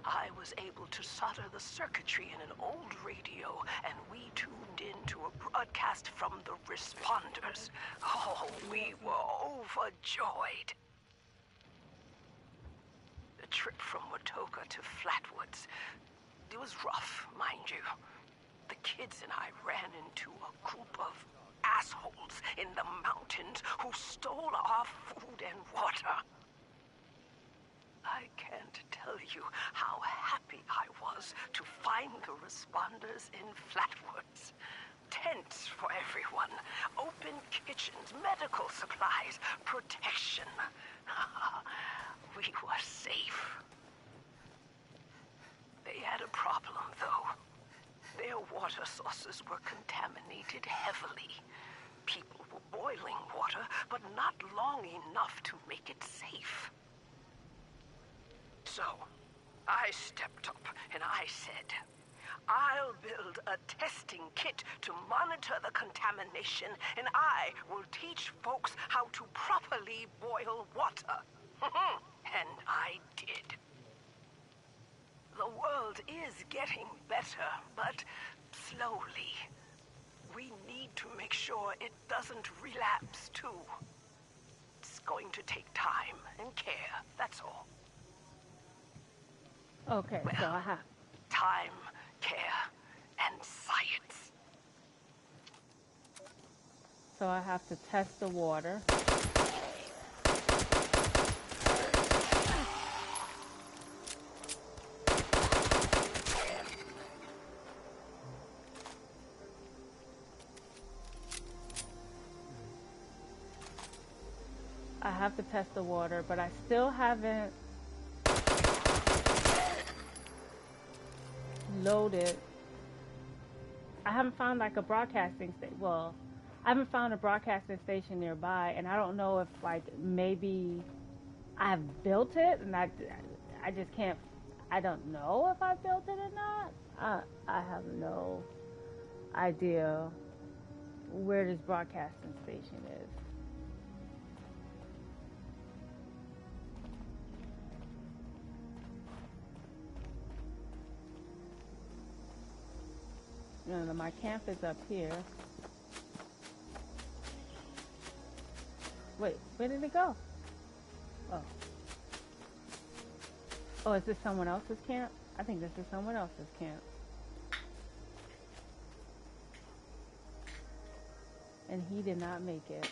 I was able to solder the circuitry in an old radio, and we tuned into a broadcast from the responders. Oh, we were overjoyed. The trip from Watoga to Flatwoods, it was rough, mind you. The kids and I ran into a group of assholes in the mountains who stole our food and water. I can't tell you how happy I was to find the responders in Flatwoods. Tents for everyone, open kitchens, medical supplies, protection. We were safe. They had a problem, though. Their water sources were contaminated heavily. People were boiling water, but not long enough to make it safe. So, I stepped up and I said, I'll build a testing kit to monitor the contamination, and I will teach folks how to properly boil water. And I did. The world is getting better, but slowly. We need to make sure it doesn't relapse, too. It's going to take time and care, that's all. Okay, well, so I have time, care, and science. So I have to test the water. I have to test the water, but I still haven't loaded. I haven't found like a broadcasting station. Well, I haven't found a broadcasting station nearby, and I don't know if like maybe I've built it, and I just can't. I don't know if I built it or not. I have no idea where this broadcasting station is. No, my camp is up here. Wait, where did it go? Oh. Oh, is this someone else's camp? I think this is someone else's camp. And he did not make it.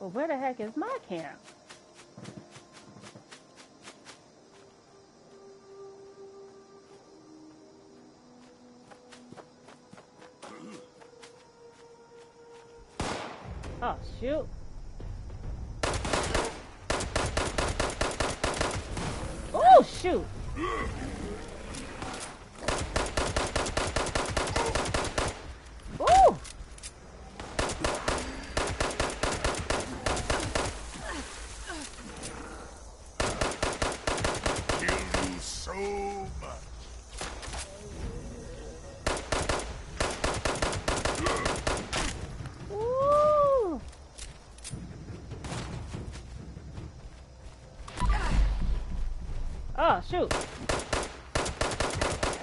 Well, where the heck is my camp? Oh, shoot. Oh, shoot. Oh. Killed you so much. Ooh. Oh, shoot. I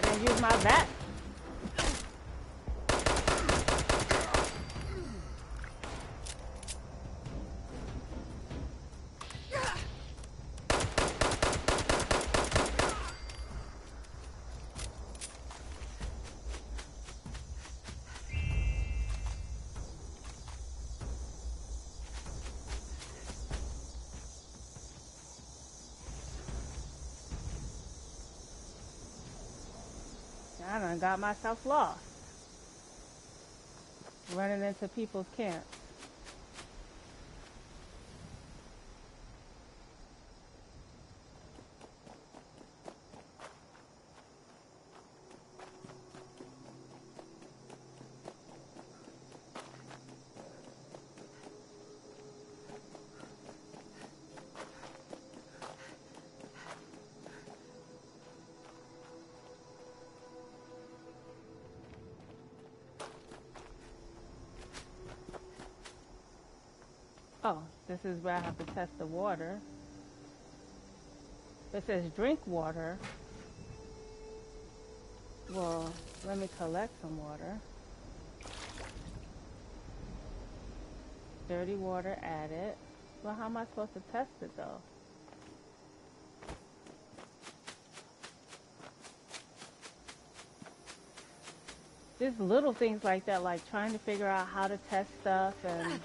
didn't use my bat. I done got myself lost. Running into people's camps. Oh, this is where I have to test the water. It says drink water. Well, let me collect some water. Dirty water added. Well, how am I supposed to test it though? Just little things like that, like trying to figure out how to test stuff and...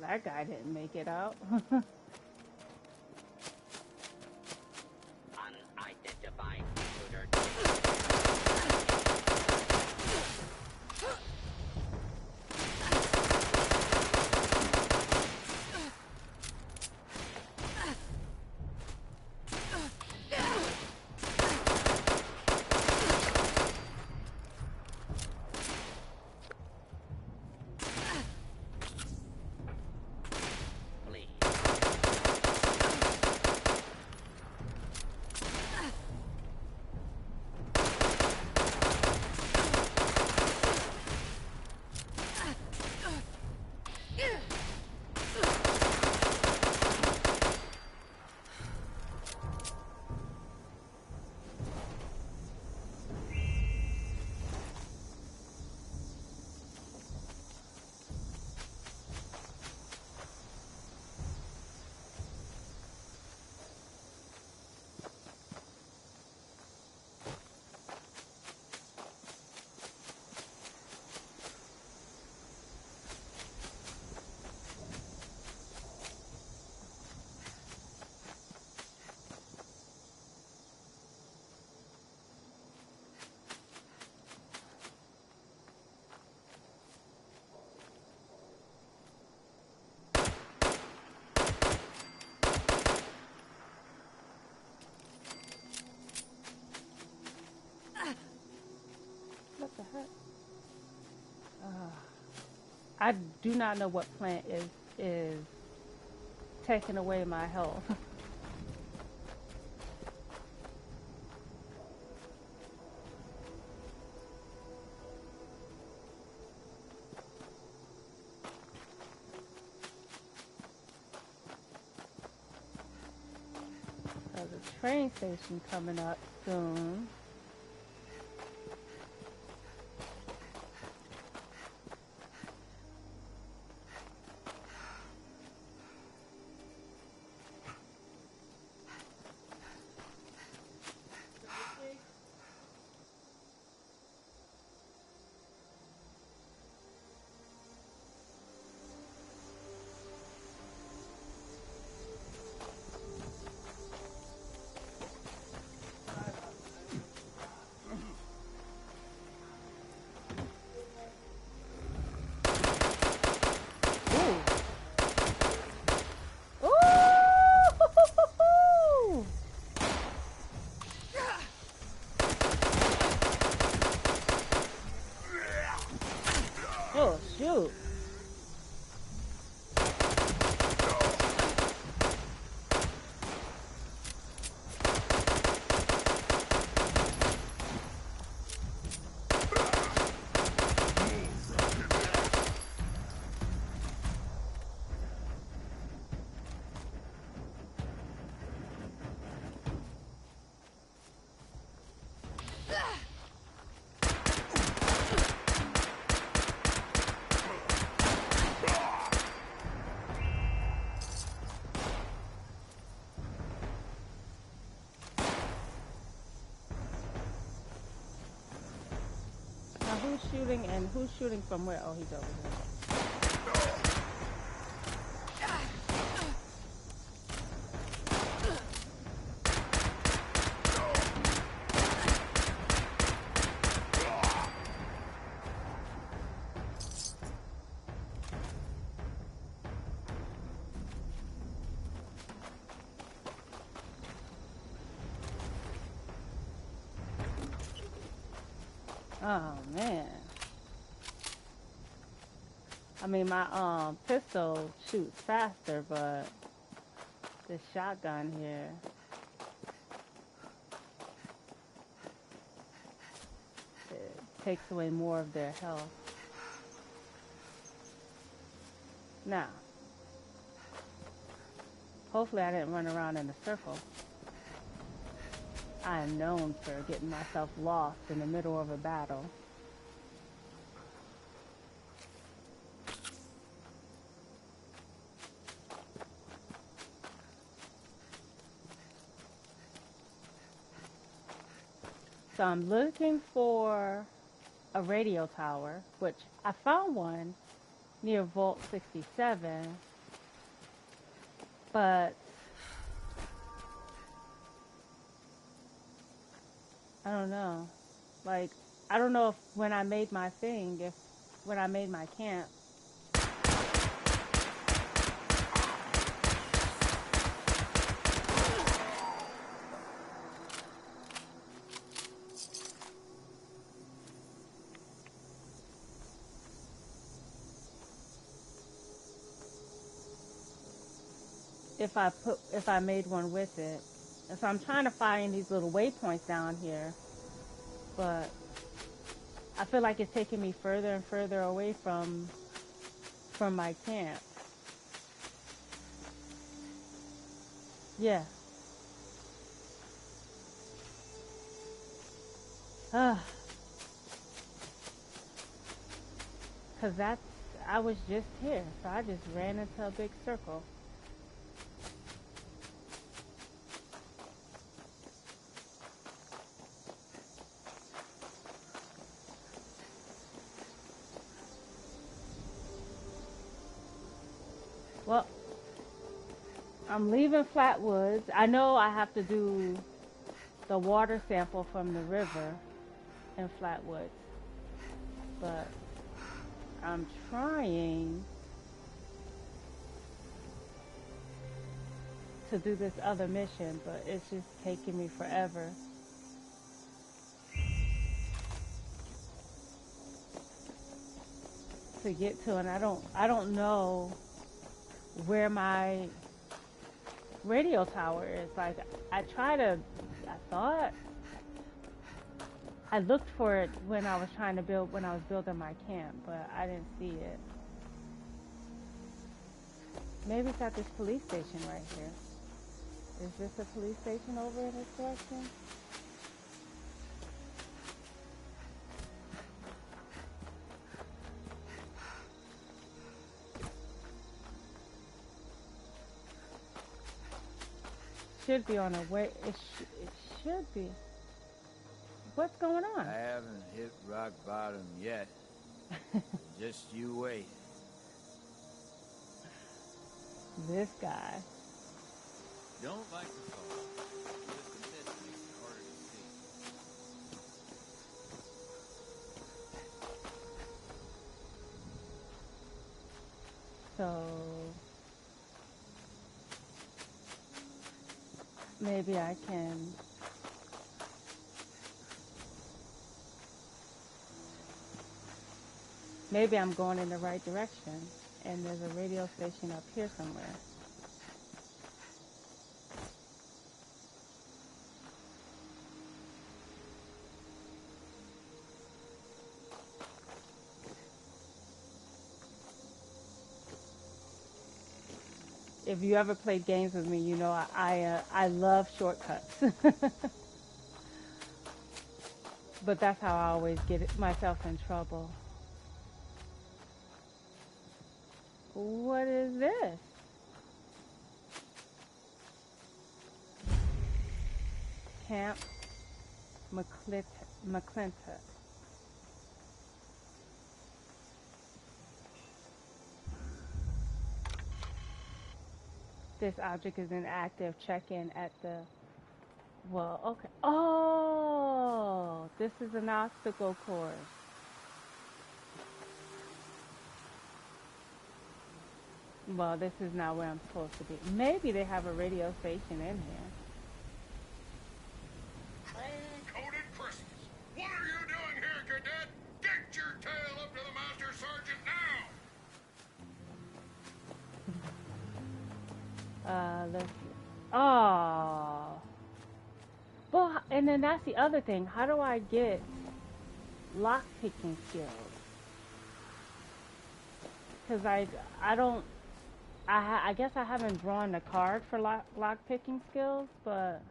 That guy didn't make it out. Unidentified intruder. What the heck? I do not know what plant is taking away my health. There's a train station coming up soon. Oh, shoot. Who's shooting and who's shooting from where? Oh, he's over here. Oh man. I mean, my pistol shoots faster, but this shotgun here, it takes away more of their health. Now, hopefully I didn't run around in a circle. I am known for getting myself lost in the middle of a battle. So I'm looking for a radio tower, which I found one near Vault 67, but I don't know. Like, I don't know if when I made my thing, when I made my camp, if I made one with it. And so I'm trying to find these little waypoints down here, but I feel like it's taking me further and further away from from my camp. Yeah. Cause I was just here, so I just ran into a big circle. Well, I'm leaving Flatwoods. I know I have to do the water sample from the river in Flatwoods, but I'm trying to do this other mission, but it's just taking me forever. To get to, and I don't know where my radio tower is. Like, I thought I looked for it when I was building my camp, but I didn't see it. Maybe it's at this police station right here. Is this a police station over in this direction? Should be on a way. It should be. What's going on? I haven't hit rock bottom yet. Just you wait. This guy. Don't like the fall. Just the mist makes it harder to see. So maybe I can. Maybe I'm going in the right direction, and there's a radio station up here somewhere. If you ever played games with me, you know I love shortcuts. But that's how I always get myself in trouble. What is this? Camp McClintock. This object is inactive. Check in at the... Well, okay. Oh! This is an obstacle course. Well, this is not where I'm supposed to be. Maybe they have a radio station in here. Chrome-coated Christmas. What are you doing here, cadet? Get your tail up to the Master Sergeant now! Let's see. Oh. Well, and then that's the other thing. How do I get lock-picking skills? Because I don't... I guess I haven't drawn the card for lock-picking skills, but...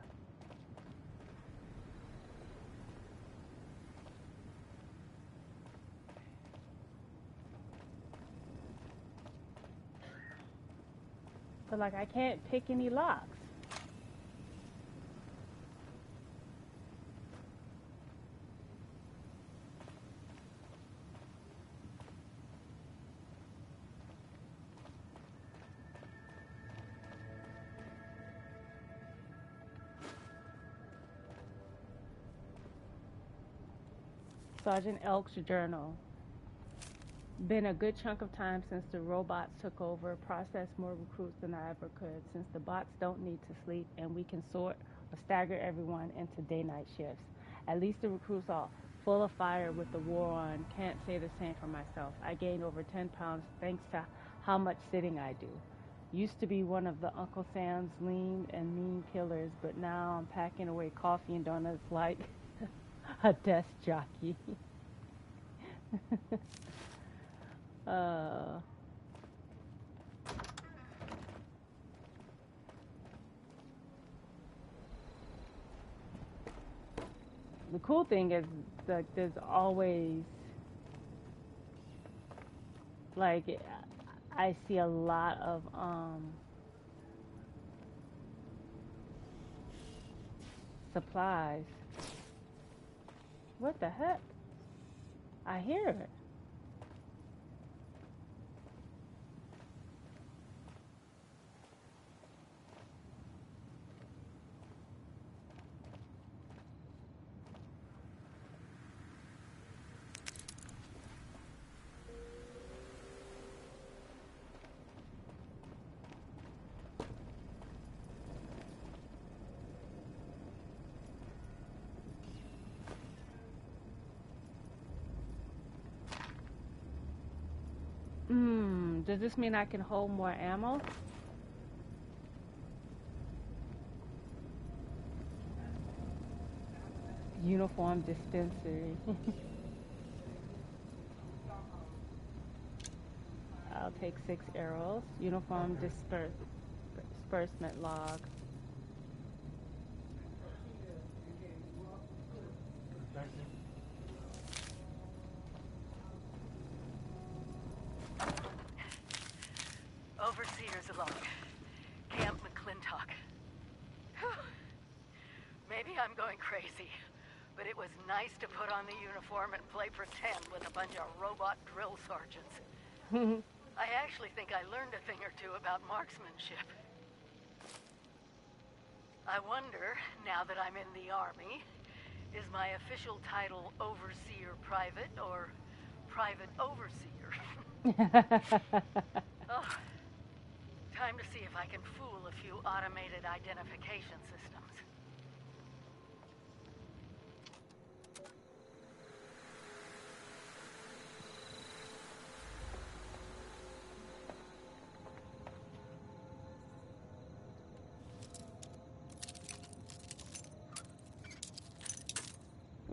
But, like, I can't pick any locks. Sergeant Elk's journal. Been a good chunk of time since the robots took over, processed more recruits than I ever could, since the bots don't need to sleep and we can sort or stagger everyone into day-night shifts. At least the recruits are full of fire with the war on. Can't say the same for myself. I gained over 10 pounds thanks to how much sitting I do. Used to be one of the Uncle Sam's lean and mean killers, but now I'm packing away coffee and donuts like a desk jockey. cool thing is that there's always, like, I see a lot of supplies. What the heck? I hear it. Does this mean I can hold more ammo? Uniform dispensary. I'll take 6 arrows. Uniform disbursement log. Overseers along. Camp McClintock. Maybe I'm going crazy, but it was nice to put on the uniform and play pretend with a bunch of robot drill sergeants. I actually think I learned a thing or two about marksmanship. I wonder, now that I'm in the Army, is my official title Overseer Private or Private Overseer? Oh, time to see if I can fool a few automated identification systems.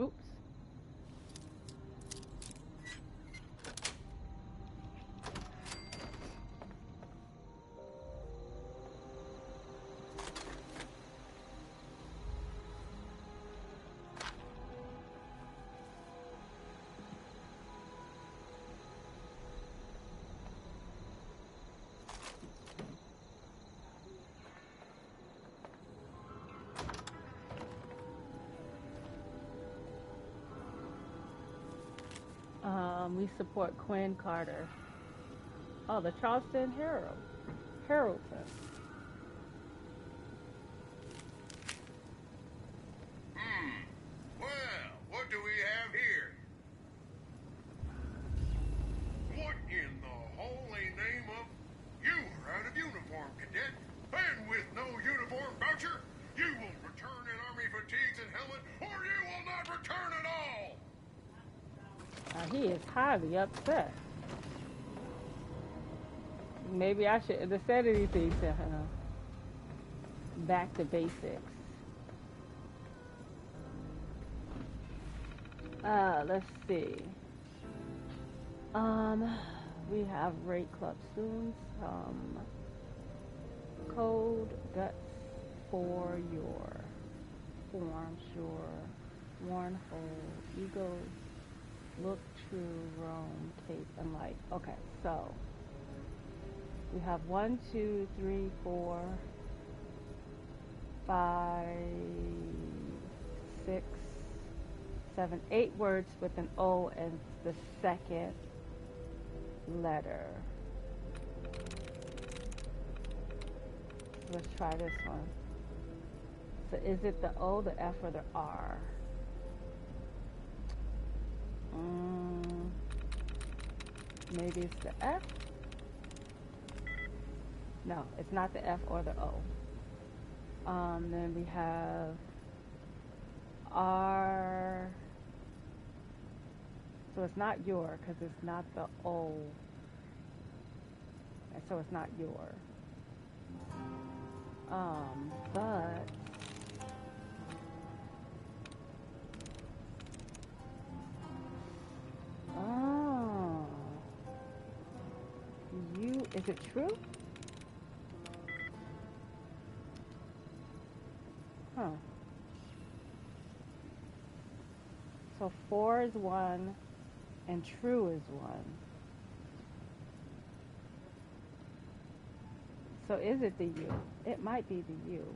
Oops. We support Quinn Carter. Oh, the Charleston Heraldton. Well, what do we have here? What in the holy name of... You are out of uniform, cadet. And with no uniform voucher, you will return in Army fatigues and helmet, or you will not return at all! He is highly upset. Maybe I shouldn't have said anything to him. Back to basics. Let's see. We have Raid Club students. Code guts for your forms, your worn hole, egos. Look, true, roam, tape, and light. Okay, so we have 1, 2, 3, 4, 5, 6, 7, 8 words with an O as the second letter. Let's try this one. So is it the O, the F, or the R? Maybe it's the F? No, it's not the F or the O. Then we have R. So it's not your, because it's not the O. And so it's not your. But is it true? Huh. So 4 is 1 and true is 1. So is it the U? It might be the U.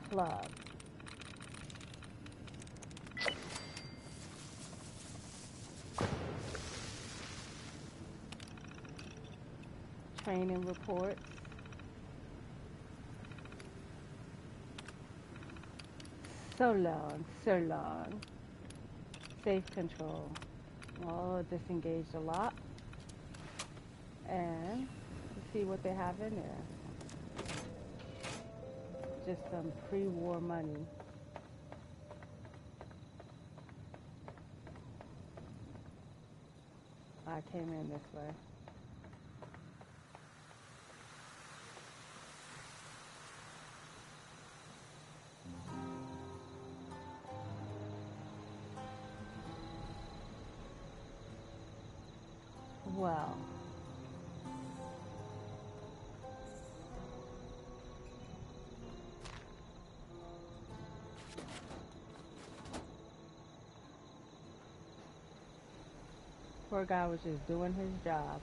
Club. Training reports. So long, so long. Safe control. Oh, disengaged a lot. And let's see what they have in there. Just some pre-war money. I came in this way. Well, poor guy was just doing his job.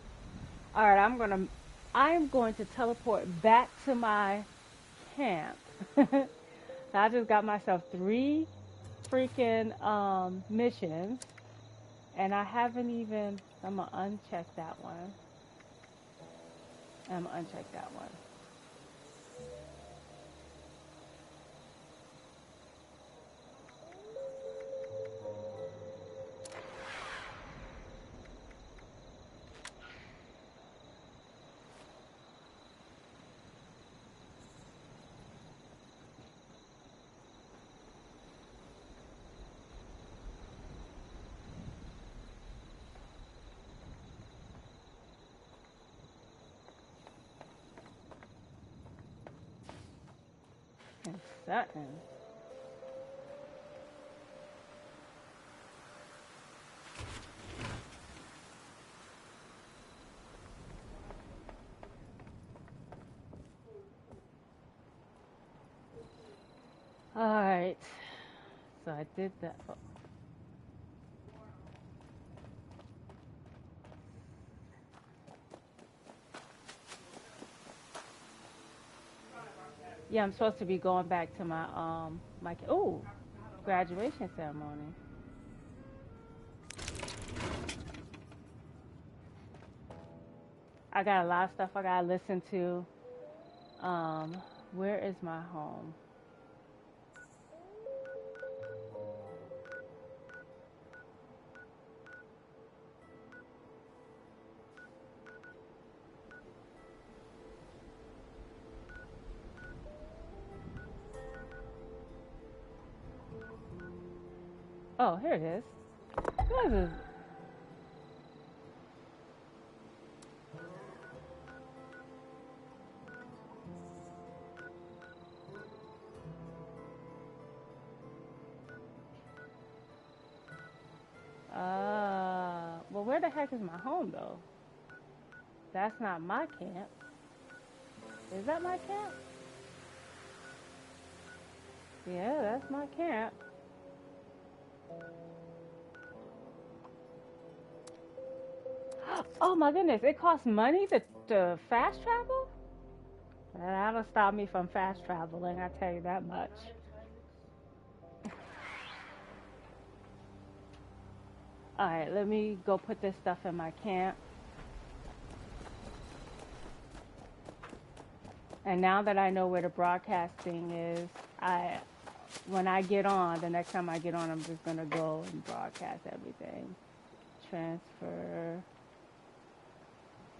All right, I am going to teleport back to my camp. I just got myself 3 freaking missions, and I haven't even. I'm gonna uncheck that one. I'm gonna uncheck that one. Sutton. All right. So I did that. Oh. Yeah, I'm supposed to be going back to my graduation ceremony. I got a lot of stuff I gotta listen to. Where is my home? Oh, here it is. What is this? Well, where the heck is my home, though? That's not my camp. Is that my camp? Yeah, that's my camp. Oh my goodness, it costs money to fast travel? That'll stop me from fast traveling, I tell you that much. Alright, let me go put this stuff in my camp. And now that I know where the broadcasting is, when I get on, the next time I get on, I'm just going to go and broadcast everything. Transfer.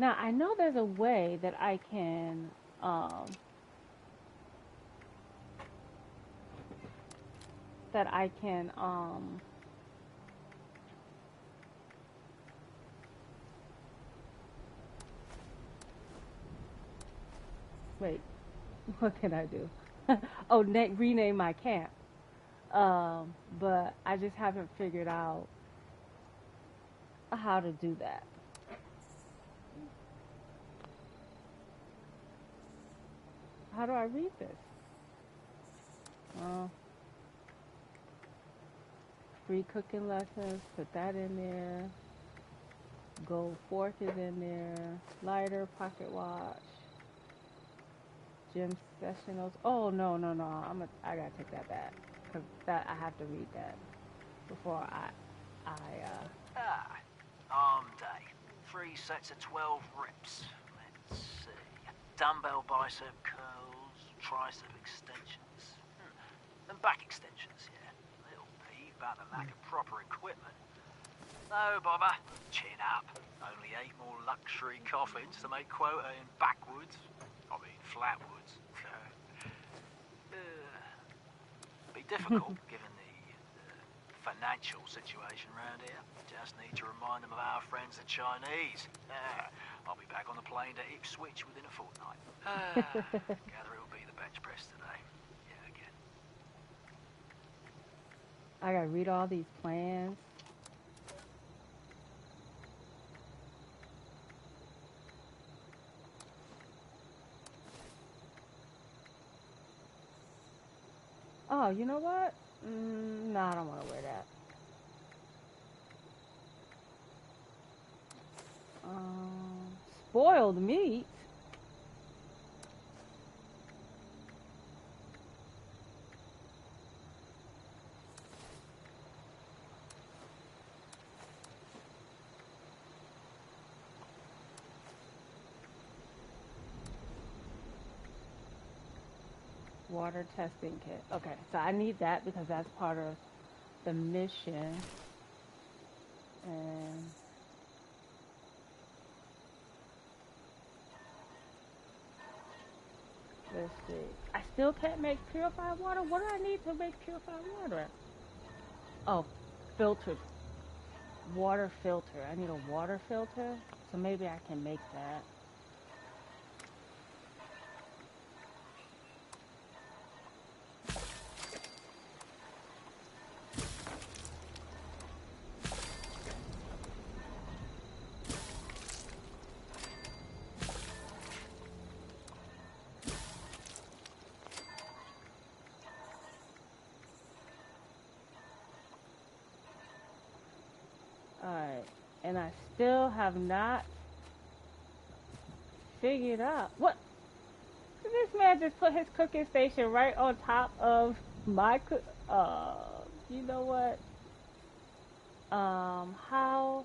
Now, I know there's a way that I can, wait, what can I do? Oh, rename my camp. But I just haven't figured out how to do that. How do I read this? Oh. Free cooking lessons, put that in there. Gold fork is in there. Lighter, pocket watch. Gym sessionals. Oh, no. I gotta take that back. Cause I have to read that before Arm day. 3 sets of 12 reps. Let's see. Dumbbell bicep curls, tricep extensions, and back extensions, yeah. Little peeve about the lack of proper equipment. No bother. Chin up. Only 8 more luxury coffins to make quota in backwoods. I mean, flatwoods. Be difficult given the financial situation around here. Just need to remind them of our friends the Chinese. I'll be back on the plane to Ipswich within a fortnight. Gather it'll be the bench press today. Yeah, again. I gotta read all these plans. Oh, you know what? No, I don't want to wear that. Spoiled meat? Water testing kit. Okay, so I need that because that's part of the mission. And let's see. I still can't make purified water? What do I need to make purified water? Oh, filtered. Water filter. I need a water filter. So maybe I can make that. Alright, and I still have not figured out what. This man just put his cooking station right on top of my you know what? How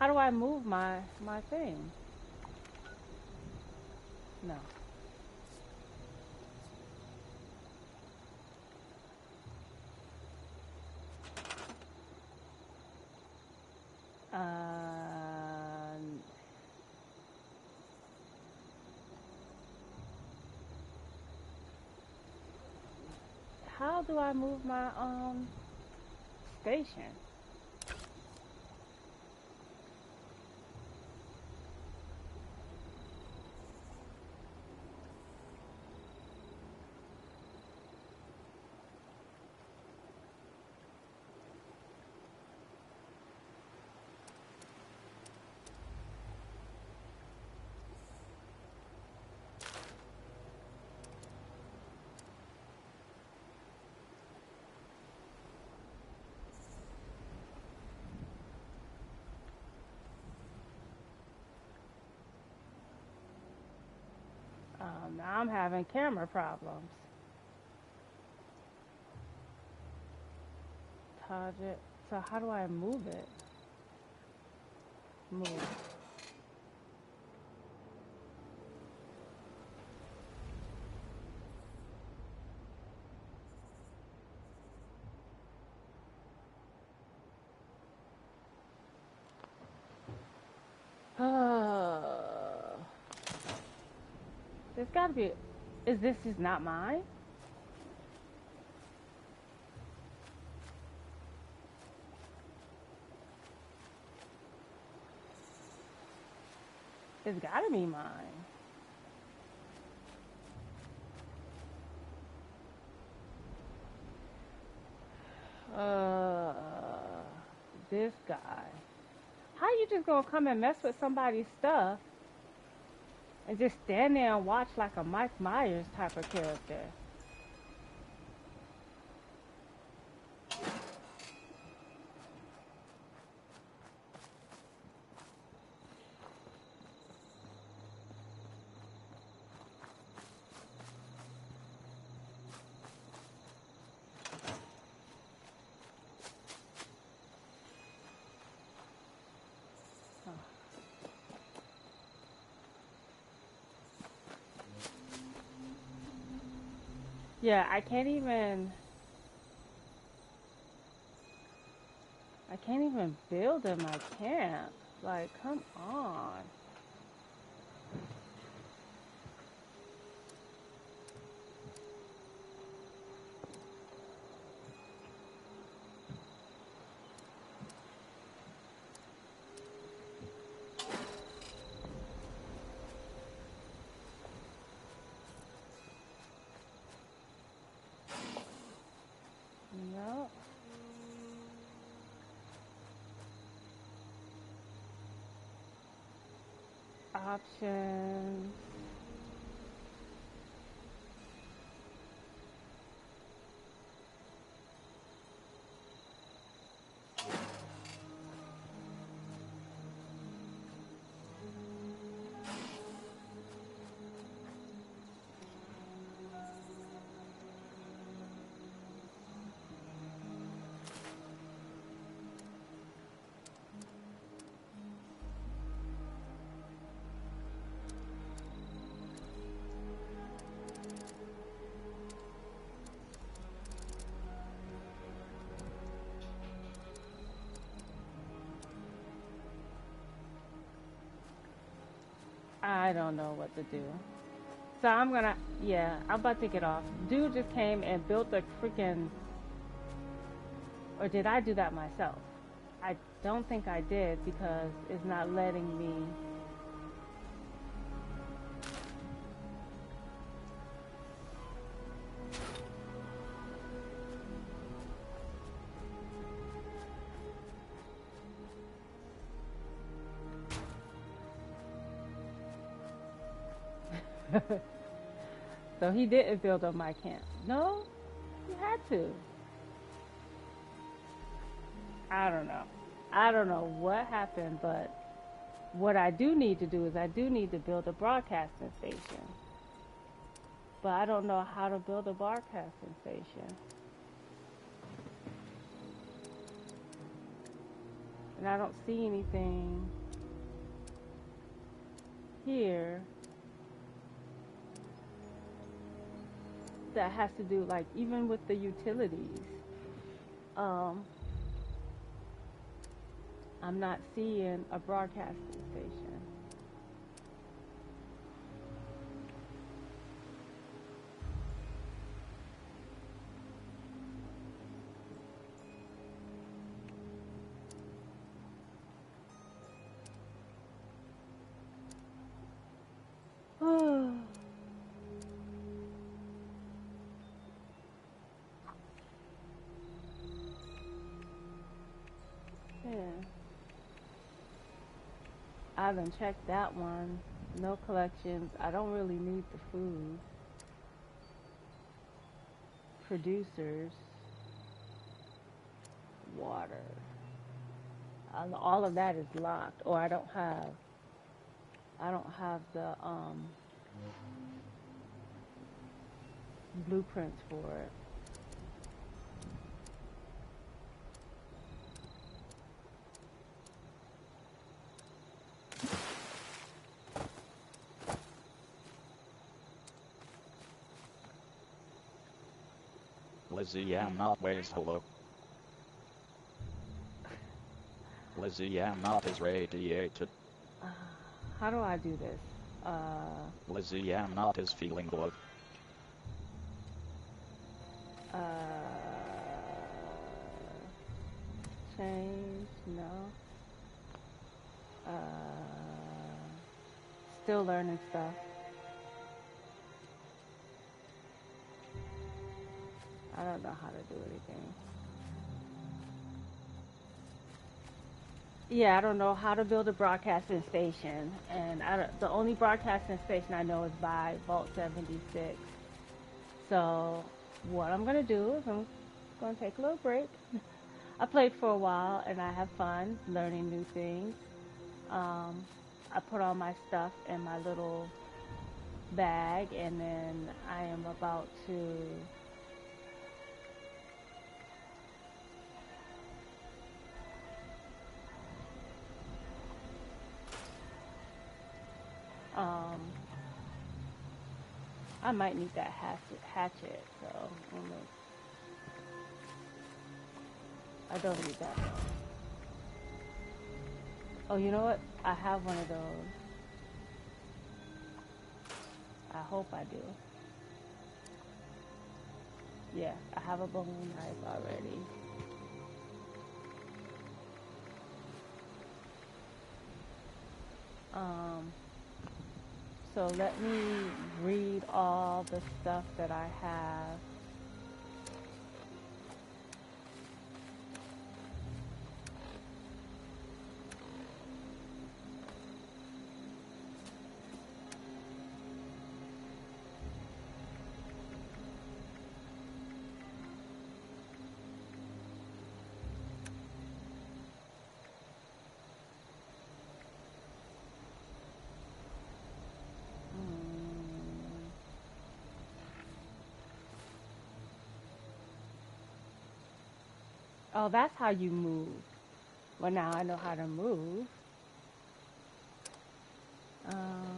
do I move my thing? No. How do I move my station? Now I'm having camera problems. Target. So how do I move it? Move. There's gotta be. This is not mine? It's gotta be mine. This guy. How you just gonna come and mess with somebody's stuff and just stand there and watch like a Mike Myers type of character? Yeah, I can't even build in my camp. Like, come on. No. Options. I don't know what to do. So I'm gonna, yeah, I'm about to get off. Dude just came and built a freaking, or did I do that myself? I don't think I did because it's not letting me. So he didn't build on my camp. No, he had to. I don't know. I don't know what happened, but what I do need to do is I do need to build a broadcasting station. But I don't know how to build a broadcasting station. And I don't see anything here that has to do, like, even with the utilities. I'm not seeing a broadcasting station. Yeah. I done checked that one. No collections. I don't really need the food. Producers. Water. All of that is locked. Or I don't have the blueprints for it. Lizzie, I'm not ways hello. Lizzie, I'm not as radiated. How do I do this? Lizzie, I'm not as feeling love. Change, no. Still learning stuff. I don't know how to do anything. Yeah, I don't know how to build a broadcasting station, and the only broadcasting station I know is by Vault 76. So what I'm gonna do is I'm gonna take a little break. I played for a while and I have fun learning new things. I put all my stuff in my little bag, and then I am about to I might need that hatchet, so I don't need that though. Oh, you know what? I have one of those. I hope I do. Yeah, I have a bone knife already. So let me read all the stuff that I have. Oh, that's how you move. Well, now I know how to move. All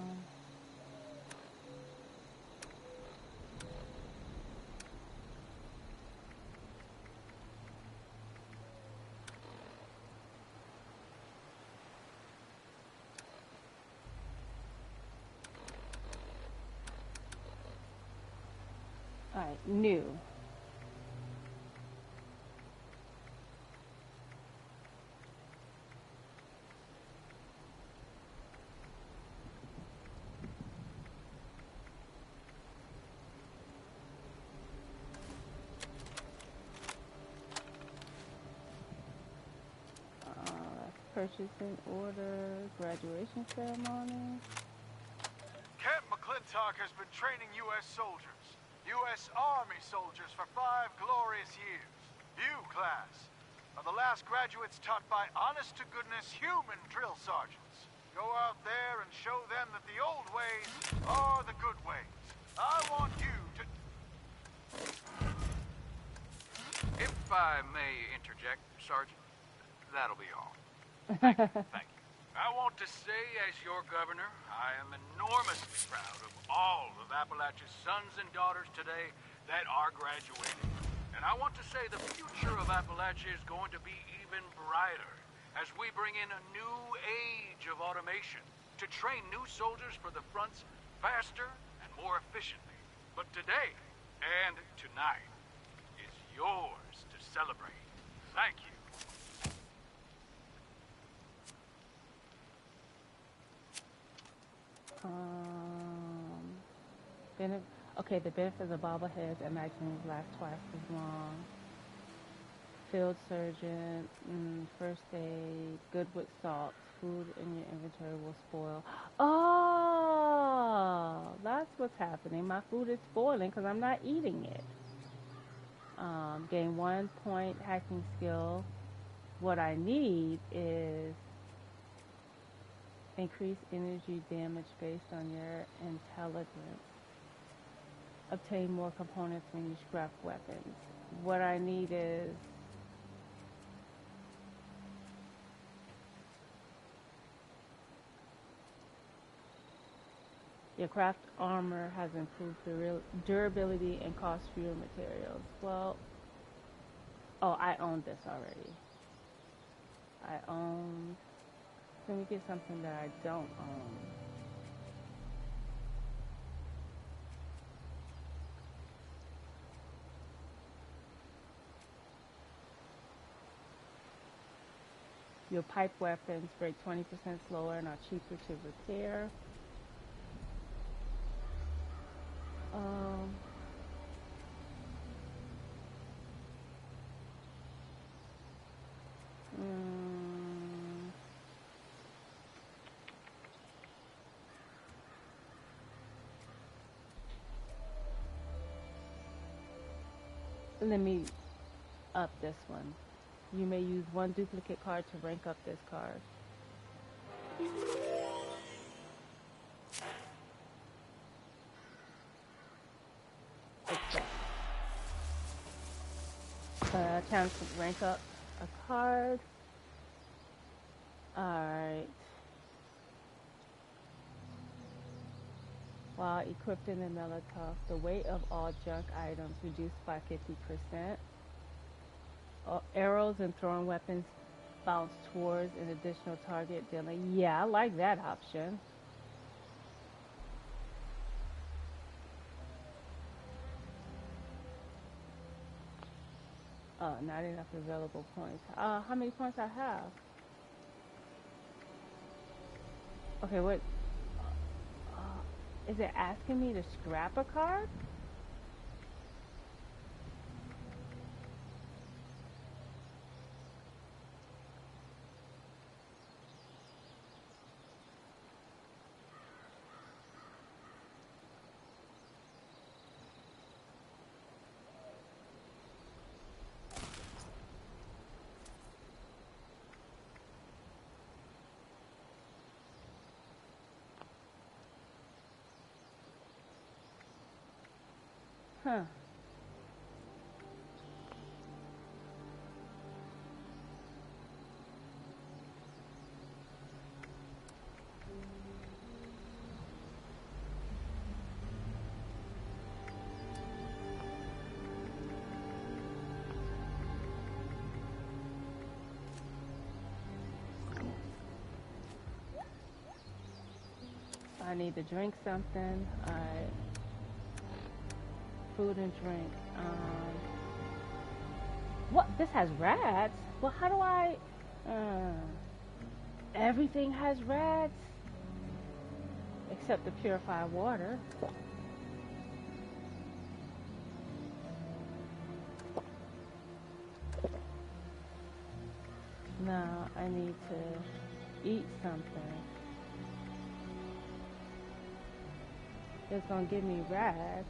right, new. Purchasing order, graduation ceremony. Camp McClintock has been training U.S. soldiers, U.S. Army soldiers for 5 glorious years. You, class, are the last graduates taught by honest-to-goodness human drill sergeants. Go out there and show them that the old ways are the good ways. I want you to... If I may interject, Sergeant, that'll be all. Thank you. I want to say, as your governor, I am enormously proud of all of Appalachia's sons and daughters today that are graduating. And I want to say the future of Appalachia is going to be even brighter as we bring in a new age of automation to train new soldiers for the fronts faster and more efficiently. But today and tonight is yours to celebrate. Thank you. Okay, the benefits of bobbleheads and magazines last twice as long. Field surgeon, first aid, good with salt. Food in your inventory will spoil. Oh, that's what's happening. My food is spoiling because I'm not eating it. Gain 1 point hacking skill. What I need is increase energy damage based on your intelligence. Obtain more components when you scrap weapons. What I need is your craft armor has improved durability and cost fewer materials. Well, oh, I own this already. Let me get something that I don't own. Your pipe weapons break 20% slower and are cheaper to repair. Let me up this one. You may use 1 duplicate card to rank up this card. Chance to rank up a card. Alright. While equipped in the Molotov, the weight of all junk items reduced by 50%. Arrows and throwing weapons bounce towards an additional target dealing. Yeah, I like that option. Not enough available points. How many points I have? Okay, what? Is it asking me to scrap a card? Huh. I need to drink something. Alright. Food and drink. What? This has rats? Well, how do I... everything has rats. Except the purified water. Now, I need to eat something. It's gonna give me rats.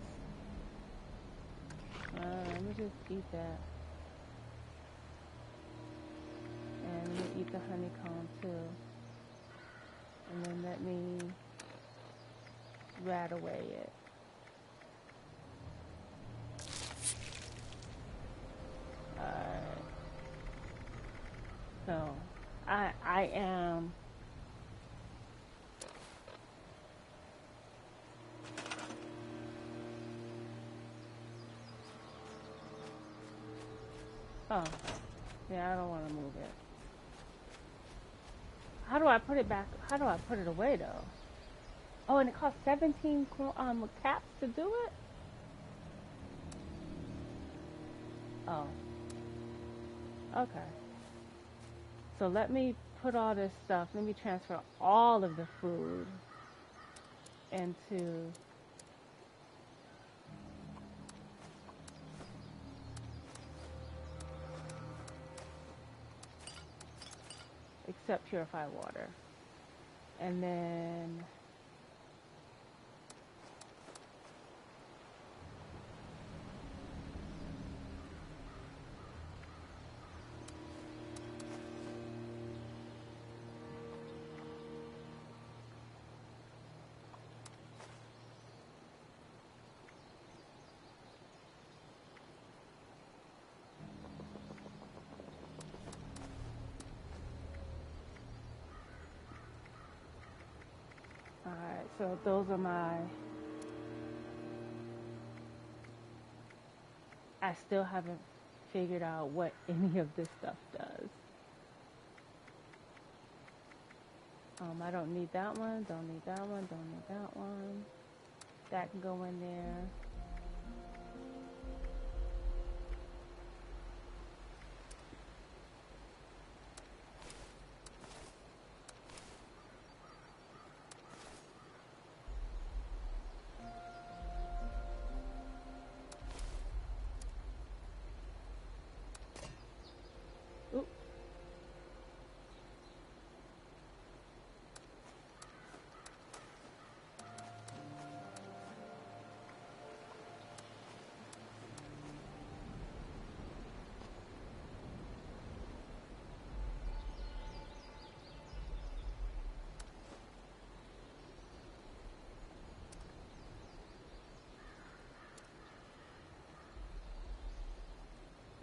Let me just eat that. And let me eat the honeycomb too. And then let me rat away it. Alright. So, I am... Oh, yeah, I don't want to move it. How do I put it back? How do I put it away, though? Oh, and it costs 17 caps to do it? Oh. Okay. So let me put all this stuff, let me transfer all of the food into... except purified water. And then so those are my... I still haven't figured out what any of this stuff does. I don't need that one, don't need that one, don't need that one. That can go in there.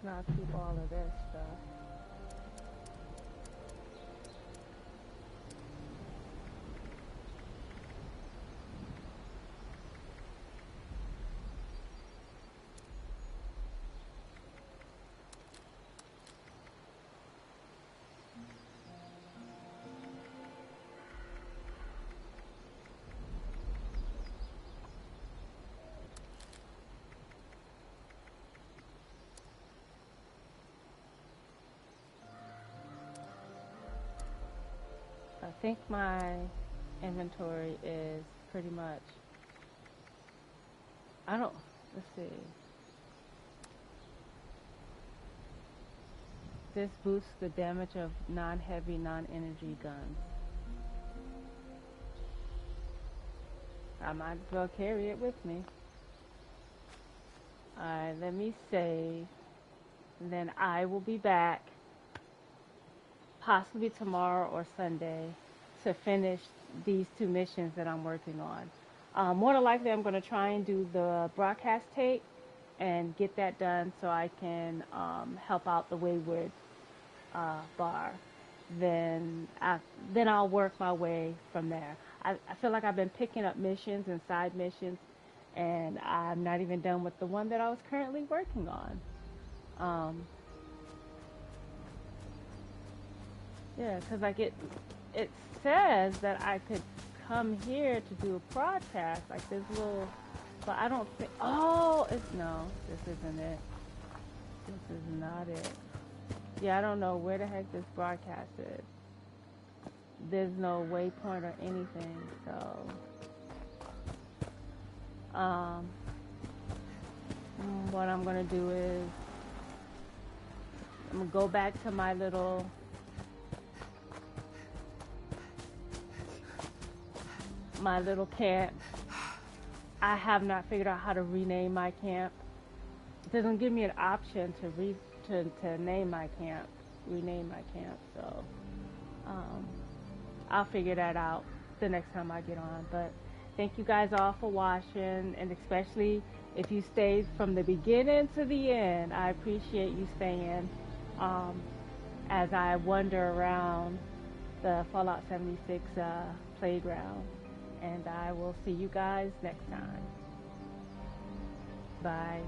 And I'll keep all of this stuff. think my inventory is pretty much, let's see. This boosts the damage of non-heavy, non-energy guns. I might as well carry it with me. Alright, let me save. And then I will be back possibly tomorrow or Sunday to finish these 2 missions that I'm working on. More than likely I'm going to try and do the broadcast tape and get that done so I can help out the Wayward bar. Then I'll work my way from there. I feel like I've been picking up missions and side missions, and I'm not even done with the one that I was currently working on. Yeah, because like it says that I could come here to do a broadcast, like this little, but I don't think, no, this isn't it. This is not it. Yeah, I don't know where the heck this broadcast is. There's no waypoint or anything, so what I'm gonna do is I'm gonna go back to my little camp. I have not figured out how to rename my camp. It doesn't give me an option to name my camp, rename my camp, so I'll figure that out the next time I get on. But thank you guys all for watching, and especially if you stayed from the beginning to the end. I appreciate you staying as I wander around the Fallout 76 playground, and I will see you guys next time. Bye.